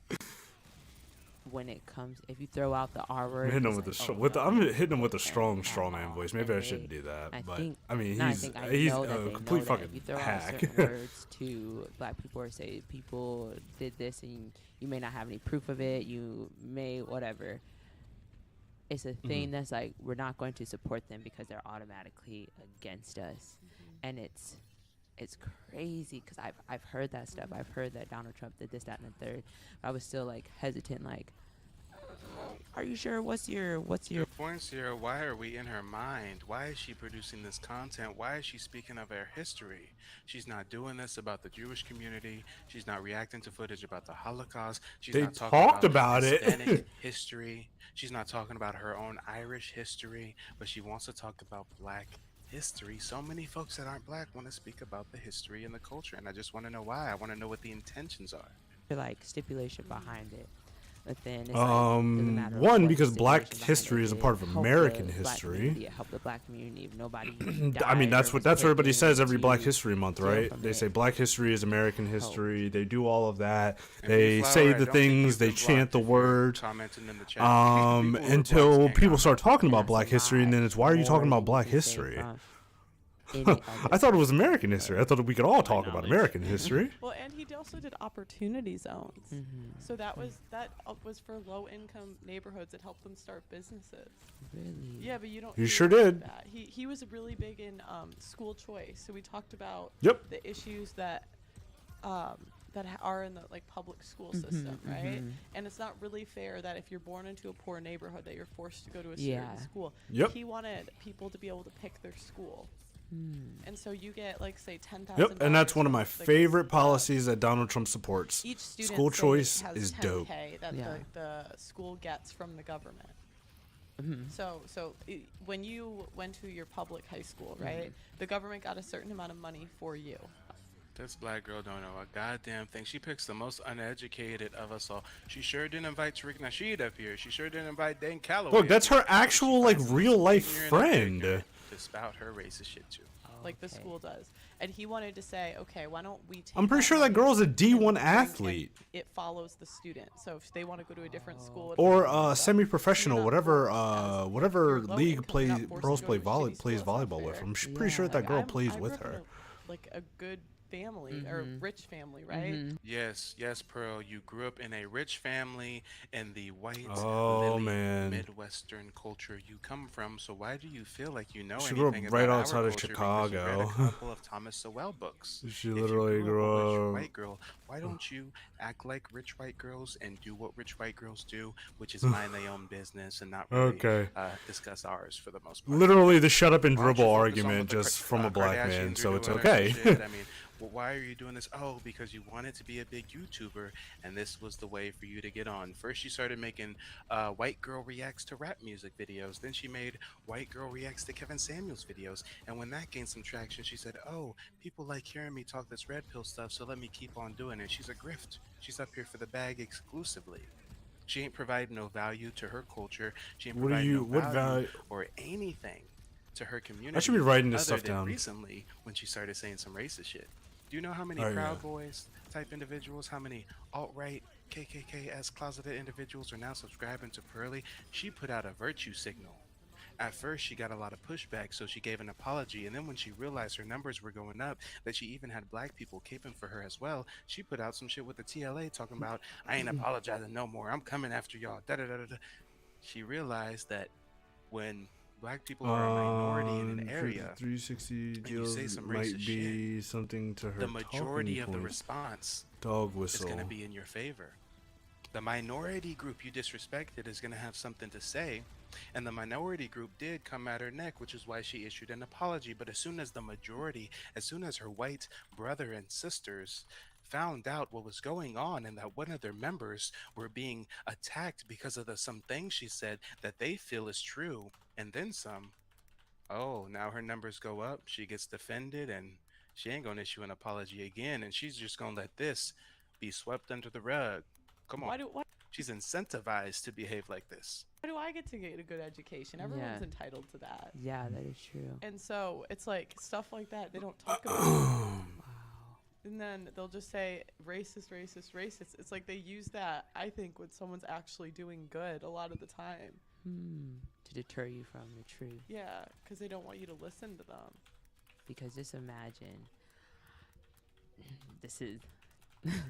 when it comes, if you throw out the R word, I'm hitting him it's with like, a oh, with the, no, I'm you hitting him with a don't strong care straw at man all. voice. Maybe I And shouldn't do that. I But think, I mean, no, I he's think I he's know that a they complete know that fucking if you throw out hack. certain words to black people or say people did this and you may not have any proof of it, you may whatever. It's a thing that's like we're not going to support them because they're automatically against us, and it's crazy because I've heard that stuff. I've heard that Donald Trump did this, that, and the third. I was still like hesitant, like, are you sure? What's your Good points here. Why are we in her mind? Why is she producing this content? Why is she speaking of her history? She's not doing this about the Jewish community. She's not reacting to footage about the Holocaust. She's They not talking talked about it. Hispanic history. She's not talking about her own Irish history, but she wants to talk about black history. So many folks that aren't black want to speak about the history and the culture, and I just want to know why. I want to know what the intentions are. like stipulation behind it? But then it's like, doesn't matter One, what because the black stipulation history behind is a it, part of it helped American the black history. community, it helped the black community. If nobody I mean, died that's or what was that's what put everybody says every Black into History Month, jail right? from They it. say Black history is American history. They do all of that. And They Flower, say I the don't think things. you've They been chant blocked the if you're word. commenting in the chat. People who are blocked Until can't people comment. start talking about And Black that's history, and not then it's why are you talking more about than Black you can say history? from any other I thought it was American history. I thought we could all talk about American history. Well, and he also did opportunity zones. So that was for low-income neighborhoods. It helped them start businesses. Really? Yeah, but you don't. He hear sure about did. That. He was really big in school choice. So we talked about Yep. the issues that are in the like public school system, right? And it's not really fair that if you're born into a poor neighborhood that you're forced to go to a certain school. Yep. He wanted people to be able to pick their school. And so you get like say $10,000. Yep, and that's one of my like, favorite policies that Donald Trump supports. Each student School say choice has is 10K dope. that Yeah. the school gets from the government. So when you went to your public high school, right, the government got a certain amount of money for you. This black girl don't know a goddamn thing. She picks the most uneducated of us all. She sure didn't invite Tariq Nasheed up here. She sure didn't invite Dan Calloway. Look, that's up her here. actual She like finds the real most life ignorant and friend. ignorant to spout her racist shit too. Like the school does. And he wanted to say, okay, why don't we take I'm pretty sure that money girl's a and D1 bring- athlete. and it follows the student. So if they want to go to a different school it Or follows them. semi-professional, You're not whatever forced as- whatever you're low league income, you're not forced to girls go play to a shitty plays school, it's not volleyball with. fair. I'm pretty sure that girl plays I with grew up in her. like a good family or rich family, right? Yes, Pearl. You grew up in a rich family in the white, Oh, lily, man. Midwestern culture you come from. So why do you feel like you know She grew up anything right about outside our of culture because you read Chicago. a couple of Thomas Sowell books. She If literally you grew up a up. rich white girl. Why don't you act like rich white girls and do what rich white girls do, which is mind their own business and not really Okay. discuss ours for the most part. Literally the shut up and Why don't you dribble focus on argument what the just from a black man, Kardashians are so it's doing or some okay. shit? I mean, Well, why are you doing this? Oh, because you wanted to be a big YouTuber, and this was the way for you to get on. First, she started making white girl reacts to rap music videos. Then she made white girl reacts to Kevin Samuels videos. And when that gained some traction, she said, oh, people like hearing me talk this red pill stuff, so let me keep on doing it. She's a grift. She's up here for the bag exclusively. She ain't providing no value to her culture. She ain't What do providing you? no What value value? or anything to her community. I should be writing this other stuff than down. recently when she started saying some racist shit. Do you know how many Oh, Proud yeah. Boys type individuals, how many alt-right KKK as closeted individuals are now subscribing to Pearly? She put out a virtue signal. At first, she got a lot of pushback, so she gave an apology. And then when she realized her numbers were going up, that she even had black people caping for her as well, she put out some shit with the TLA talking about, I ain't apologizing no more. I'm coming after y'all. Da-da-da-da-da. She realized that when black people are a minority in an area, 360 and you deals say some might racist be something to her the majority talking of the points. response Dog is whistle. going to be in your favor. The minority group you disrespected is going to have something to say, and the minority group did come at her neck, which is why she issued an apology. But as soon as the majority, as soon as her white brother and sisters found out what was going on and that one of their members were being attacked because of some things she said that they feel is true, and then some, oh, now her numbers go up, she gets defended, and she ain't gonna issue an apology again, and she's just gonna let this be swept under the rug. Come on. She's incentivized to behave like this. Why do I get to get a good education? Everyone's Yeah. entitled to that. Yeah, that is true. And so it's like stuff like that they don't talk about. And then they'll just say racist, racist, racist. It's like they use that, I think, when someone's actually doing good a lot of the time. To deter you from the truth. Yeah, because they don't want you to listen to them. Because just imagine, this is,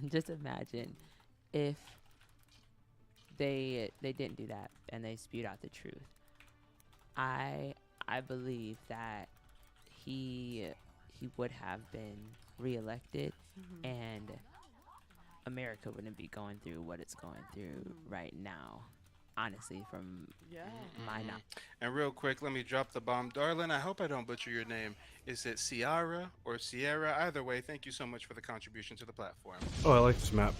just imagine if they didn't do that and they spewed out the truth. I believe that he would have been reelected, and America wouldn't be going through what it's going through right now. Honestly, from my knowledge. And real quick, let me drop the bomb. Darlin, I hope I don't butcher your name. Is it Ciara or Sierra? Either way, thank you so much for the contribution to the platform. Oh, I like this map.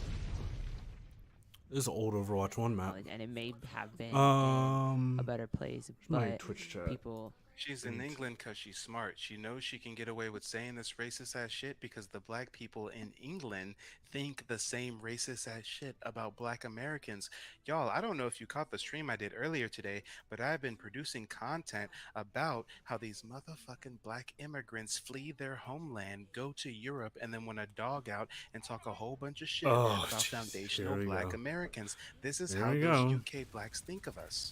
This is an old Overwatch 1 map. And it may have been in a better place, my but Twitch chat. people... She's in England because she's smart. She knows she can get away with saying this racist ass shit because the black people in England think the same racist ass shit about black Americans. Y'all, I don't know if you caught the stream I did earlier today, but I've been producing content about how these motherfucking black immigrants flee their homeland, go to Europe, and then want to dog out and talk a whole bunch of shit about foundational black Americans. This is how those UK blacks think of us.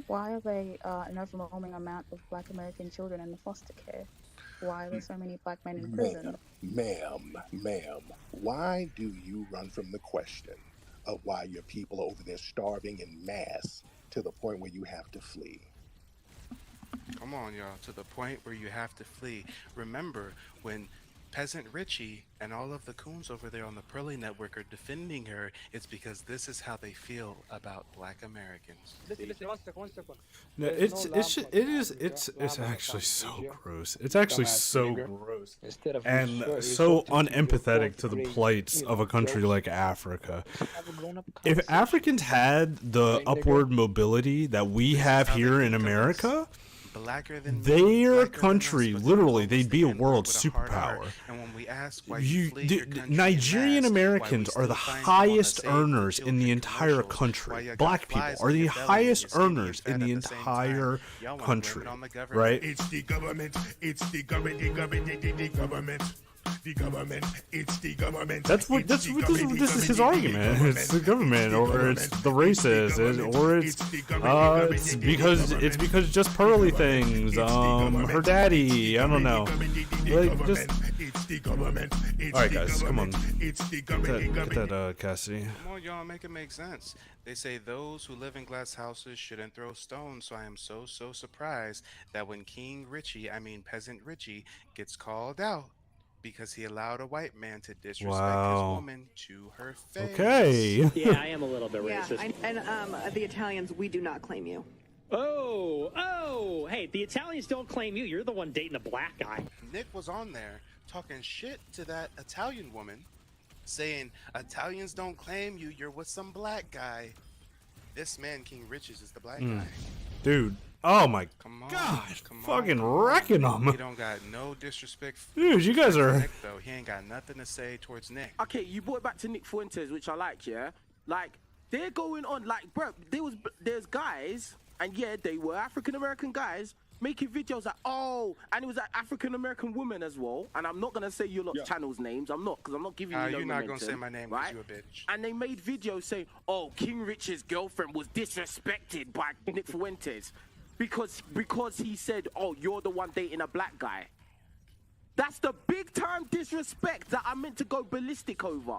Why are they an overwhelming amount of black American children in the foster care? Why are there so many black men in prison? Ma'am, why do you run from the question of why your people are over there starving in mass to the point where you have to flee? Come on, y'all, to the point where you have to flee. Remember, when Peasant Richie and all of the coons over there on the Pearly Network are defending her, it's because this is how they feel about black Americans. Listen, 1 second. No, it's actually so gross. It's actually so gross and so unempathetic to the plights of a country like Africa. If Africans had the upward mobility that we have here in America, their country, literally, they'd be a world superpower. And when we ask why Nigerian Americans are the highest earners in the entire country. Black people are the highest earners in the entire country, right? It's the government. It's the government. The government. The government, it's the government. This is his argument. It's the government, or it's the racists, or it's because just Pearly things. Her daddy, I don't know. Like just. All right, guys, come on. Get that, Cassidy. Come on, y'all, make it make sense. They say those who live in glass houses shouldn't throw stones, so I am so surprised that when Peasant Richie, gets called out because he allowed a white man to disrespect his woman to her face. Okay. Yeah, I am a little bit racist. And the Italians, we do not claim you. Oh, hey, the Italians don't claim you. You're the one dating a black guy. Nick was on there talking shit to that Italian woman, saying Italians don't claim you. You're with some black guy. This man, King Riches, is the black guy. Dude. Oh my Come on, gosh. come on, Fucking come on. wrecking them. He don't got no disrespect. Dude, you guys for are. Nick, though. He ain't got nothing to say towards Nick. Okay, you brought it back to Nick Fuentes, which I like, yeah? Like, they're going on, like, bro, there's guys, and yeah, they were African-American guys, making videos like, oh, and it was an African-American woman as well, and I'm not going to say your lot's channel's names, I'm not, because I'm not giving you no You're not momentum, going to say my name because you a bitch. And they made videos saying, oh, King Rich's girlfriend was disrespected by Nick Fuentes because he said, oh, you're the one dating a black guy. That's the big-time disrespect that I meant to go ballistic over.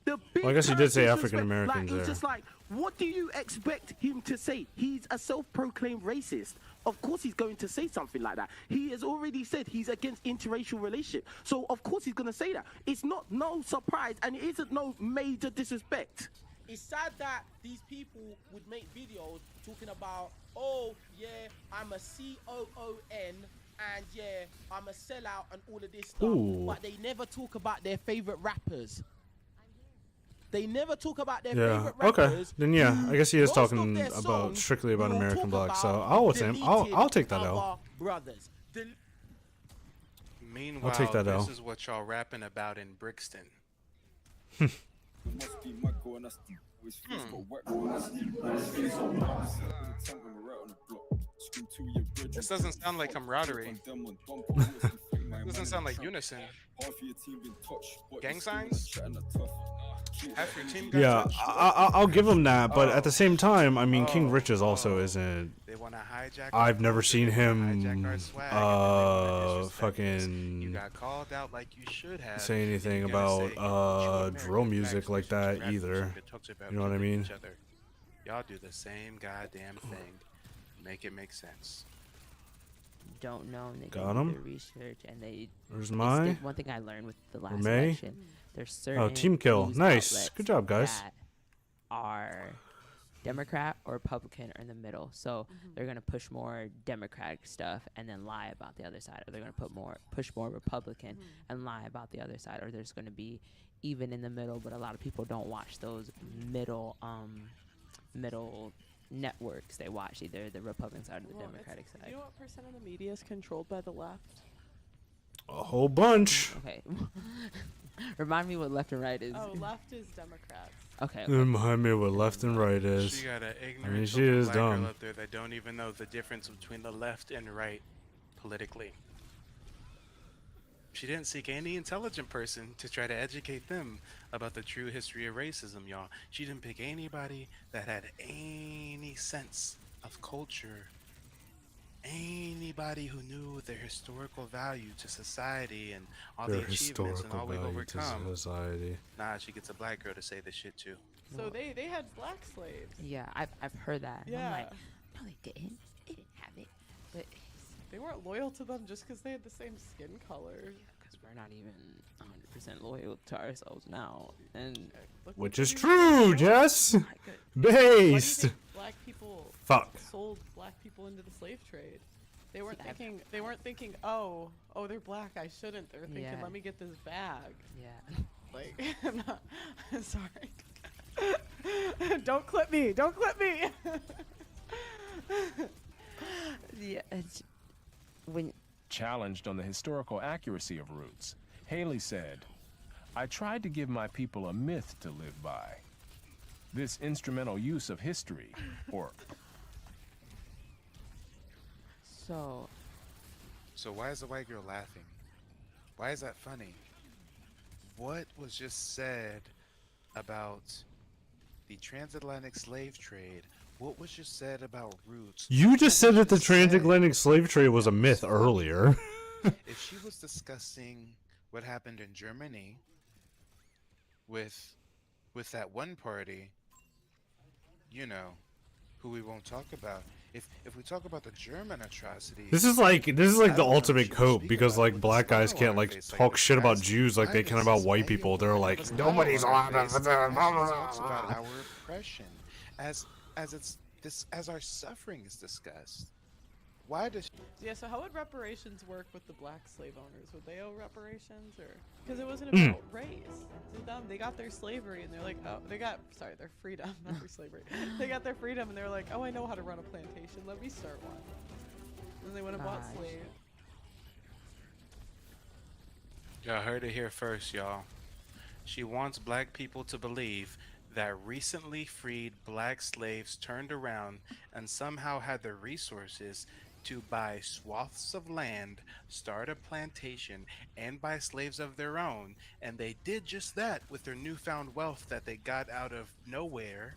The big Well, I guess you did say disrespect. African Americans Like, there. it's just like, what do you expect him to say? He's a self-proclaimed racist. Of course he's going to say something like that. He has already said he's against interracial relationship. So, of course he's going to say that. It's not no surprise, and it isn't no major disrespect. It's sad that these people would make videos talking about, oh, yeah, I'm a COON, and yeah, I'm a sellout and all of this stuff. Ooh. But they never talk about their favorite rappers. They never talk about their Yeah. favorite Okay. rappers. Then yeah, I guess he is most of talking their about songs strictly about will American talk black. So about I'll with him. I'll deleted take that other L. brothers. Meanwhile, I'll take that this L. is what y'all rapping about in Brixton. Must be my girl, and that's the boys' face, got whack girl, and that's the boys' face. With a tongue and we're right on the block. Screw to your bridge. This doesn't sound like camaraderie. Doesn't sound like unison. Half of your team been touched, but Gang you're still in a signs? chat and a tough. Half your team got Yeah, touched. I'll give him that, but at the same time, I mean, King Oh, Riches also isn't. They want to hijack. I've never seen him You fucking got called out like you should have. say anything You gotta about say, drill music like that rap either. music that talks about You know what I killing mean? each other. Y'all do the same goddamn thing. Make it make sense. Don't know, and they Got don't do him. their research, and they. There's it's my. one thing I learned with the last May. election. There's certain Oh, team kill. news Nice. outlets Good job, guys. that are Democrat or Republican or in the middle, so they're gonna push more Democratic stuff and then lie about the other side, or they're gonna push more Republican and lie about the other side, or there's gonna be even in the middle. But a lot of people don't watch those middle networks. They watch either the Republican side or the Democratic side. You know what percent of the media is controlled by the left? A whole bunch. Okay. Remind me what left and right is. Oh, left is Democrats. Okay. Remind me what left and right is. She got an I ignorant mean, she is black girl dumb. up there that don't even know the difference between the left and right politically. She didn't seek any intelligent person to try to educate them about the true history of racism, y'all. She didn't pick anybody that had any sense of culture, anybody who knew their historical value to society and all Their the achievements and historical all we've value to overcome. society. Nah, she gets a black girl to say this shit too. So they had black slaves. Yeah, I've heard that. And Yeah. I'm like, no, they didn't. They didn't have it. But They weren't loyal to them just because they had the same skin color. because we're not even 100% loyal to ourselves now, and Which is true, Jess. Based. Black people Fuck. sold black people into the slave trade. They weren't thinking. They weren't thinking. Oh, they're black. I shouldn't. They were thinking, Yeah. let me get this bag. Yeah. Like, I'm not. Sorry. Don't clip me. Don't clip me. yeah, it's, when Challenged on the historical accuracy of roots, Haley said, I tried to give my people a myth to live by. This instrumental use of history, or so why is the white girl laughing? Why is that funny? What was just said about the transatlantic slave trade? What was just said about roots? You just said that the transatlantic slave trade was a myth earlier. If she was discussing what happened in Germany with that one party, you know, who we won't talk about. If we talk about the German atrocities, This is like the ultimate she was cope speaking because about like with black the guys smile can't on her like face, like, talk this shit about guy's Jews like they can whiteness about is white people. They're like She nobody's allowed talks about to. our oppression as our suffering is discussed. Why does? Yeah, so how would reparations work with the black slave owners? Would they owe reparations, or because it wasn't Mm. about race? To them, they got their slavery, and they're like, oh, their freedom, not their slavery. They got their freedom, and they're like, oh, I know how to run a plantation. Let me start one. And they went and bought Nice. slaves. Y'all heard it here first, y'all. She wants black people to believe that recently freed black slaves turned around and somehow had the resources to buy swaths of land, start a plantation, and buy slaves of their own. And they did just that with their newfound wealth that they got out of nowhere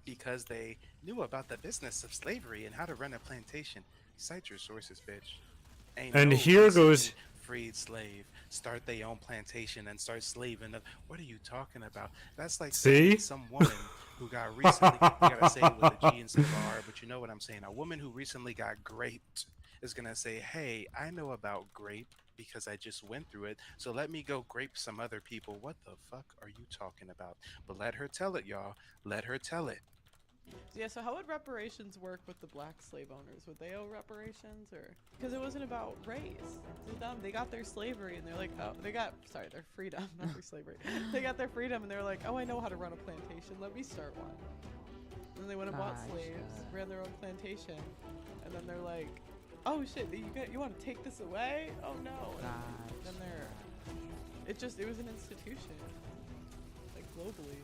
because they knew about the business of slavery and how to run a plantation. Cite your sources, bitch. Ain't And no here recently goes- freed slave start their own plantation and start slaving. What are you talking about? That's like saying See? some woman who got recently, you gotta say it with a G instead of a R, but you know what I'm saying. A woman who recently got graped is gonna say, hey, I know about grape because I just went through it, so let me go grape some other people. What the fuck are you talking about? But let her tell it, y'all. Let her tell it. Yeah, so how would reparations work with the black slave owners? Would they owe reparations, or because it wasn't about race? To them, they got their slavery, and they're like, oh, their freedom, not their slavery. They got their freedom, and they're like, oh, I know how to run a plantation. Let me start one. And they went and bought slaves, ran their own plantation, and then they're like, oh shit, you want to take this away? Oh no. And then it was an institution, like globally.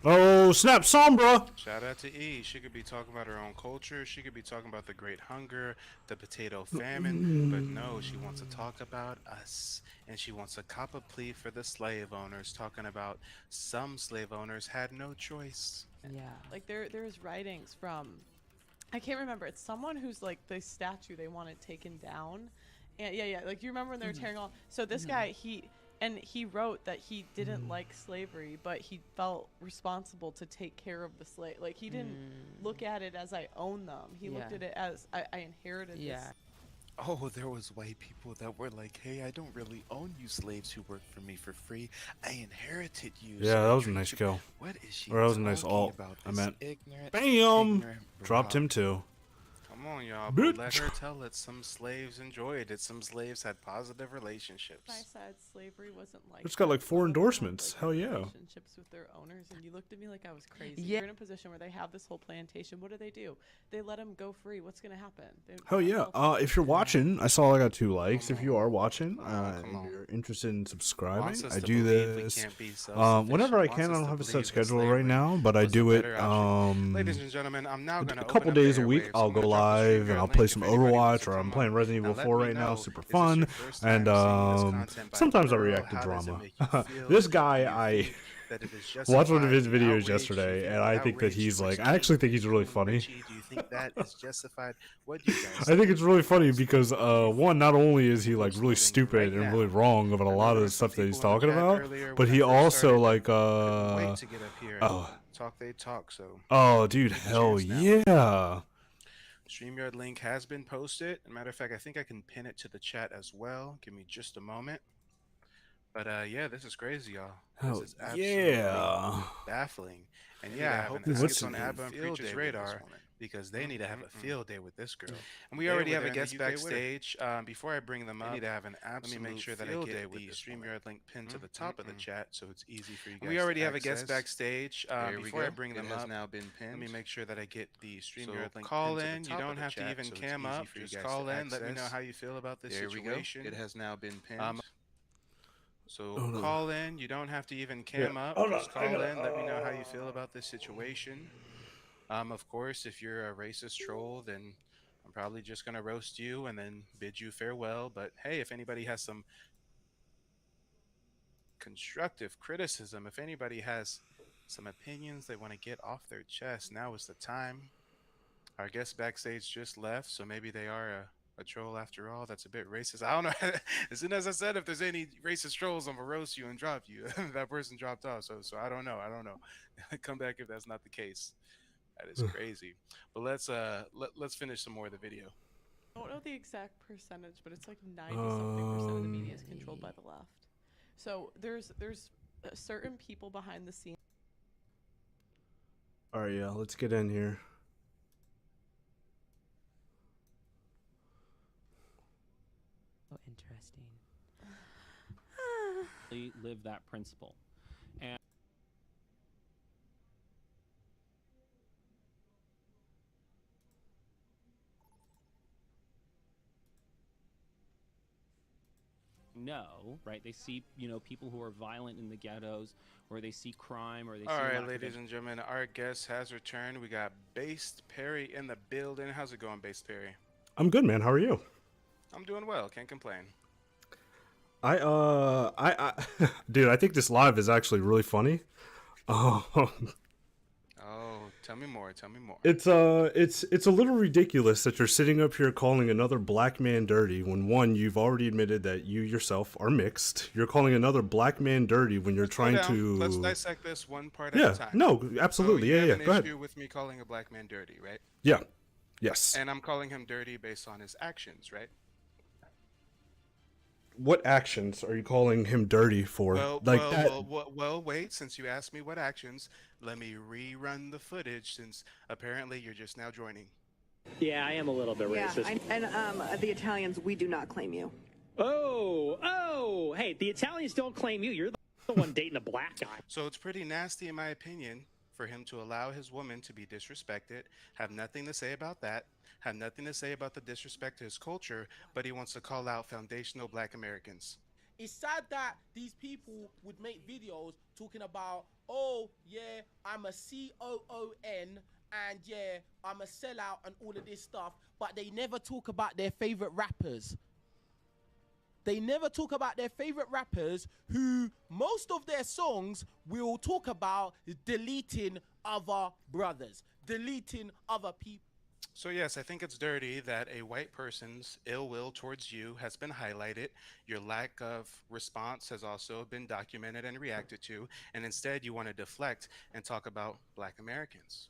Oh, snap, Sombra! Shout out to E. She could be talking about her own culture. She could be talking about the Great Hunger, the potato famine. But no, she wants to talk about us. And she wants to cop a plea for the slave owners, talking about some slave owners had no choice. Yeah. Like there's writings from, I can't remember. It's someone who's like the statue they wanted taken down. And yeah. Like you remember when they were tearing off. So this guy, he wrote that he didn't like slavery, but he felt responsible to take care of the slave. Like he didn't look at it as I own them. He looked at it as I inherited this. Oh, there was white people that were like, hey, I don't really own you slaves who work for me for free. I inherited you. Yeah, so that I was a treat nice you- kill. What is she Or that was a nice talking ult. about? I This meant, ignorant, bam! ignorant Dropped broad. him too. Come on, y'all, but let Bitch. her tell it. Some slaves enjoyed it. Some slaves had positive relationships. I said slavery wasn't like. It's got like 4 that. endorsements. Like, Hell yeah. Relationships with their owners, and you looked at me like I was crazy. Yeah. You're in a position where they have this whole plantation. What do? They let them go free. What's gonna happen? Hell yeah. If you're watching, I saw I got 2 likes. If you are watching and you're interested in subscribing, Wants us I to do believe we this can't be self-sufficient. whenever I Wants can. I us don't to have a set believe that schedule right slavery now, but I was the do it better option. Ladies and gentlemen, I'm now going to a couple days a week. I'll go live and I'll play some Overwatch, or I'm playing Resident Evil 4 right now. Super fun. And sometimes I react to drama. This guy, I watched one of his videos yesterday, and I think that he's like, I actually think he's really funny. Do you think that is justified? What do you guys I think it's really funny because one, not only is he like really stupid and really wrong about a lot of the stuff that he's talking about, but he also like wait to get up here and talk they talk, so oh dude, hell yeah. StreamYard link has been posted. As a matter of fact, I think I can pin it to the chat as well. Give me just a moment. But yeah, this is crazy, y'all. Hell This is absolutely baffling. And yeah, I hope this gets on Abba and Preacher's radar because they need to have a field day with this girl. And we already have a guest backstage. Before I bring them up, need to have an absolute let me make sure that I get the StreamYard link pinned to the top of the chat so it's easy for you guys. We already have a guest backstage. Before I bring them up, now been pinned. Let me make sure that I get the StreamYard link call in. You don't have to even cam up. Just call in. Let me know how you feel about this situation. It has now been pinned. So call in. You don't have to even cam up. Just call in. Let me know how you feel about this situation. Of course, if you're a racist troll, then I'm probably just gonna roast you and then bid you farewell. But hey, if anybody has some constructive criticism, if anybody has some opinions they want to get off their chest, now is the time. Our guest backstage just left, so maybe they are a troll after all. That's a bit racist. I don't know. As soon as I said if there's any racist trolls, I'm gonna roast you and drop you. That person dropped off, so I don't know. Come back if that's not the case. That is crazy. But let's finish some more of the video. I don't know the exact percentage, but it's like 90-something% of the media is controlled by the left. So there's certain people behind the scenes. All right, yeah, let's get in here. live that principle. And no, right? They see, people who are violent in the ghettos, or they see crime, or they see All right, lack of ladies and gentlemen, our guest has returned. We got Based Perry in the building. How's it going, Based Perry? I'm good, man. How are you? I'm doing well. Can't complain. Dude, I think this live is actually really funny. Oh, tell me more. Tell me more. It's a little ridiculous that you're sitting up here calling another black man dirty when one, you've already admitted that you yourself are mixed. You're calling another black man dirty when you're trying to. Let's dissect this one part Yeah, at a time. no, absolutely. So you Yeah, have an go ahead. issue with me calling a black man dirty, right? Yeah. Yes. And I'm calling him dirty based on his actions, right? What actions are you calling him dirty for? Well, wait. Since you asked me what actions, let me rerun the footage since apparently you're just now joining. Yeah, I am a little bit racist. And the Italians, we do not claim you. Oh, hey, the Italians don't claim you. You're the one dating a black guy. So it's pretty nasty, in my opinion, for him to allow his woman to be disrespected, have nothing to say about that, have nothing to say about the disrespect to his culture, but he wants to call out foundational black Americans. It's sad that these people would make videos talking about, oh, yeah, I'm a COON, and yeah, I'm a sellout and all of this stuff, but they never talk about their favorite rappers. They never talk about their favorite rappers who most of their songs will talk about deleting other brothers, deleting other people. So yes, I think it's dirty that a white person's ill will towards you has been highlighted. Your lack of response has also been documented and reacted to, and instead you want to deflect and talk about black Americans.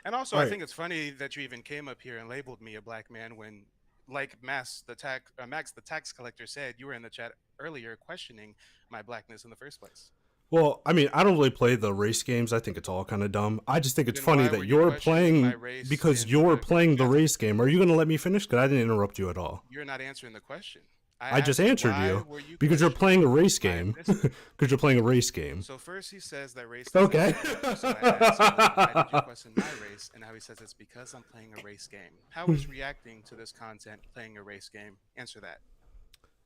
And also, I think it's funny that you even came up here and labeled me a black man when, like Max the tax collector said, you were in the chat earlier questioning my blackness in the first place. Well, I mean, I don't really play the race games. I think it's all kind of dumb. I just think it's funny that you're playing because you're playing the race game. Are you going to let me finish? Because I didn't interrupt you at all. You're not answering the question. I just answered you because you're playing a race game. Because you're playing a race game. So first he says that race. Okay. So I asked him, why did you question my race? And now he says it's because I'm playing a race game. How is reacting to this content playing a race game? Answer that.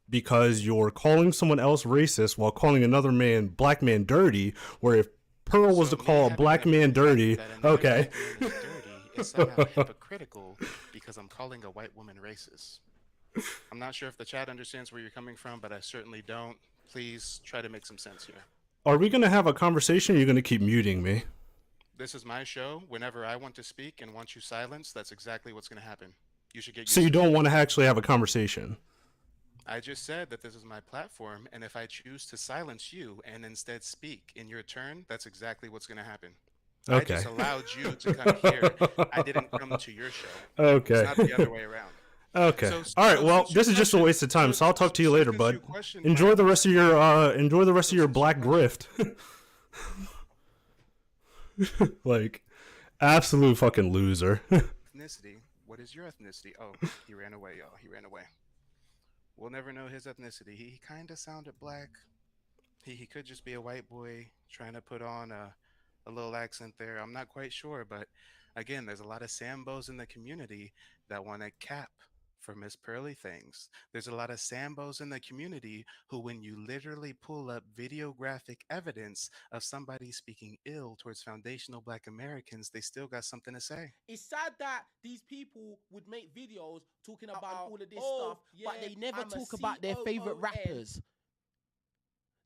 Because you're calling someone else racist while calling another black man dirty, where if Pearl was to call a black man dirty, okay. Dirty is somehow hypocritical because I'm calling a white woman racist. I'm not sure if the chat understands where you're coming from, but I certainly don't. Please try to make some sense here. Are we going to have a conversation or are you going to keep muting me? This is my show. Whenever I want to speak and want you silenced, that's exactly what's going to happen. You should get used So you to don't want to actually have a conversation? I just said that this is my platform, and if I choose to silence you and instead speak in your turn, that's exactly what's going to happen. Okay. I just allowed you to come here. I didn't come to your show. Okay. It's not the other way around. Okay. All right. Well, this is just a waste of time, so I'll talk to you later, bud. Enjoy the rest of your black grift. Like, absolute fucking loser. Ethnicity. What is your ethnicity? Oh, he ran away, y'all. He ran away. We'll never know his ethnicity. He kind of sounded black. He could just be a white boy trying to put on a little accent there. I'm not quite sure, but again, there's a lot of Sambos in the community that want to cap for Miss Pearly things. There's a lot of Sambos in the community who, when you literally pull up videographic evidence of somebody speaking ill towards foundational black Americans, they still got something to say. It's sad that these people would make videos talking about all of this stuff, but they never talk about their favorite rappers.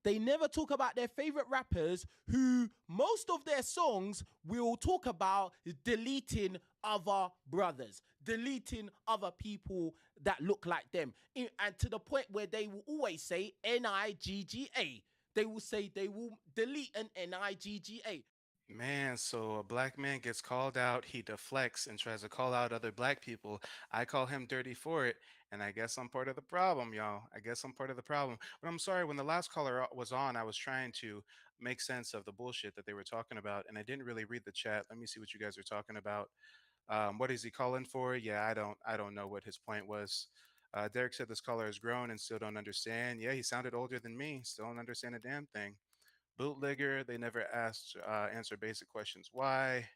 They never talk about their favorite rappers who most of their songs will talk about deleting other brothers, deleting other people that look like them. And to the point where they will always say N-I-G-G-A. They will say they will delete an N-I-G-G-A. Man, so a black man gets called out, he deflects and tries to call out other black people. I call him dirty for it, and I guess I'm part of the problem, y'all. I guess I'm part of the problem. But I'm sorry, when the last caller was on, I was trying to make sense of the bullshit that they were talking about, and I didn't really read the chat. Let me see what you guys are talking about. What is he calling for? Yeah, I don't know what his point was. Derek said this caller has grown and still don't understand. Yeah, he sounded older than me. Still don't understand a damn thing. Bootlegger, they never asked, answer basic questions. Why?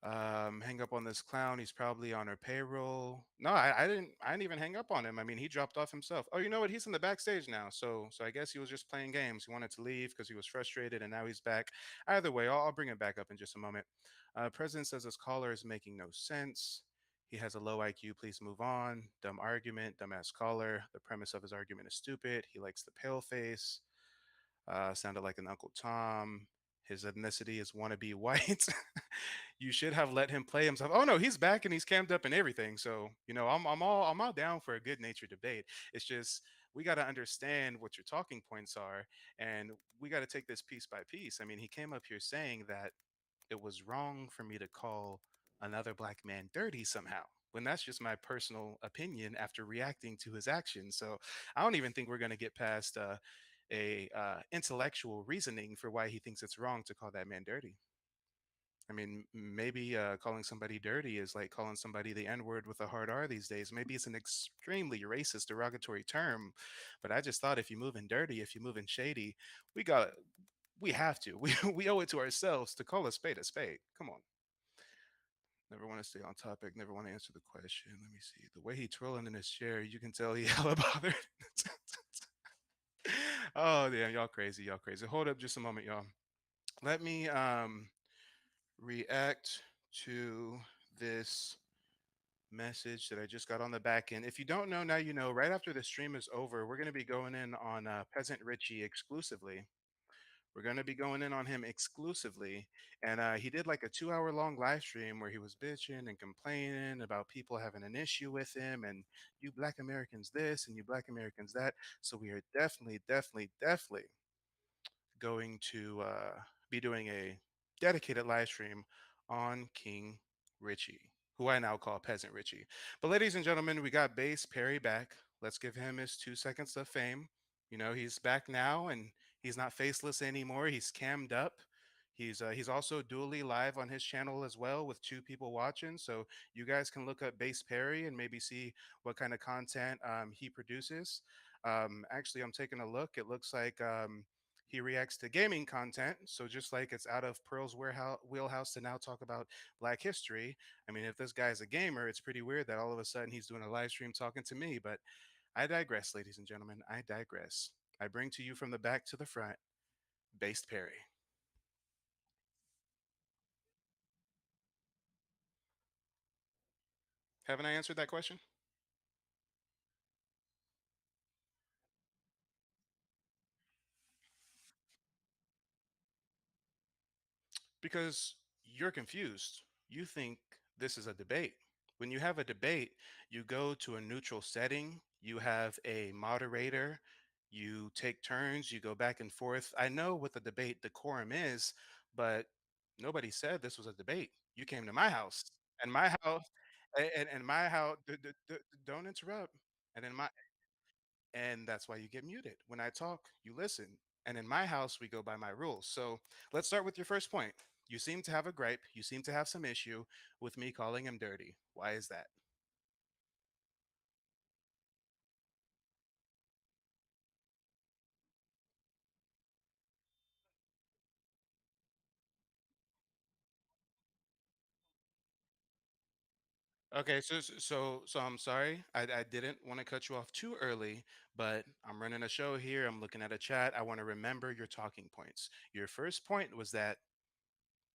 Hang up on this clown. He's probably on her payroll. No, I didn't even hang up on him. I mean, he dropped off himself. Oh, you know what? He's in the backstage now. So I guess he was just playing games. He wanted to leave because he was frustrated, and now he's back. Either way, I'll bring it back up in just a moment. President says this caller is making no sense. He has a low IQ. Please move on. Dumb argument. Dumbass caller. The premise of his argument is stupid. He likes the pale face. Sounded like an Uncle Tom. His ethnicity is wannabe white. You should have let him play himself. Oh no, he's back and he's cammed up and everything. So I'm all down for a good natured debate. It's just we got to understand what your talking points are, and we got to take this piece by piece. I mean, he came up here saying that it was wrong for me to call another black man dirty somehow. When that's just my personal opinion after reacting to his actions. So I don't even think we're going to get past a intellectual reasoning for why he thinks it's wrong to call that man dirty. I mean, maybe calling somebody dirty is like calling somebody the N word with a hard R these days. Maybe it's an extremely racist, derogatory term, but I just thought if you're moving dirty, if you're moving shady, we got, we have to, we owe it to ourselves to call a spade a spade. Come on. Never want to stay on topic. Never want to answer the question. Let me see. The way he twirling in his chair, you can tell he hella bothered. Oh damn, y'all crazy, y'all crazy. Hold up just a moment, y'all. Let me react to this message that I just got on the back end. If you don't know, now you know. Right after the stream is over, we're going to be going in on Peasant Richie exclusively. We're going to be going in on him exclusively. And he did like a 2 hour long live stream where he was bitching and complaining about people having an issue with him and you black Americans this and you black Americans that. So we are definitely, definitely, definitely going to be doing a dedicated live stream on King Richie, who I now call Peasant Richie. But ladies and gentlemen, we got Bass Perry back. Let's give him his 2 seconds of fame. You know, he's back now and he's not faceless anymore. He's cammed up. He's also dually live on his channel as well with 2 people watching. So you guys can look up Bass Perry and maybe see what kind of content he produces. Actually, I'm taking a look. It looks like he reacts to gaming content. So just like it's out of Pearl's wheelhouse to now talk about Black history. I mean, if this guy's a gamer, it's pretty weird that all of a sudden he's doing a live stream talking to me. But I digress, ladies and gentlemen. I digress. I bring to you from the back to the front, Based Perry. Haven't I answered that question? Because you're confused. You think this is a debate. When you have a debate, you go to a neutral setting, you have a moderator, you take turns, you go back and forth. I know what the debate decorum is, but nobody said this was a debate. You came to my house, and my house, and my house. Don't interrupt. And in my and that's why you get muted. When I talk, you listen. And in my house, we go by my rules. So let's start with your first point. You seem to have a gripe. You seem to have some issue with me calling him dirty. Why is that? Okay, so I'm sorry. I didn't want to cut you off too early, but I'm running a show here. I'm looking at a chat. I want to remember your talking points. Your first point was that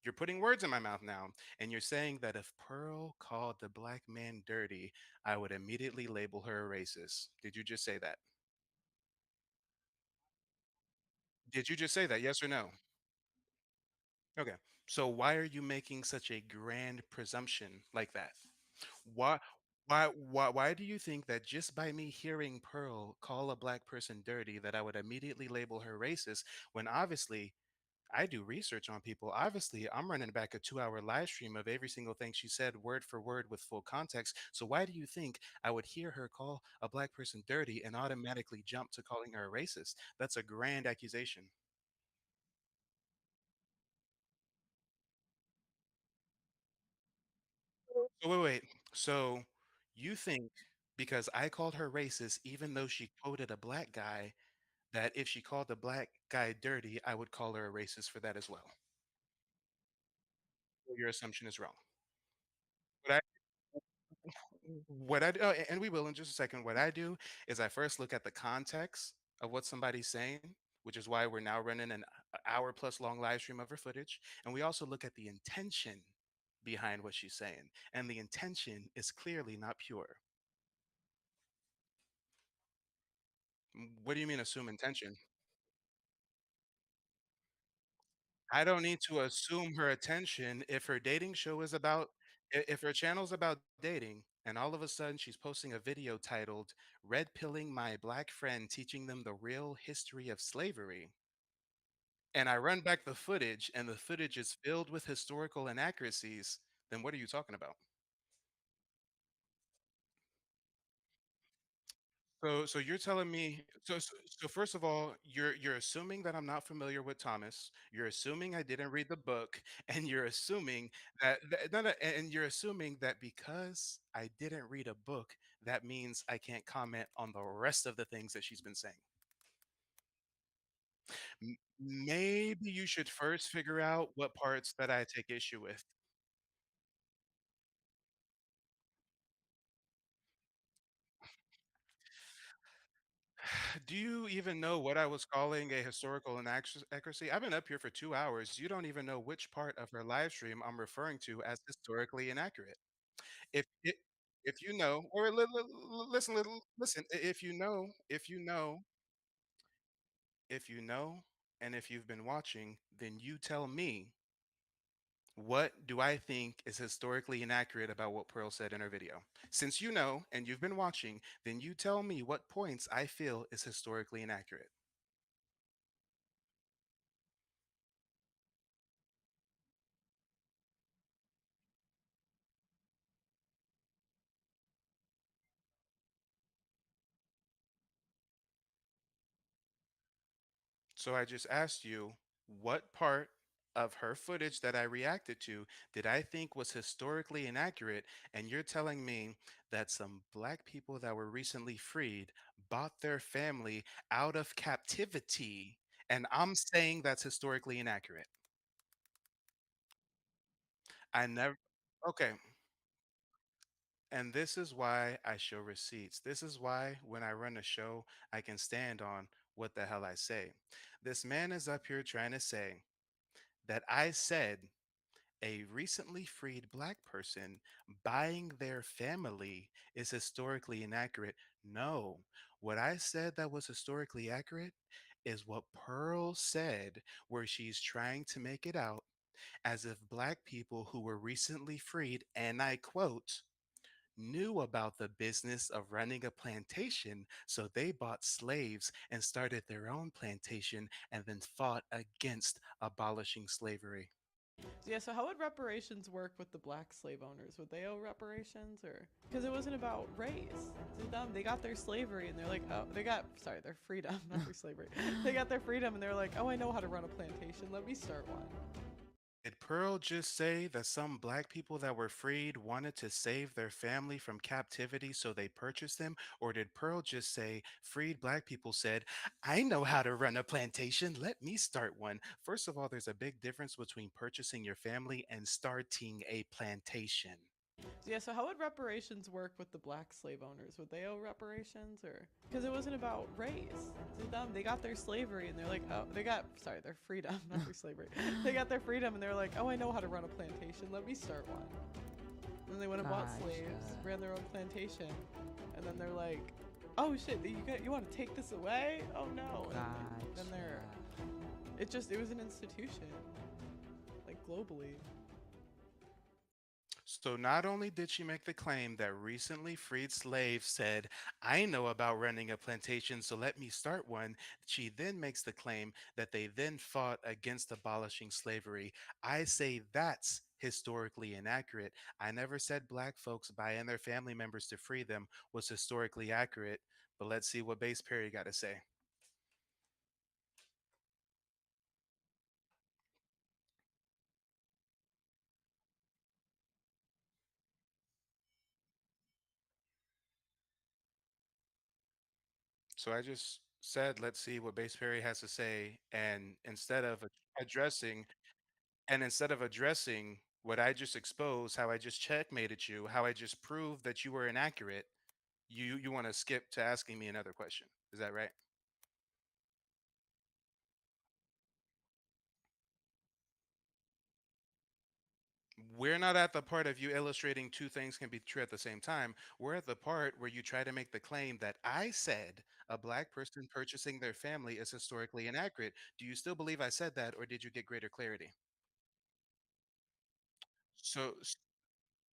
you're putting words in my mouth now, and you're saying that if Pearl called the black man dirty, I would immediately label her a racist. Did you just say that? Did you just say that? Yes or no? Okay. So why are you making such a grand presumption like that? Why why do you think that just by me hearing Pearl call a black person dirty that I would immediately label her racist when obviously I do research on people. Obviously, I'm running back a 2 hour live stream of every single thing she said, word for word, with full context. So, why do you think I would hear her call a black person dirty and automatically jump to calling her a racist? That's a grand accusation. So, wait. So, you think. because I called her racist even though she quoted a black guy that if she called the black guy dirty, I would call her a racist for that as well. So your assumption is wrong. What I what I do, oh, and we will in just a second. What I do is I first look at the context of what somebody's saying, which is why we're now running an hour plus long live stream of her footage, and we also look at the intention behind what she's saying, and the intention is clearly not pure. What do you mean assume intention? I don't need to assume her attention if her dating show is about if her channel's about dating and all of a sudden she's posting a video titled Red Pilling My Black Friend Teaching Them the Real History of Slavery. And I run back the footage and the footage is filled with historical inaccuracies, then what are you talking about? So you're telling me so first of all, you're assuming that I'm not familiar with Thomas. You're assuming I didn't read the book, and you're assuming that no, no, and you're assuming that because I didn't read a book, that means I can't comment on the rest of the things that she's been saying. Maybe you should first figure out what parts that I take issue with. Do you even know what I was calling a historical inaccuracy? I've been up here for 2 hours. You don't even know which part of her live stream I'm referring to as historically inaccurate. If it, if you know, or listen, listen, if you know, and if you've been watching, then you tell me what do I think is historically inaccurate about what Pearl said in her video. Since you know and you've been watching, then you tell me what points I feel is historically inaccurate. So I just asked you what part of her footage that I reacted to did I think was historically inaccurate, and you're telling me that some black people that were recently freed bought their family out of captivity, and I'm saying that's historically inaccurate. I never. Okay. And this is why I show receipts. This is why when I run a show, I can stand on what the hell I say. This man is up here trying to say that I said a recently freed black person buying their family is historically inaccurate. No, what I said that was historically accurate is what Pearl said, where she's trying to make it out as if black people who were recently freed, and I quote, knew about the business of running a plantation, so they bought slaves and started their own plantation and then fought against abolishing slavery. Yeah, so how would reparations work with the black slave owners? Would they owe reparations or? Because it wasn't about race. To them, they got their slavery and they're like, oh, they got, sorry, their freedom, not their slavery. They got their freedom and they're like, oh, I know how to run a plantation. Let me start one. Did Pearl just say that some black people that were freed wanted to save their family from captivity so they purchased them? Or did Pearl just say freed black people said, I know how to run a plantation, let me start one? First of all, there's a big difference between purchasing your family and starting a plantation. Yeah, so how would reparations work with the black slave owners? Would they owe reparations or? Because it wasn't about race. To them, they got their slavery and they're like, oh, they got, sorry, their freedom, not their slavery. They got their freedom and they're like, oh, I know how to run a plantation. Let me start one. And then they went and bought slaves, ran their own plantation, and then they're like, oh shit, you want to take this away? Oh no. And then it was an institution, like globally. So not only did she make the claim that recently freed slaves said, I know about running a plantation, so let me start one, she then makes the claim that they then fought against abolishing slavery. I say that's historically inaccurate. I never said black folks buying their family members to free them was historically accurate, but let's see what Base Perry got to say. So I just said, let's see what Base Perry has to say, and addressing, instead of addressing what I just exposed, how I just checkmated you, how I just proved that you were inaccurate, you want to skip to asking me another question. Is that right? We're not at the part of you illustrating two things can be true at the same time. We're at the part where you try to make the claim that I said a black person purchasing their family is historically inaccurate. Do you still believe I said that, or did you get greater clarity? So,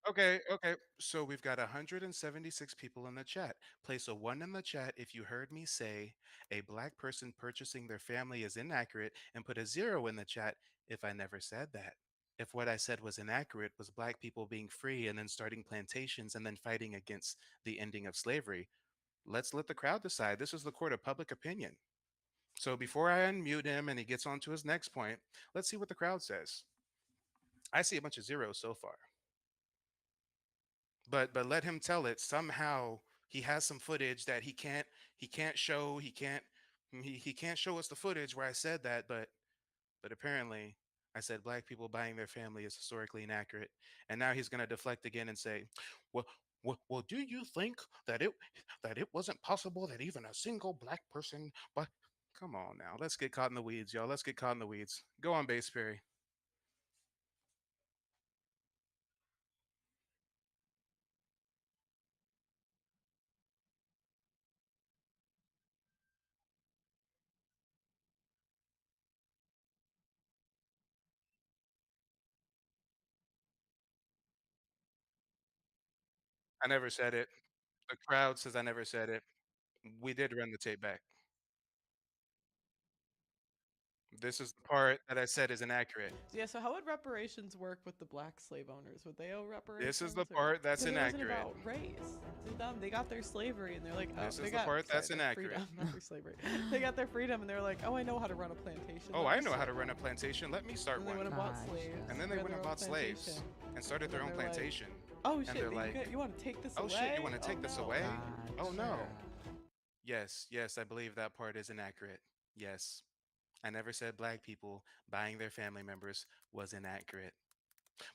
okay, okay. So we've got 176 people in the chat. Place a one in the chat if you heard me say a black person purchasing their family is inaccurate, and put a zero in the chat if I never said that. If what I said was inaccurate was black people being free and then starting plantations and then fighting against the ending of slavery, let's let the crowd decide. This is the court of public opinion. So before I unmute him and he gets on to his next point, let's see what the crowd says. I see a bunch of zeros so far. But let him tell it. Somehow he has some footage that he can't show. He can't show us the footage where I said that, but apparently I said black people buying their family is historically inaccurate. And now he's going to deflect again and say, well, well, do you think that it wasn't possible that even a single black person, but come on now, let's get caught in the weeds, y'all. Let's get caught in the weeds. Go on, Base Perry. I never said it. The crowd says I never said it. We did run the tape back. This is the part that I said is inaccurate. Yeah, so how would reparations work with the black slave owners? Would they owe reparations? This is the part that's Because it wasn't inaccurate. about race. To them, they got their slavery, and they're like, oh, This they is the got part that's their inaccurate. freedom, not their slavery. They got their freedom, and they're like, oh, I know how to run a plantation. Oh, Let I me know how start to run a one." plantation. Let me start And they one. went and bought slaves. And then they ran went their and own bought slaves plantation. and started their And own they're like, plantation. oh And shit! they're like, You want to take this oh away? shit, you want to take this no. away? Oh no. Yes, yes, I believe that part is inaccurate. Yes. I never said black people buying their family members was inaccurate.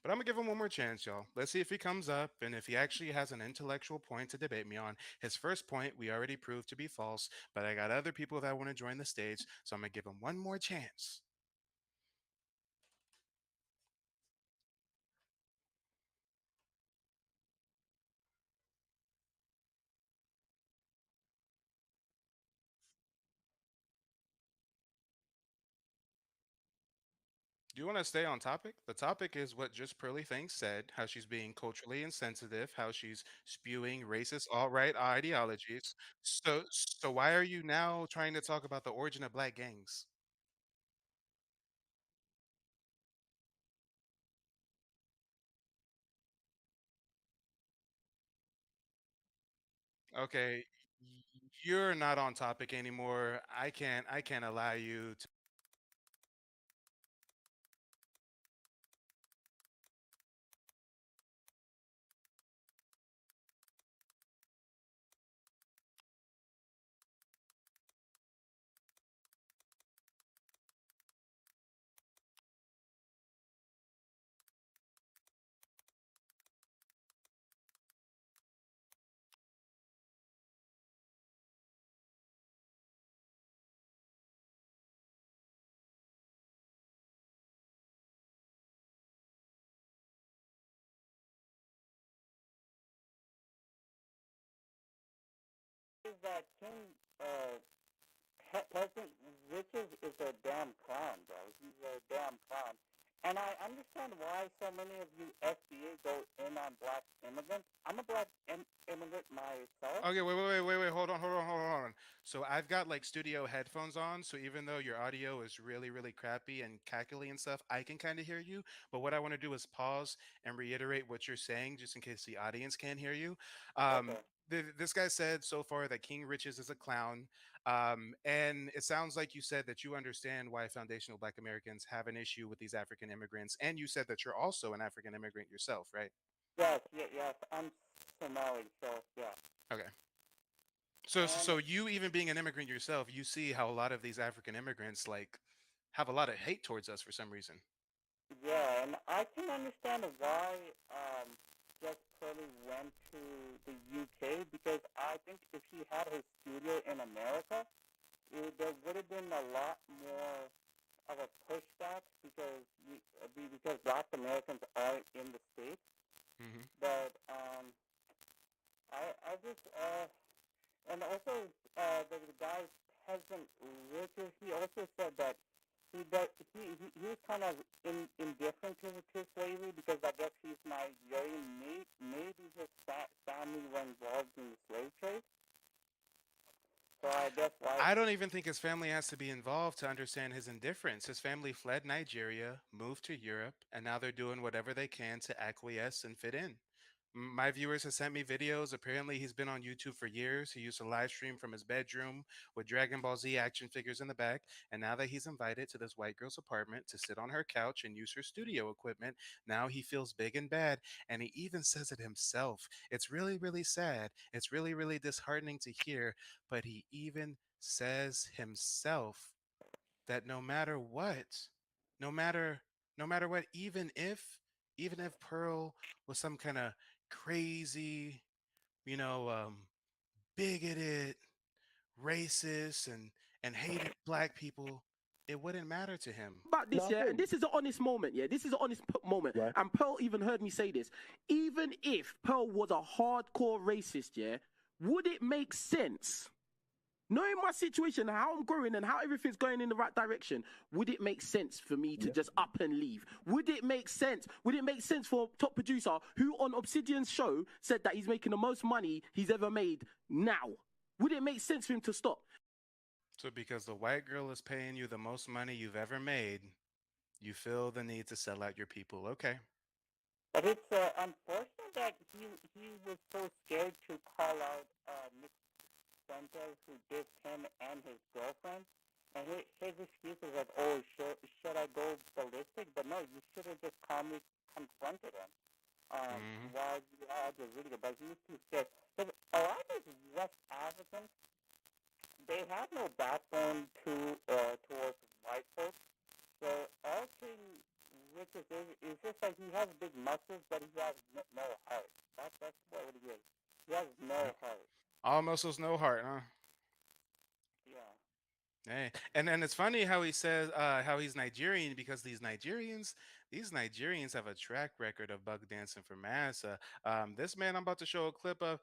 But I'm gonna give him one more chance, y'all. Let's see if he comes up and if he actually has an intellectual point to debate me on. His first point we already proved to be false, but I got other people that want to join the stage, so I'm gonna give him one more chance. Do you want to stay on topic? The topic is what Just Pearly Things said, how she's being culturally insensitive, how she's spewing racist alt-right ideologies. So why are you now trying to talk about the origin of black gangs? Okay, you're not on topic anymore. I can't allow you to. Is that King President Richards is a damn clown, bro. He's a damn clown. And I understand why so many of you FBA go in on black immigrants. I'm a black immigrant myself. Okay, wait. Hold on. So I've got like studio headphones on, so even though your audio is really, really crappy and cackly and stuff, I can kind of hear you. But what I want to do is pause and reiterate what you're saying, just in case the audience can't hear you. This guy said so far that King Riches is a clown. And it sounds like you said that you understand why foundational Black Americans have an issue with these African immigrants, and you said that you're also an African immigrant yourself, right? Yes. I'm Somali, so yeah. Okay. So you even being an immigrant yourself, you see how a lot of these African immigrants like have a lot of hate towards us for some reason. Yeah, and I can understand why Jeff Curley went to the UK because I think if he had his studio in America, there would have been a lot more of a pushback because Black Americans are in the states. Mm-hmm. But I just and also the guy Peasant Richard, he also said that he was kind of indifferent to slavery because I guess he's Nigerian. Maybe his family were involved in the slave trade. So I guess why. I don't even think his family has to be involved to understand his indifference. His family fled Nigeria, moved to Europe, and now they're doing whatever they can to acquiesce and fit in. My viewers have sent me videos. Apparently, he's been on YouTube for years. He used to live stream from his bedroom with Dragon Ball Z action figures in the back. And now that he's invited to this white girl's apartment to sit on her couch and use her studio equipment, now he feels big and bad. And he even says it himself. It's really, really sad. It's really, really disheartening to hear. But he even says himself that no matter what, no matter no matter what, even if Pearl was some kind of crazy, you know, bigoted, racist, and hated black people, it wouldn't matter to him. About this, yeah, and this is an honest moment, yeah. This is an honest moment, right. And Pearl even heard me say this. Even if Pearl was a hardcore racist, yeah, would it make sense? Knowing my situation, how I'm growing, and how everything's going in the right direction, would it make sense for me to just up and leave? Would it make sense? Would it make sense for top producer who on Obsidian's show said that he's making the most money he's ever made now? Would it make sense for him to stop? So because the white girl is paying you the most money you've ever made, you feel the need to sell out your people. Okay. But it's unfortunate that he was so scared to call out Nick Fuentes, who dissed him and his girlfriend. And his excuse is like, oh, should I go ballistic? But no, you should have just calmly confronted him while you had the video. But he was too scared. Because a lot of these West Africans, they have no backbone towards white folks. So all King Richard is just like he has big muscles, but he has no heart. That's what it is. He has no heart. All muscles, no heart, huh? Yeah. Hey, and it's funny how he says how he's Nigerian because these Nigerians have a track record of bug dancing for massa. This man I'm about to show a clip of,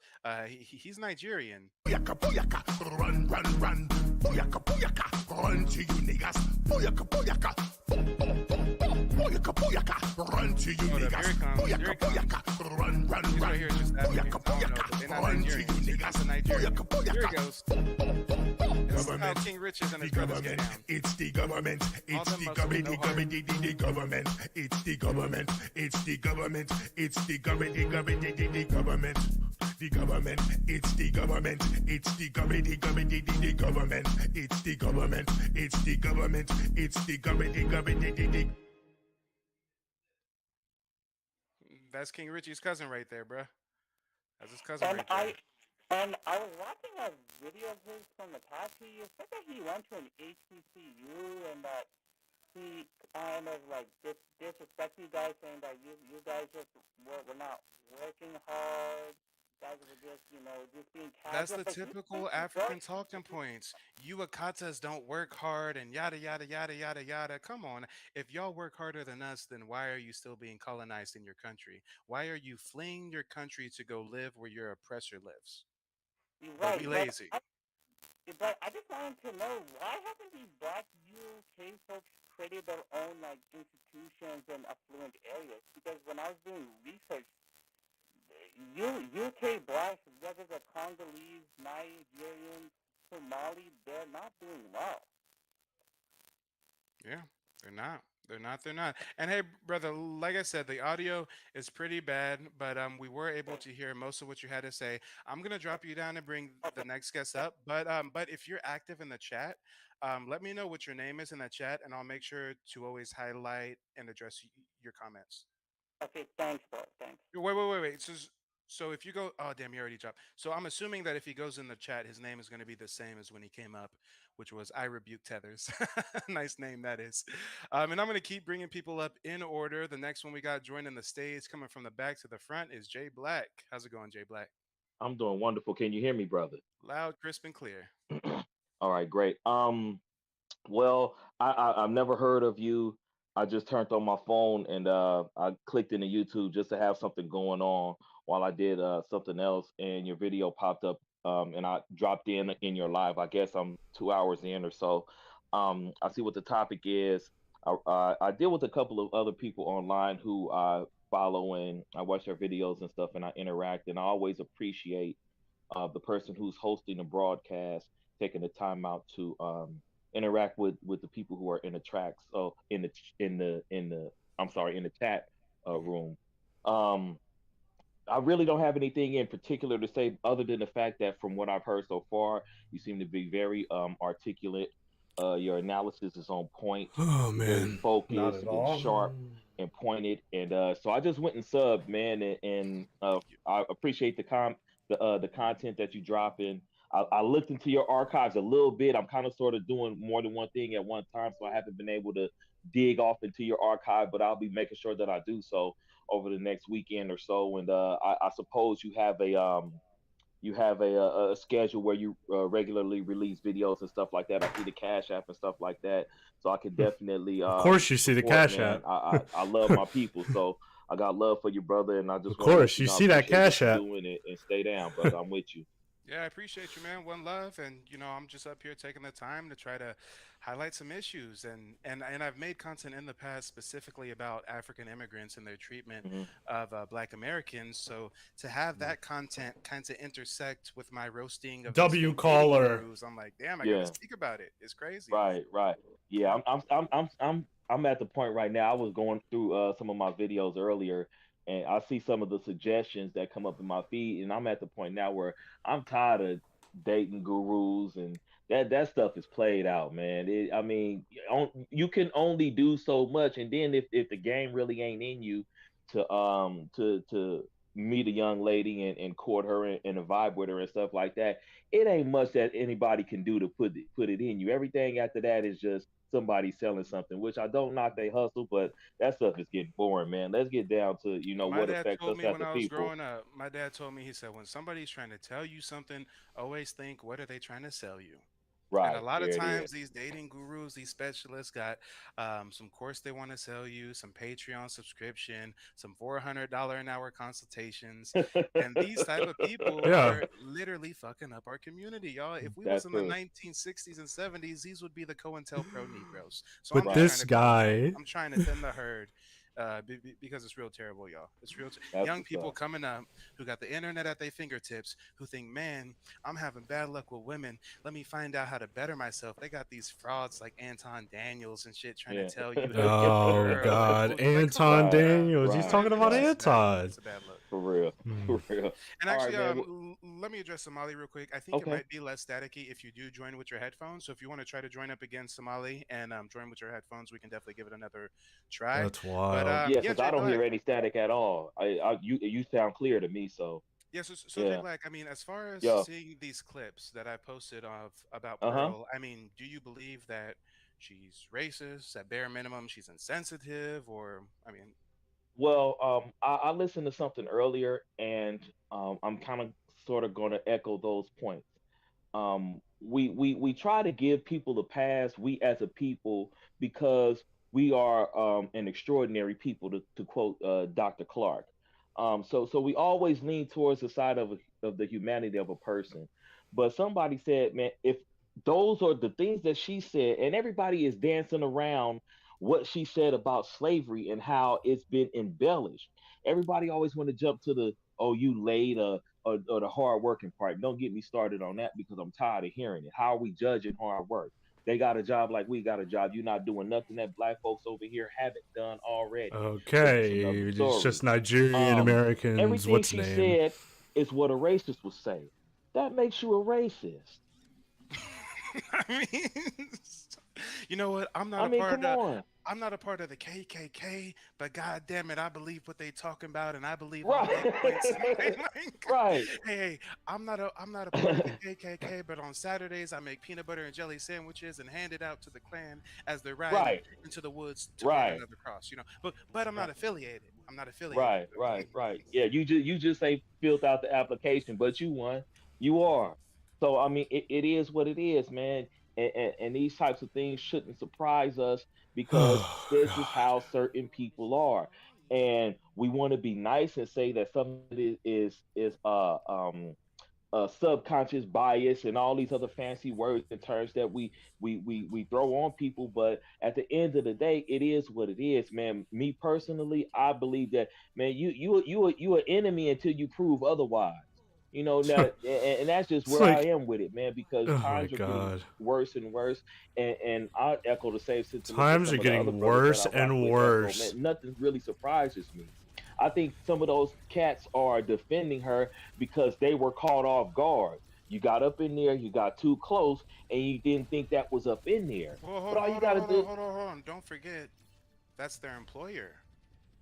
he's Nigerian. Booyaka, booyaka, run, run, run. Booyaka, booyaka, run to you niggas. Booyaka, booyaka, boom, boom, boom, boom. Booyaka, booyaka, run to you niggas. Booyaka, booyaka, run, run, run. Booyaka, booyaka, run to you niggas. Booyaka, booyaka, boom, boom, boom, boom. Government, King Richard and his brothers get down. It's the government. It's the government. The government. It's the government. It's the government. It's the government. The government. The government. The government. It's the government. It's the government. The government. The government. It's the government. It's the government. It's the government. The government. That's King Richie's cousin right there, bruh. That's his cousin And right there. And I was watching a video of his from the past few years. Said that he went to an HBCU and that he kind of like disrespect you guys, saying that you guys just were not working hard. You guys were just just being casual. That's the typical African talking points. You Akatas don't work hard and yada yada yada yada yada. Come on, if y'all work harder than us, then why are you still being colonized in your country? Why are you fleeing your country to go live where your oppressor lives? Right, be lazy. But I just wanted to know, why haven't these black UK folks created their own institutions in affluent areas? Because when I was doing research, UK blacks, whether they're Congolese, Nigerian, Somali, they're not doing well. Yeah, they're not. They're not. And hey, brother, like I said, the audio is pretty bad, but we were able to hear most of what you had to say. I'm gonna drop you down and bring the next guest up. But if you're active in the chat, let me know what your name is in the chat, and I'll make sure to always highlight and address your comments. Okay, thanks, bro. Thanks. Wait. So if you go, oh damn, he already dropped. So I'm assuming that if he goes in the chat, his name is going to be the same as when he came up, which was I Rebuke Tethers. Nice name that is. And I'm going to keep bringing people up in order. The next one we got joining the stage, coming from the back to the front, is Jay Black. How's it going, Jay Black? I'm doing wonderful. Can you hear me, brother? Loud, crisp, and clear. All right, great. Well, I've never heard of you. I just turned on my phone and I clicked into YouTube just to have something going on while I did something else, and your video popped up, and I dropped in your live. I guess I'm 2 hours in or so. I see what the topic is. I deal with a couple of other people online who I follow and I watch their videos and stuff, and I interact, and I always appreciate the person who's hosting the broadcast taking the time out to interact with the people who are in the tracks. So in the I'm sorry, in the chat room. Um, I really don't have anything in particular to say other than the fact that from what I've heard so far, you seem to be very articulate. Your analysis is on point, Oh very man, not focused at and all. sharp and pointed. And so I just went and subbed, man, and I appreciate the content that you drop in. I looked into your archives a little bit. I'm kind of sort of doing more than one thing at one time, so I haven't been able to dig off into your archive, but I'll be making sure that I do so over the next weekend or so. And I suppose you have a schedule where you regularly release videos and stuff like that. I see the Cash App and stuff like that, so I can definitely Of course, you see the support, Cash man. App. I love my people, so I got love for you, brother, and I Of just want to let course, you you know I see that appreciate what Cash you're App. doing and stay down, brother. I'm with you. Yeah, I appreciate you, man. One love, and I'm just up here taking the time to try to highlight some issues, and I've made content in the past specifically about African immigrants and their treatment Hmm. of Black Americans. So to have that content kind of intersect with my roasting of these W fake dating caller. gurus, I'm like, damn, I got to Yeah. speak about it. It's crazy. Right, right. Yeah, I'm at the point right now. I was going through some of my videos earlier, and I see some of the suggestions that come up in my feed, and I'm at the point now where I'm tired of dating gurus, and that stuff is played out, man. I mean, you can only do so much, and then if the game really ain't in you to meet a young lady and court her and a vibe with her and stuff like that, it ain't much that anybody can do to put it in you. Everything after that is just somebody selling something, which I don't knock they hustle, but that stuff is getting boring, man. Let's get down to My what dad affects told us me as when a I was people. growing up, my dad told me, he said, when somebody's trying to tell you something, always think, what are they trying to sell you? And a Right lot of there it times, is. these dating gurus, these specialists got some course they want to sell you, some Patreon subscription, some $400 an hour consultations, and these type of people Yeah, are literally fucking up our community, y'all. If we was That's in the true. 1960s and 70s, these would be the COINTELPRO Negroes. So I'm but just Right. trying this to thin the guy. I'm trying to thin the herd. Because it's real terrible, y'all. It's real. That's Young what's people up. coming up who got the internet at their fingertips, who think, man, I'm having bad luck with women. Let me find out how to better myself. They got these frauds like Anton Daniels and shit trying to Yeah. tell you how to get the Oh girl. God, Like, come on, Anton Right. bro. Daniels. He's Right. talking about Right. It's bad luck. Anton. It's a bad look. For real. Hmm. For real. And All actually, right, man. let me address Somali real quick. I think it Okay. might be less staticky if you do join with your headphones. So if you want to try to join up again, Somali, and join with your headphones, we can definitely give it another try. That's But wild. Yeah, yeah, because Jay I don't Black. hear any static at all. You sound clear to me, so Yeah, so Jay yeah. Black, I mean, as far as Yo. seeing these clips that I posted of about Uh-huh. Pearl, I mean, do you believe that she's racist? At bare minimum, she's insensitive, or I mean, Well, I listened to something earlier, and I'm kind of sort of going to echo those points. We try to give people a pass, we as a people, because we are an extraordinary people, to quote Dr. Clark. So we always lean towards the side of the humanity of a person. But somebody said, man, if those are the things that she said, and everybody is dancing around what she said about slavery and how it's been embellished. Everybody always want to jump to the, oh, you laid or the hard working part. Don't get me started on that because I'm tired of hearing it. How are we judging hard work? They got a job like we got a job. You're not doing nothing that black folks over here haven't done already. But that's Okay, another it's story. just Nigerian Um, Americans. Everything What's she name? said is what a racist would say. That makes you a racist. I mean, you know what? I'm not I a mean, part come of. on. I'm not a part of the KKK, but god damn it, I believe what they talking about, and I believe all their points. Right. Hey, I'm not a part of the KKK, but on Saturdays I make peanut butter and jelly sandwiches and hand it out to the clan as they're riding Right. into the woods to burn Right. another cross. But I'm not affiliated. I'm not affiliated. Right. Yeah, you just ain't filled out the application, but you won. You are. So I mean, it is what it is, man. And these types of things shouldn't surprise us because Oh this is God. how certain people are, and we want to be nice and say that something is subconscious bias and all these other fancy words and terms that we throw on people. But at the end of the day, it is what it is, man. Me personally, I believe that, man, you an enemy until you prove otherwise. Now, and that's just It's where I like, am with it, man, because oh my times are getting God. worse and worse. And I echo the same sentiments that Times are some of the other getting brothers that worse I rock and with echo. worse. Man, nothing really surprises me. I think some of those cats are defending her because they were caught off guard. You got up in there, you got too close, and you didn't think that was up in there. Well, But all you got to do hold on. Don't forget, that's their employer.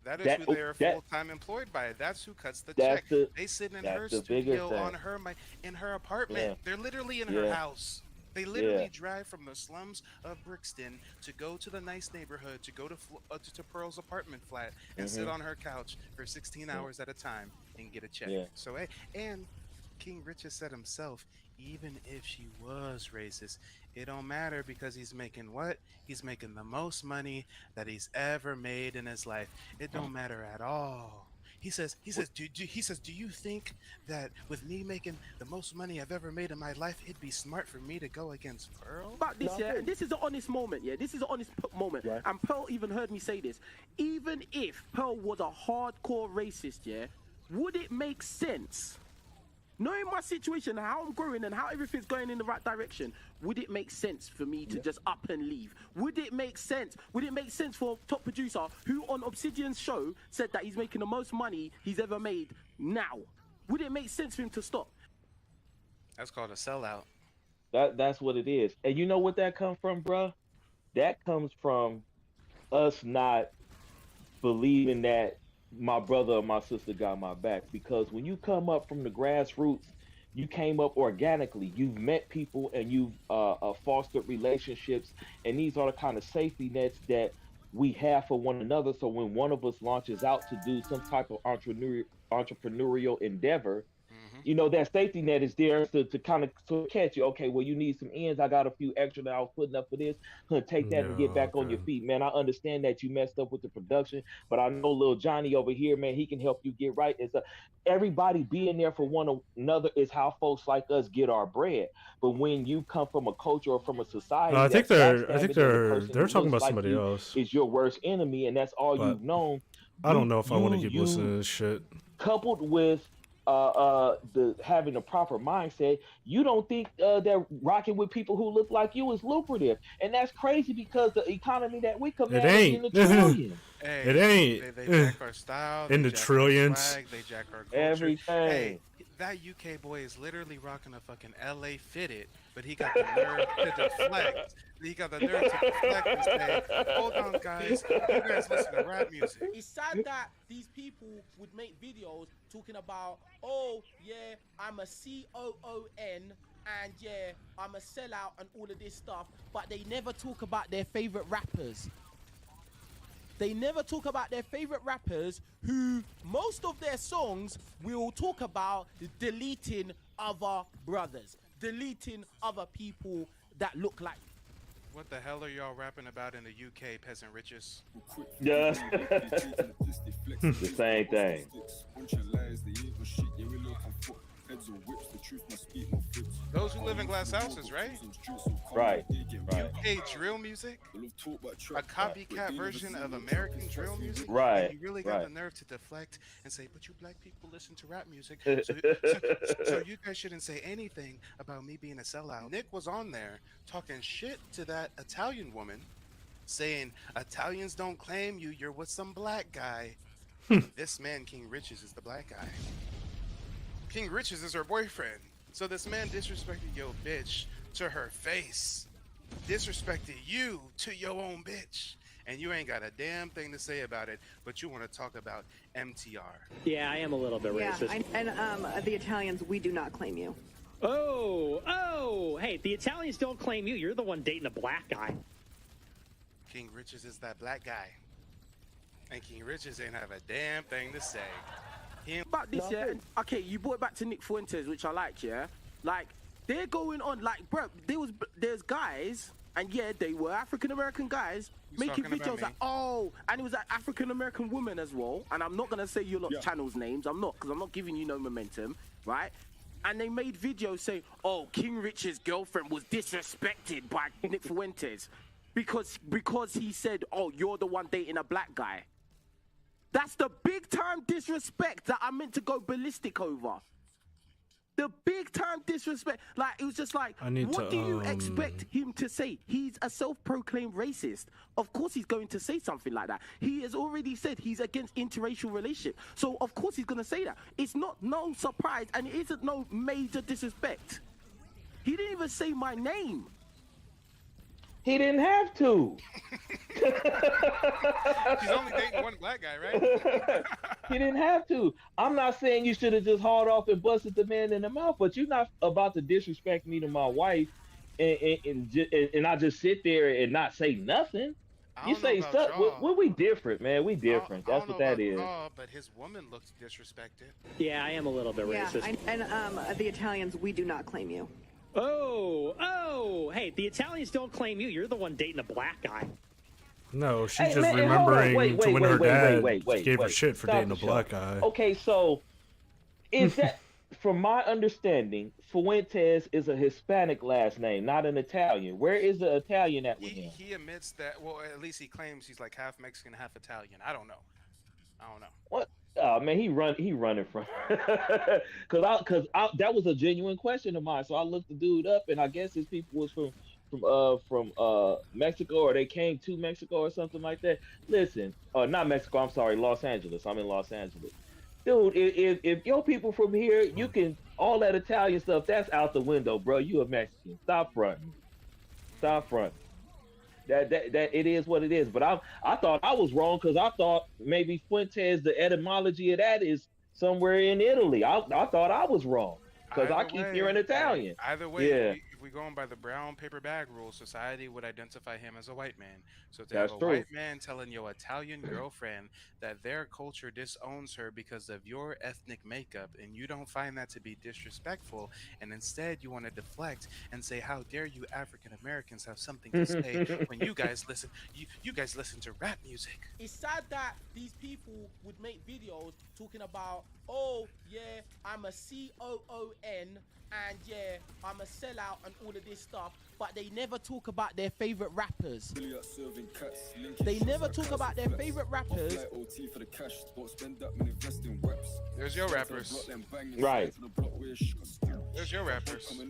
That is that who they are that full time employed by. That's who cuts the check. that's the They sit in that's her the bigger studio thing. on her in her apartment. Yeah, They're literally in her yeah, house. They yeah. literally drive from the slums of Brixton to go to the nice neighborhood, to go to Pearl's apartment flat and sit Mhm. on her couch for 16 Yeah, hours at a time and get a check. yeah. So, hey, and King Richard said himself, even if she was racist, it don't matter because he's making what? He's making the most money that he's ever made in his life. It don't matter at all. He says, do you think that with me making the most money I've ever made in my life, it'd be smart for me to go against Pearl? About this, yeah, and this is an honest moment, yeah. This is an honest moment, and Pearl even heard me say this. Even if Pearl was a hardcore racist, yeah, would it make sense? Knowing my situation, how I'm growing, and how everything's going in the right direction, would it make sense for me to just up and leave? Would it make sense? Would it make sense for top producer who on Obsidian's show said that he's making the most money he's ever made now? Would it make sense for him to stop? That's called a sellout. That's what it is. And you know what that comes from, bruh? That comes from us not believing that my brother or my sister got my back. Because when you come up from the grassroots, you came up organically. You've met people and you've fostered relationships, and these are the kind of safety nets that we have for one another. So when one of us launches out to do some type of entrepreneurial endeavor, that safety net is there to kind of to catch you. Okay, well, you need some ends. I got a few extra that I was putting up for this. Take that and get Yeah, back on your okay. feet, man. I understand that you messed up with the production, but I know little Johnny over here, man, he can help you get right. Everybody being there for one another is how folks like us get our bread. But when you come from a culture or from a No, society that's I think backstabbing, and the person they're who talking looks about like somebody you else. is your worst enemy, and that's all But you've known, I don't you know if I want to you keep listening you to this shit. coupled with the having a proper mindset, you don't think that rocking with people who look like you is lucrative, and that's crazy because the economy that we It command is in ain't. the trillions. It Hey, ain't. they jack our style, In they the jack our trillions. swag, they jack our culture. Hey, Everything. that UK boy is literally rocking a fucking LA fitted, but he got the nerve to deflect. He got the nerve to deflect and say, hold on, guys, you guys listen to rap music. It's sad that these people would make videos talking about, oh, yeah, I'm a COON, and yeah, I'm a sellout and all of this stuff, but they never talk about their favorite rappers. They never talk about their favorite rappers who most of their songs will talk about deleting other brothers, deleting other people that look like. What the hell are y'all rapping about in the UK, peasant riches? Yeah. The same thing. Those who live in glass houses, right? Right. UK drill music, a copycat version of American drill music. Right, And you really got right. the nerve to deflect and say, but you black people listen to rap music, so you guys shouldn't say anything about me being a sellout. Nick was on there talking shit to that Italian woman, saying Italians don't claim you, you're with some black guy. This man, King Riches, is the black guy. King Riches is her boyfriend. So this man disrespected your bitch to her face. Disrespected you to your own bitch. and you ain't got a damn thing to say about it, but you want to talk about MTR. Yeah, I am a little bit racist. And the Italians, we do not claim you. Oh, hey, the Italians don't claim you. You're the one dating a black guy. King Riches is that black guy. And King Riches ain't have a damn thing to say. About this, yeah. Okay, you brought it back to Nick Fuentes, which I like, yeah. Like they're going on, like, bro. There's guys, and yeah, they were African American guys making videos like, oh, and it was an African American woman as well. And I'm not gonna say your lot channels names. I'm not, because I'm not giving you no momentum, right? And they made videos saying, oh, King Rich's girlfriend was disrespected by Nick Fuentes because he said, oh, you're the one dating a black guy. That's the big time disrespect that I meant to go ballistic over. The big time disrespect. Like, it was just like, what do you expect him to say? He's a self-proclaimed racist. Of course he's going to say something like that. He has already said he's against interracial relationship. So of course he's going to say that. It's not no surprise, and it isn't no major disrespect. He didn't even say my name. He didn't have to. He's only dating one black guy, right? He didn't have to. I'm not saying you should have just hauled off and busted the man in the mouth, but you're not about to disrespect me to my wife and I just sit there and not say nothing. You say stuff. We different, man. We different. That's what that is. But his woman looked disrespected. Yeah, I am a little bit racist. And the Italians, we do not claim you. Oh, hey, the Italians don't claim you. You're the one dating a black guy. No, she's just remembering to when her dad gave her shit for dating a black guy. Okay, so is that, from my understanding, Fuentes is a Hispanic last name, not an Italian. Where is the Italian at with him? He admits that. Well, at least he claims he's like half Mexican, half Italian. I don't know. What? Oh man, he running from because that was a genuine question of mine. So I looked the dude up, and I guess his people was from Mexico, or they came to Mexico or something like that. Listen, not Mexico. I'm sorry, Los Angeles. I'm in Los Angeles, dude. If your people from here, you can all that Italian stuff. That's out the window, bro. You a Mexican. Stop fronting. Stop fronting. That it is what it is. But I thought I was wrong because I thought maybe Fuentes, the etymology of that is somewhere in Italy. I thought I was wrong because I keep hearing Italian. Either way, if we going by the brown paper bag rule, society would identify him as a white man. So to have a white man telling your Italian girlfriend that their culture disowns her because of your ethnic makeup, and you don't find that to be disrespectful, and instead you want to deflect and say, how dare you African Americans have something to say when you guys listen to rap music. It's sad that these people would make videos talking about, oh yeah, I'm a COON, and yeah, I'm a sellout and all of this stuff, but they never talk about their favorite rappers. They never talk about their favorite rappers. There's your rappers. Right. There's your rappers.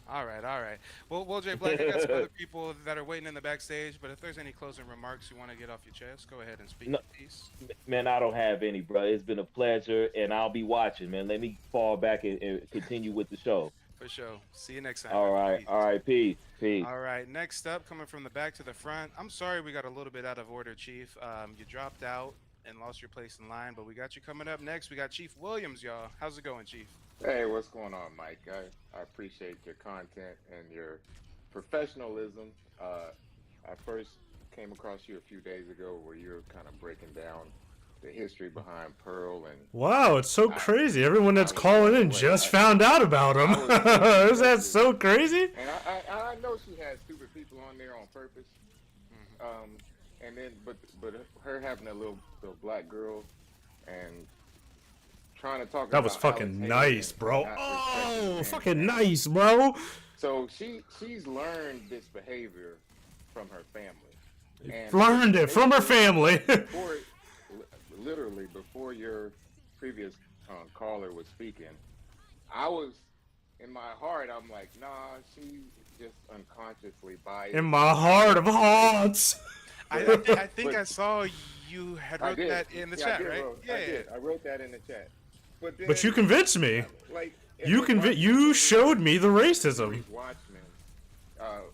All right. Well, Jay Black, you got some other people that are waiting in the backstage, but if there's any closing remarks you want to get off your chest, go ahead and speak. No, Peace. Man, I don't have any, bro. It's been a pleasure, and I'll be watching, man. Let me fall back and continue with the show. For sure. See you next time. All right. Peace. All right. Peace. All right. Next up, coming from the back to the front. I'm sorry we got a little bit out of order, Chief. You dropped out and lost your place in line, but we got you coming up next. We got Chief Williams, y'all. How's it going, Chief? Hey, what's going on, Mike? I appreciate your content and your professionalism. I first came across you a few days ago where you were kind of breaking down the history behind Pearl, and wow, it's so crazy. Everyone that's calling in just found out about him. Is that so crazy? And I know she had stupid people on there on purpose. And then, but her having a little black girl and trying to talk. That was fucking nice, bro. Oh, fucking nice, bro. So she's learned this behavior from her family. And learned it from her family. Literally before your previous caller was speaking, I was in my heart. I'm like, nah, she just unconsciously biased. In my heart of hearts. I think I saw you had wrote that in the chat, right? I wrote that in the chat. But you convinced me. Like you showed me the racism. Watchmen,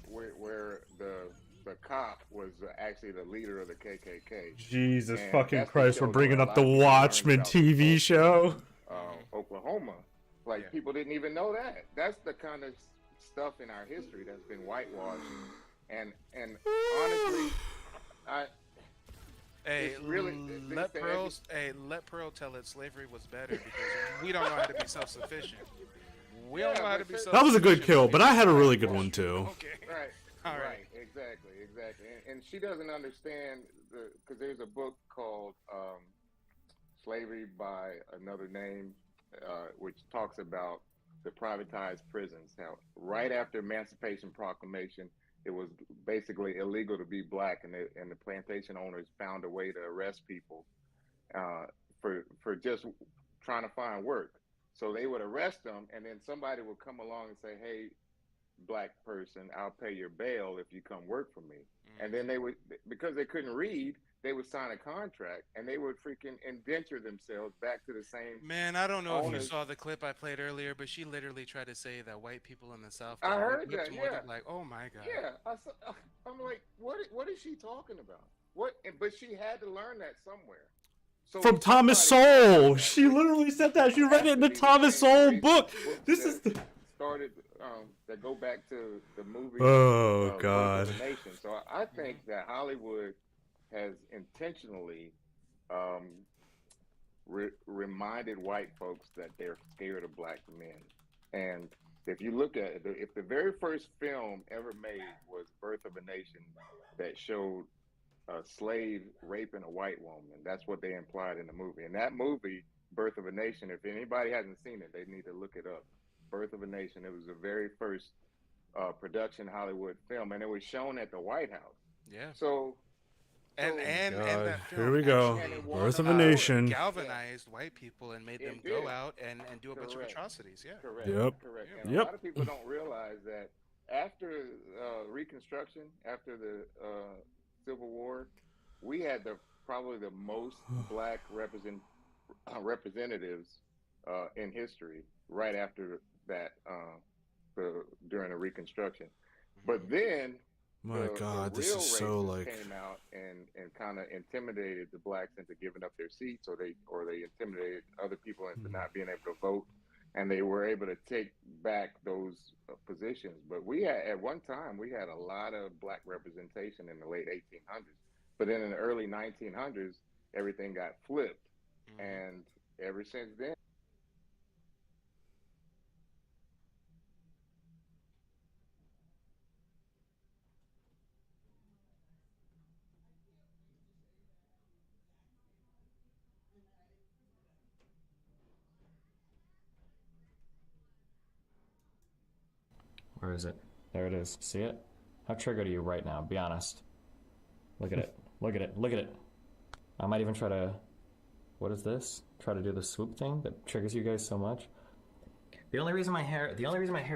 where the a cop was actually the leader of the KKK. Jesus And fucking that's the Christ, we're shows bringing where a up lot the of people learned Watchmen about TV show. Oklahoma. Like people didn't even know that. That's the kind of stuff in our history that's been whitewashed. And honestly, Hey, it's really let Pearl tell it slavery was better because we don't know how to be self-sufficient. We don't know how to be self-sufficient. That was a good kill, but I had a really good one too. Okay. Right. All right. Right. Exactly. And she doesn't understand because there's a book called Slavery by Another Name, which talks about the privatized prisons. How right after Emancipation Proclamation, it was basically illegal to be black, and the plantation owners found a way to arrest people for just trying to find work. So they would arrest them, and then somebody would come along and say, "Hey, black person, I'll pay your bail if you come work for me." And then they would, because they couldn't read, they would sign a contract, and they would freaking indenture themselves back to the same. Man, I don't know if you owners. saw the clip I played earlier, but she literally tried to say that white people in the South. I heard that. More Yeah. like, oh my god. Yeah. I'm like, what is she talking about? What? But she had to learn that somewhere. So From Thomas Sowell. She literally said that. She read it in the Thomas Sowell book. This is the started that go back to the movie. Oh, Birth God. of a Nation. So I think that Hollywood has intentionally reminded white folks that they're scared of black men. And if you look at it, if the very first film ever made was Birth of a Nation that showed a slave raping a white woman, that's what they implied in the movie. And that movie, Birth of a Nation, if anybody hasn't seen it, they need to look it up. Birth of a Nation. It was the very first production Hollywood film, and it was shown at the White House. Yeah. So and that film here we go. Birth of a Nation. Galvanized white people and made them go out and do a bunch of atrocities. Yeah. Correct. Yep. Correct. And a lot of people don't realize that after Reconstruction, after the Civil War, we had probably the most black representatives in history right after that during the Reconstruction. But then My God, this is so like came out and kind of intimidated the blacks into giving up their seats, or they intimidated other people into not being able to vote, and they were able to take back those positions. But at one time we had a lot of black representation in the late 1800s, but then in the early 1900s everything got flipped, and ever since then. Where is it? There it is. See it? How triggered are you right now? Be honest. Look at it. Look at it. Look at it. I might even try to... What is this? Try to do the swoop thing that triggers you guys so much. The only reason my hair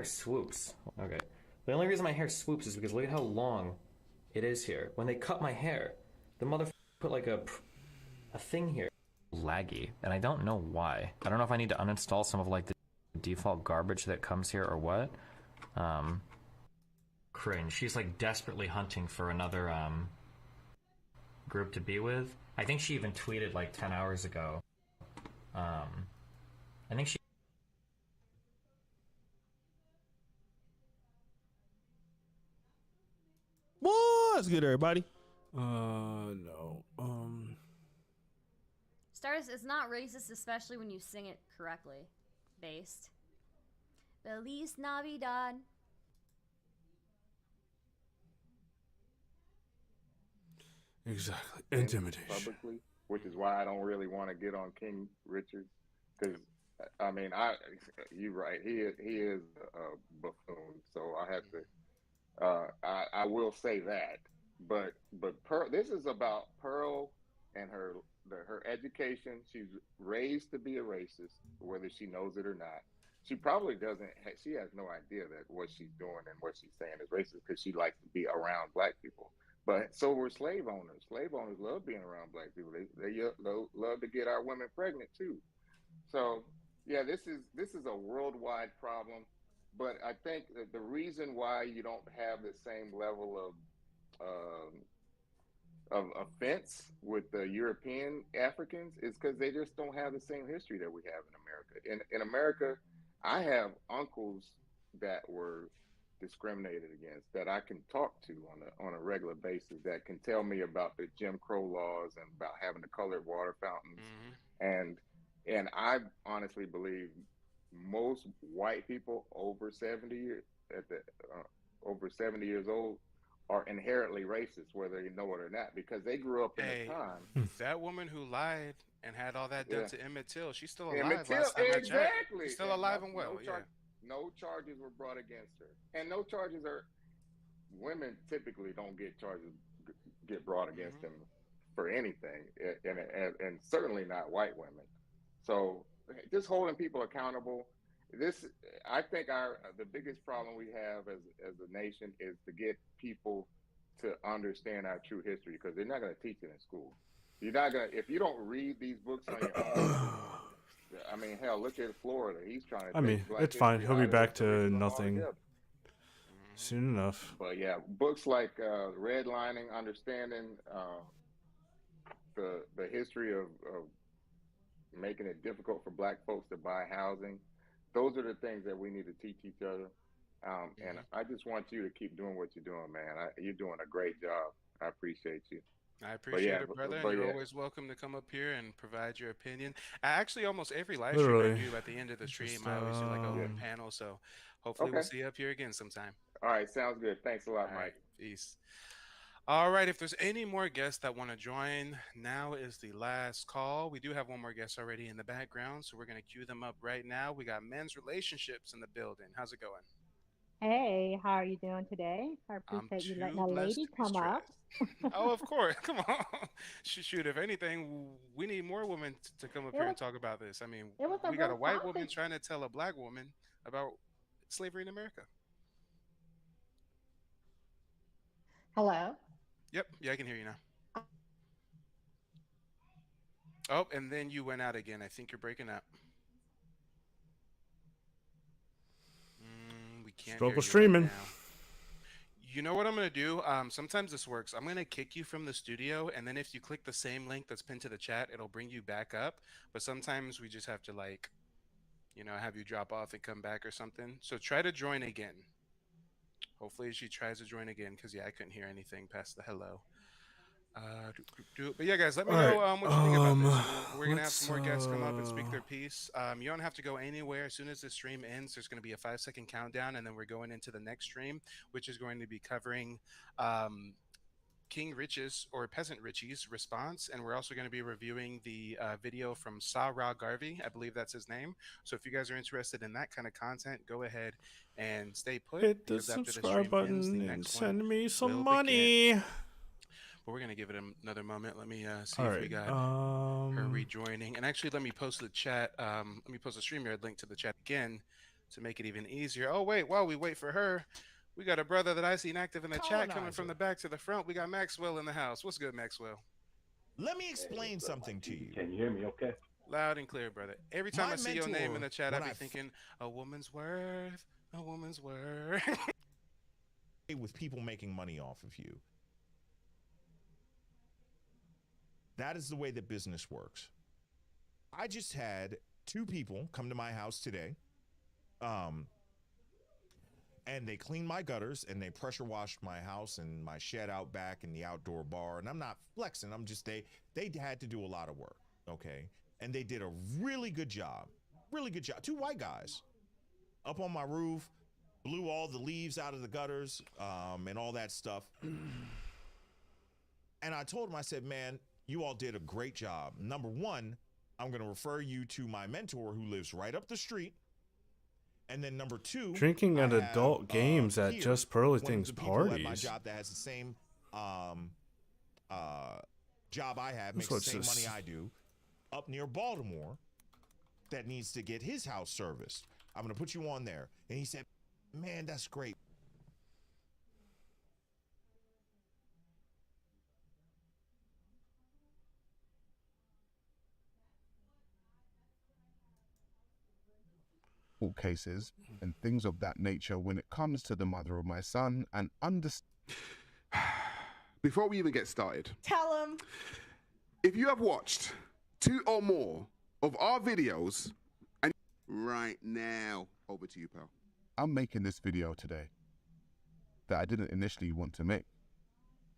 swoops... Okay. The only reason my hair swoops is because look at how long it is here. When they cut my hair, the motherfucker put like a thing here. Laggy. And I don't know why. I don't know if I need to uninstall some of like the default garbage that comes here or what. Cringe. She's like desperately hunting for another group to be with. I think she even tweeted like 10 hours ago. I think she... What's good, everybody? No. Stars, it's not racist, especially when you sing it correctly. Based. Feliz Navidad. Exactly. Intimidation. Publicly, which is why I don't really want to get on King Richard, because I mean, you're right. He is a buffoon. So I have to. I will say that. But Pearl, this is about Pearl and her education. She's raised to be a racist, whether she knows it or not. She probably doesn't. She has no idea that what she's doing and what she's saying is racist, because she likes to be around black people. But so were slave owners. Slave owners love being around black people. They love to get our women pregnant too. So yeah, this is a worldwide problem. But I think that the reason why you don't have the same level of of offense with the European Africans is because they just don't have the same history that we have in America. In America, I have uncles that were discriminated against that I can talk to on a regular basis that can tell me about the Jim Crow laws and about having the colored water fountains. And I honestly believe most white people over 70 years over 70 years old are inherently racist, whether you know it or not, because they grew up in a time. That woman who lied and had all that done to Emmett Till, she's still alive. Emmett Till, Last time I checked, exactly. she's still alive and well. No charges were brought against her, and no charges are. Women typically don't get brought against them for anything, and certainly not white women. So just holding people accountable. I think the biggest problem we have as a nation is to get people to understand our true history, because they're not going to teach it in school. You're not going to, if you don't read these books on your own. I mean, hell, look at Florida. He's trying to. I mean, it's fine. He'll be back to nothing soon enough. But yeah, books like Redlining, understanding the history of making it difficult for Black folks to buy housing. Those are the things that we need to teach each other. And I just want you to keep doing what you're doing, man. You're doing a great job. I appreciate you. I appreciate it, brother. And you're always welcome to come up here and provide your opinion. Actually, almost every live stream I do at the end of the stream, I always do like a panel. So hopefully we'll see you up here again sometime. All right, sounds good. Thanks a lot, Mike. Right, peace. All right, if there's any more guests that want to join, now is the last call. We do have one more guest already in the background, so we're going to queue them up right now. We got Men's Relationships in the building. How's it going? Hey, how are you doing today? I appreciate you letting a lady come up. Oh, of course. Come on. Shoot, if anything, we need more women to come up here and talk about this. I mean, we got a white woman trying to tell a Black woman about slavery in America. Hello? Yep. Yeah, I can hear you now. Oh, and then you went out again. I think you're breaking up. We can't Struggle hear you streaming. right now. You know what I'm going to do? Sometimes this works. I'm going to kick you from the studio, and then if you click the same link that's pinned to the chat, it'll bring you back up. But sometimes we just have to, like, have you drop off and come back or something. So try to join again. Hopefully she tries to join again, because, yeah, I couldn't hear anything past the hello. But yeah, guys, let me know what you think about this. We're going to have some more guests come up and speak their piece. You don't have to go anywhere. As soon as the stream ends, there's going to be a 5-second countdown, and then we're going into the next stream, which is going to be covering King Rich's or Peasant Richie's response. And we're also going to be reviewing the video from Sarah Garvey. I believe that's his name. So if you guys are interested in that kind of content, go ahead and stay put. Hit the subscribe button and send me some money. But we're gonna give it another moment. Let me see if we got her rejoining. And actually, let me post the chat. Let me post a StreamYard link to the chat again to make it even easier. Oh wait, while we wait for her, we got a brother that I seen active in the chat coming from the back to the front. We got Maxwell in the house. What's good, Maxwell? Let me explain something to you. Can you hear me? Okay. Loud and clear, brother. Every time I see your name in the chat, I be thinking, a woman's worth, a woman's worth. With people making money off of you. That is the way that business works. I just had 2 people come to my house today. And they cleaned my gutters and they pressure washed my house and my shed out back and the outdoor bar. And I'm not flexing. I'm just, they had to do a lot of work. Okay. And they did a really good job. Really good job. 2 white guys up on my roof, blew all the leaves out of the gutters, and all that stuff. And I told them, I said, man, you all did a great job. Number 1, I'm going to refer you to my mentor who lives right up the street. And then number 2, drinking at adult games at Just Pearly Things parties. At my job that has the same job I have, makes the same money I do, up near Baltimore, that needs to get his house serviced. I'm going to put you on there. And he said, man, that's great. Cases and things of that nature when it comes to the mother of my son, and before we even get started, Tell him. if you have watched 2 or more of our videos, and right now, over to you, pal. I'm making this video today that I didn't initially want to make,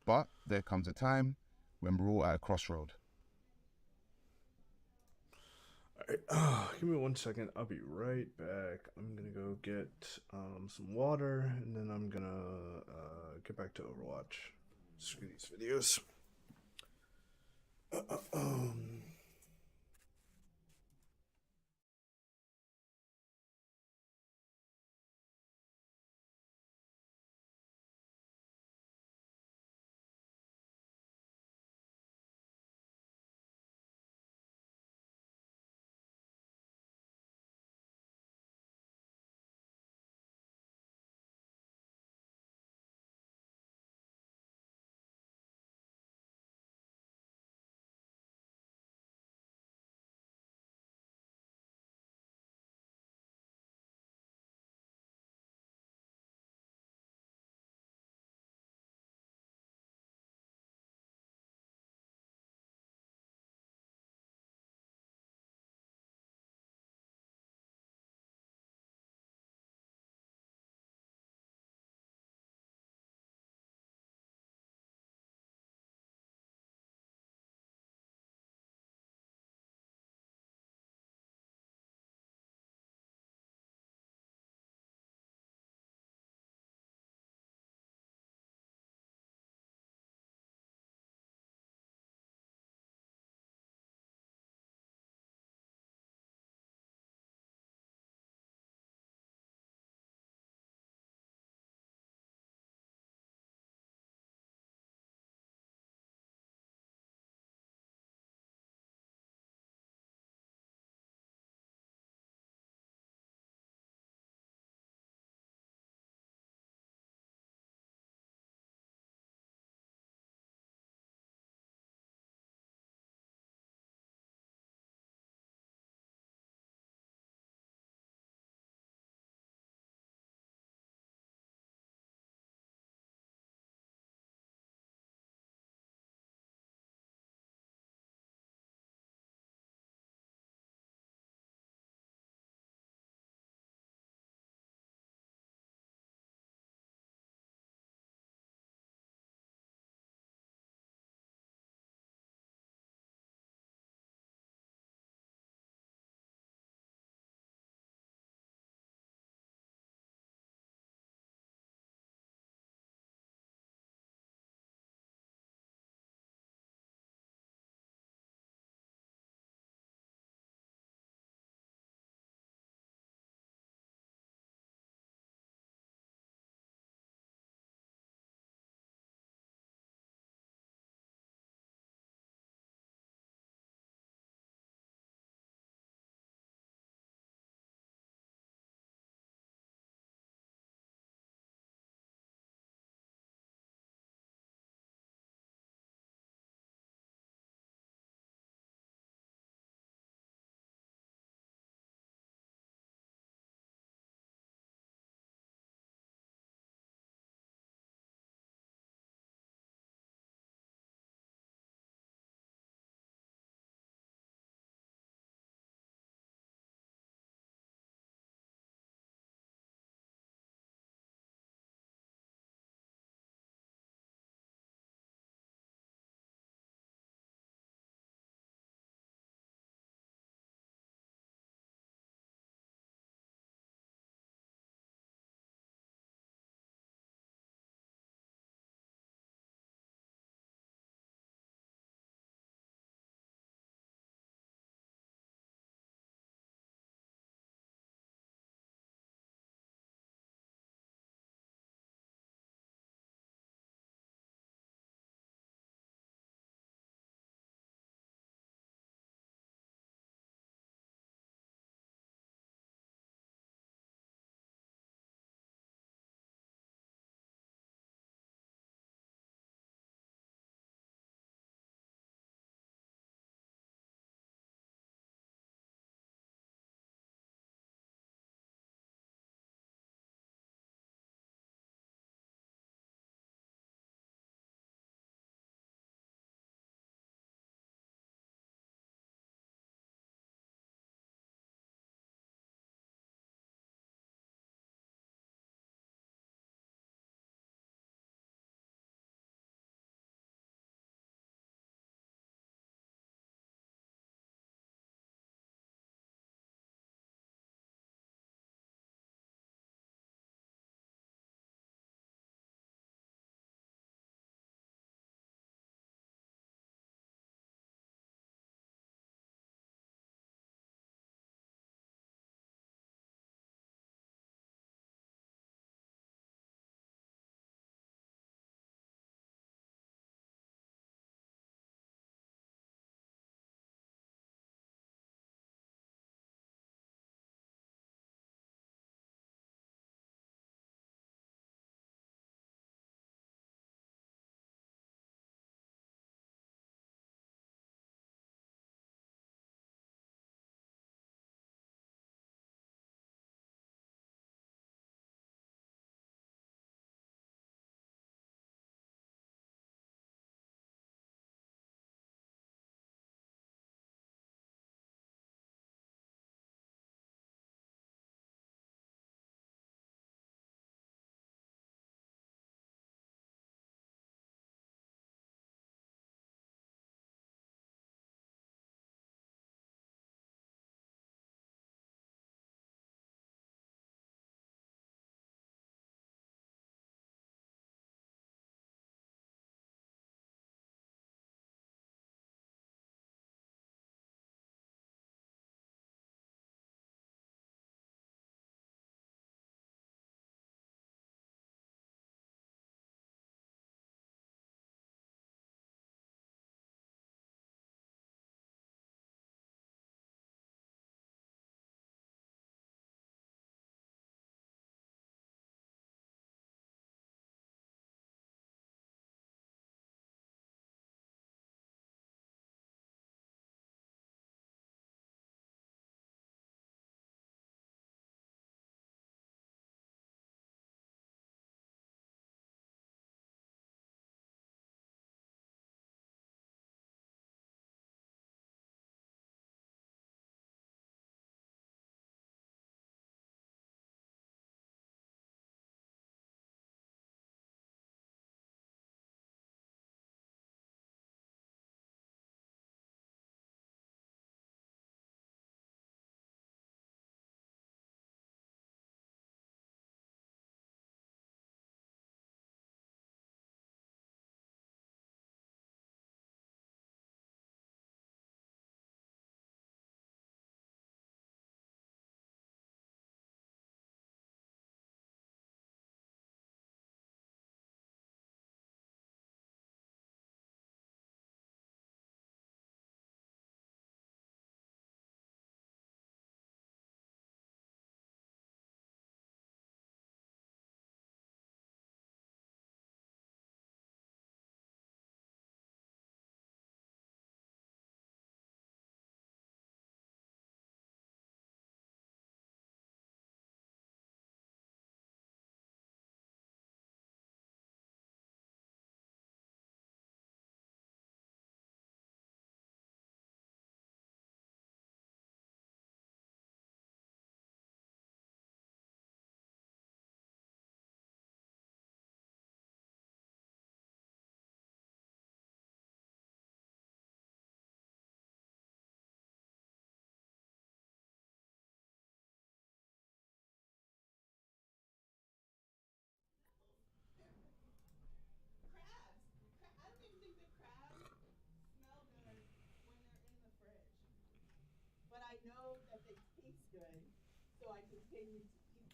but there comes a time when we're all at a crossroad. Give me 1 second. I'll be right back. I'm gonna go get some water, and then I'm gonna get back to Overwatch. Screw these videos.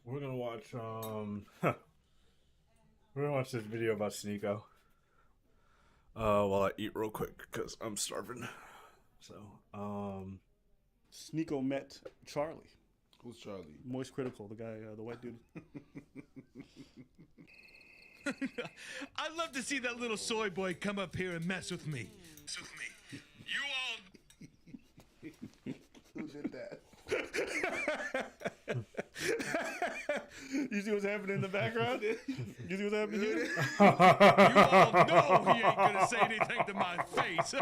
We're gonna watch we're gonna watch this video about Sneeko. While I eat real quick because I'm starving. So, Sneeko met Charlie. Who's Charlie? Moist Critical, the guy, the white dude. I'd love to see that little soy boy come up here and mess with me. Who did that? You see what's happening in the background? You see what's happening here? You all know he ain't gonna say anything to my face.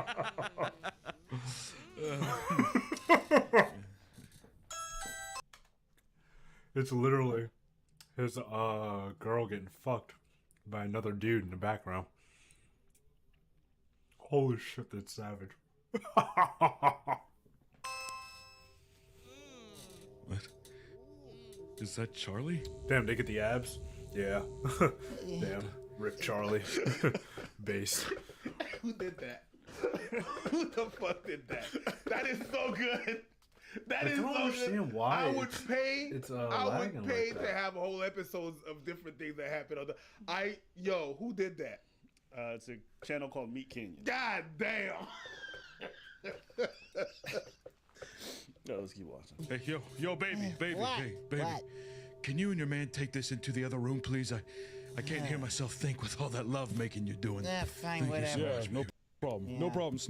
it's literally his girl getting fucked by another dude in the background. Holy shit, that's savage. What? Is that Charlie? Damn, they get the abs? Yeah. Damn. Rip Charlie. Base. Who did that? Who the fuck did that? That is so good. That is so good. I don't understand why. I would pay. I would lagging pay like to that. have whole episodes of different things that happen on the. Yo, who did that? It's a channel called Meat Canyon. God damn. No, let's keep watching. Hey, yo, baby, baby. What? Can you and your man take this into the other room, please? I can't hear myself think with all that love making you doing. Fine, Thank you whatever. so much, Yeah, no problem. No problem, Snake.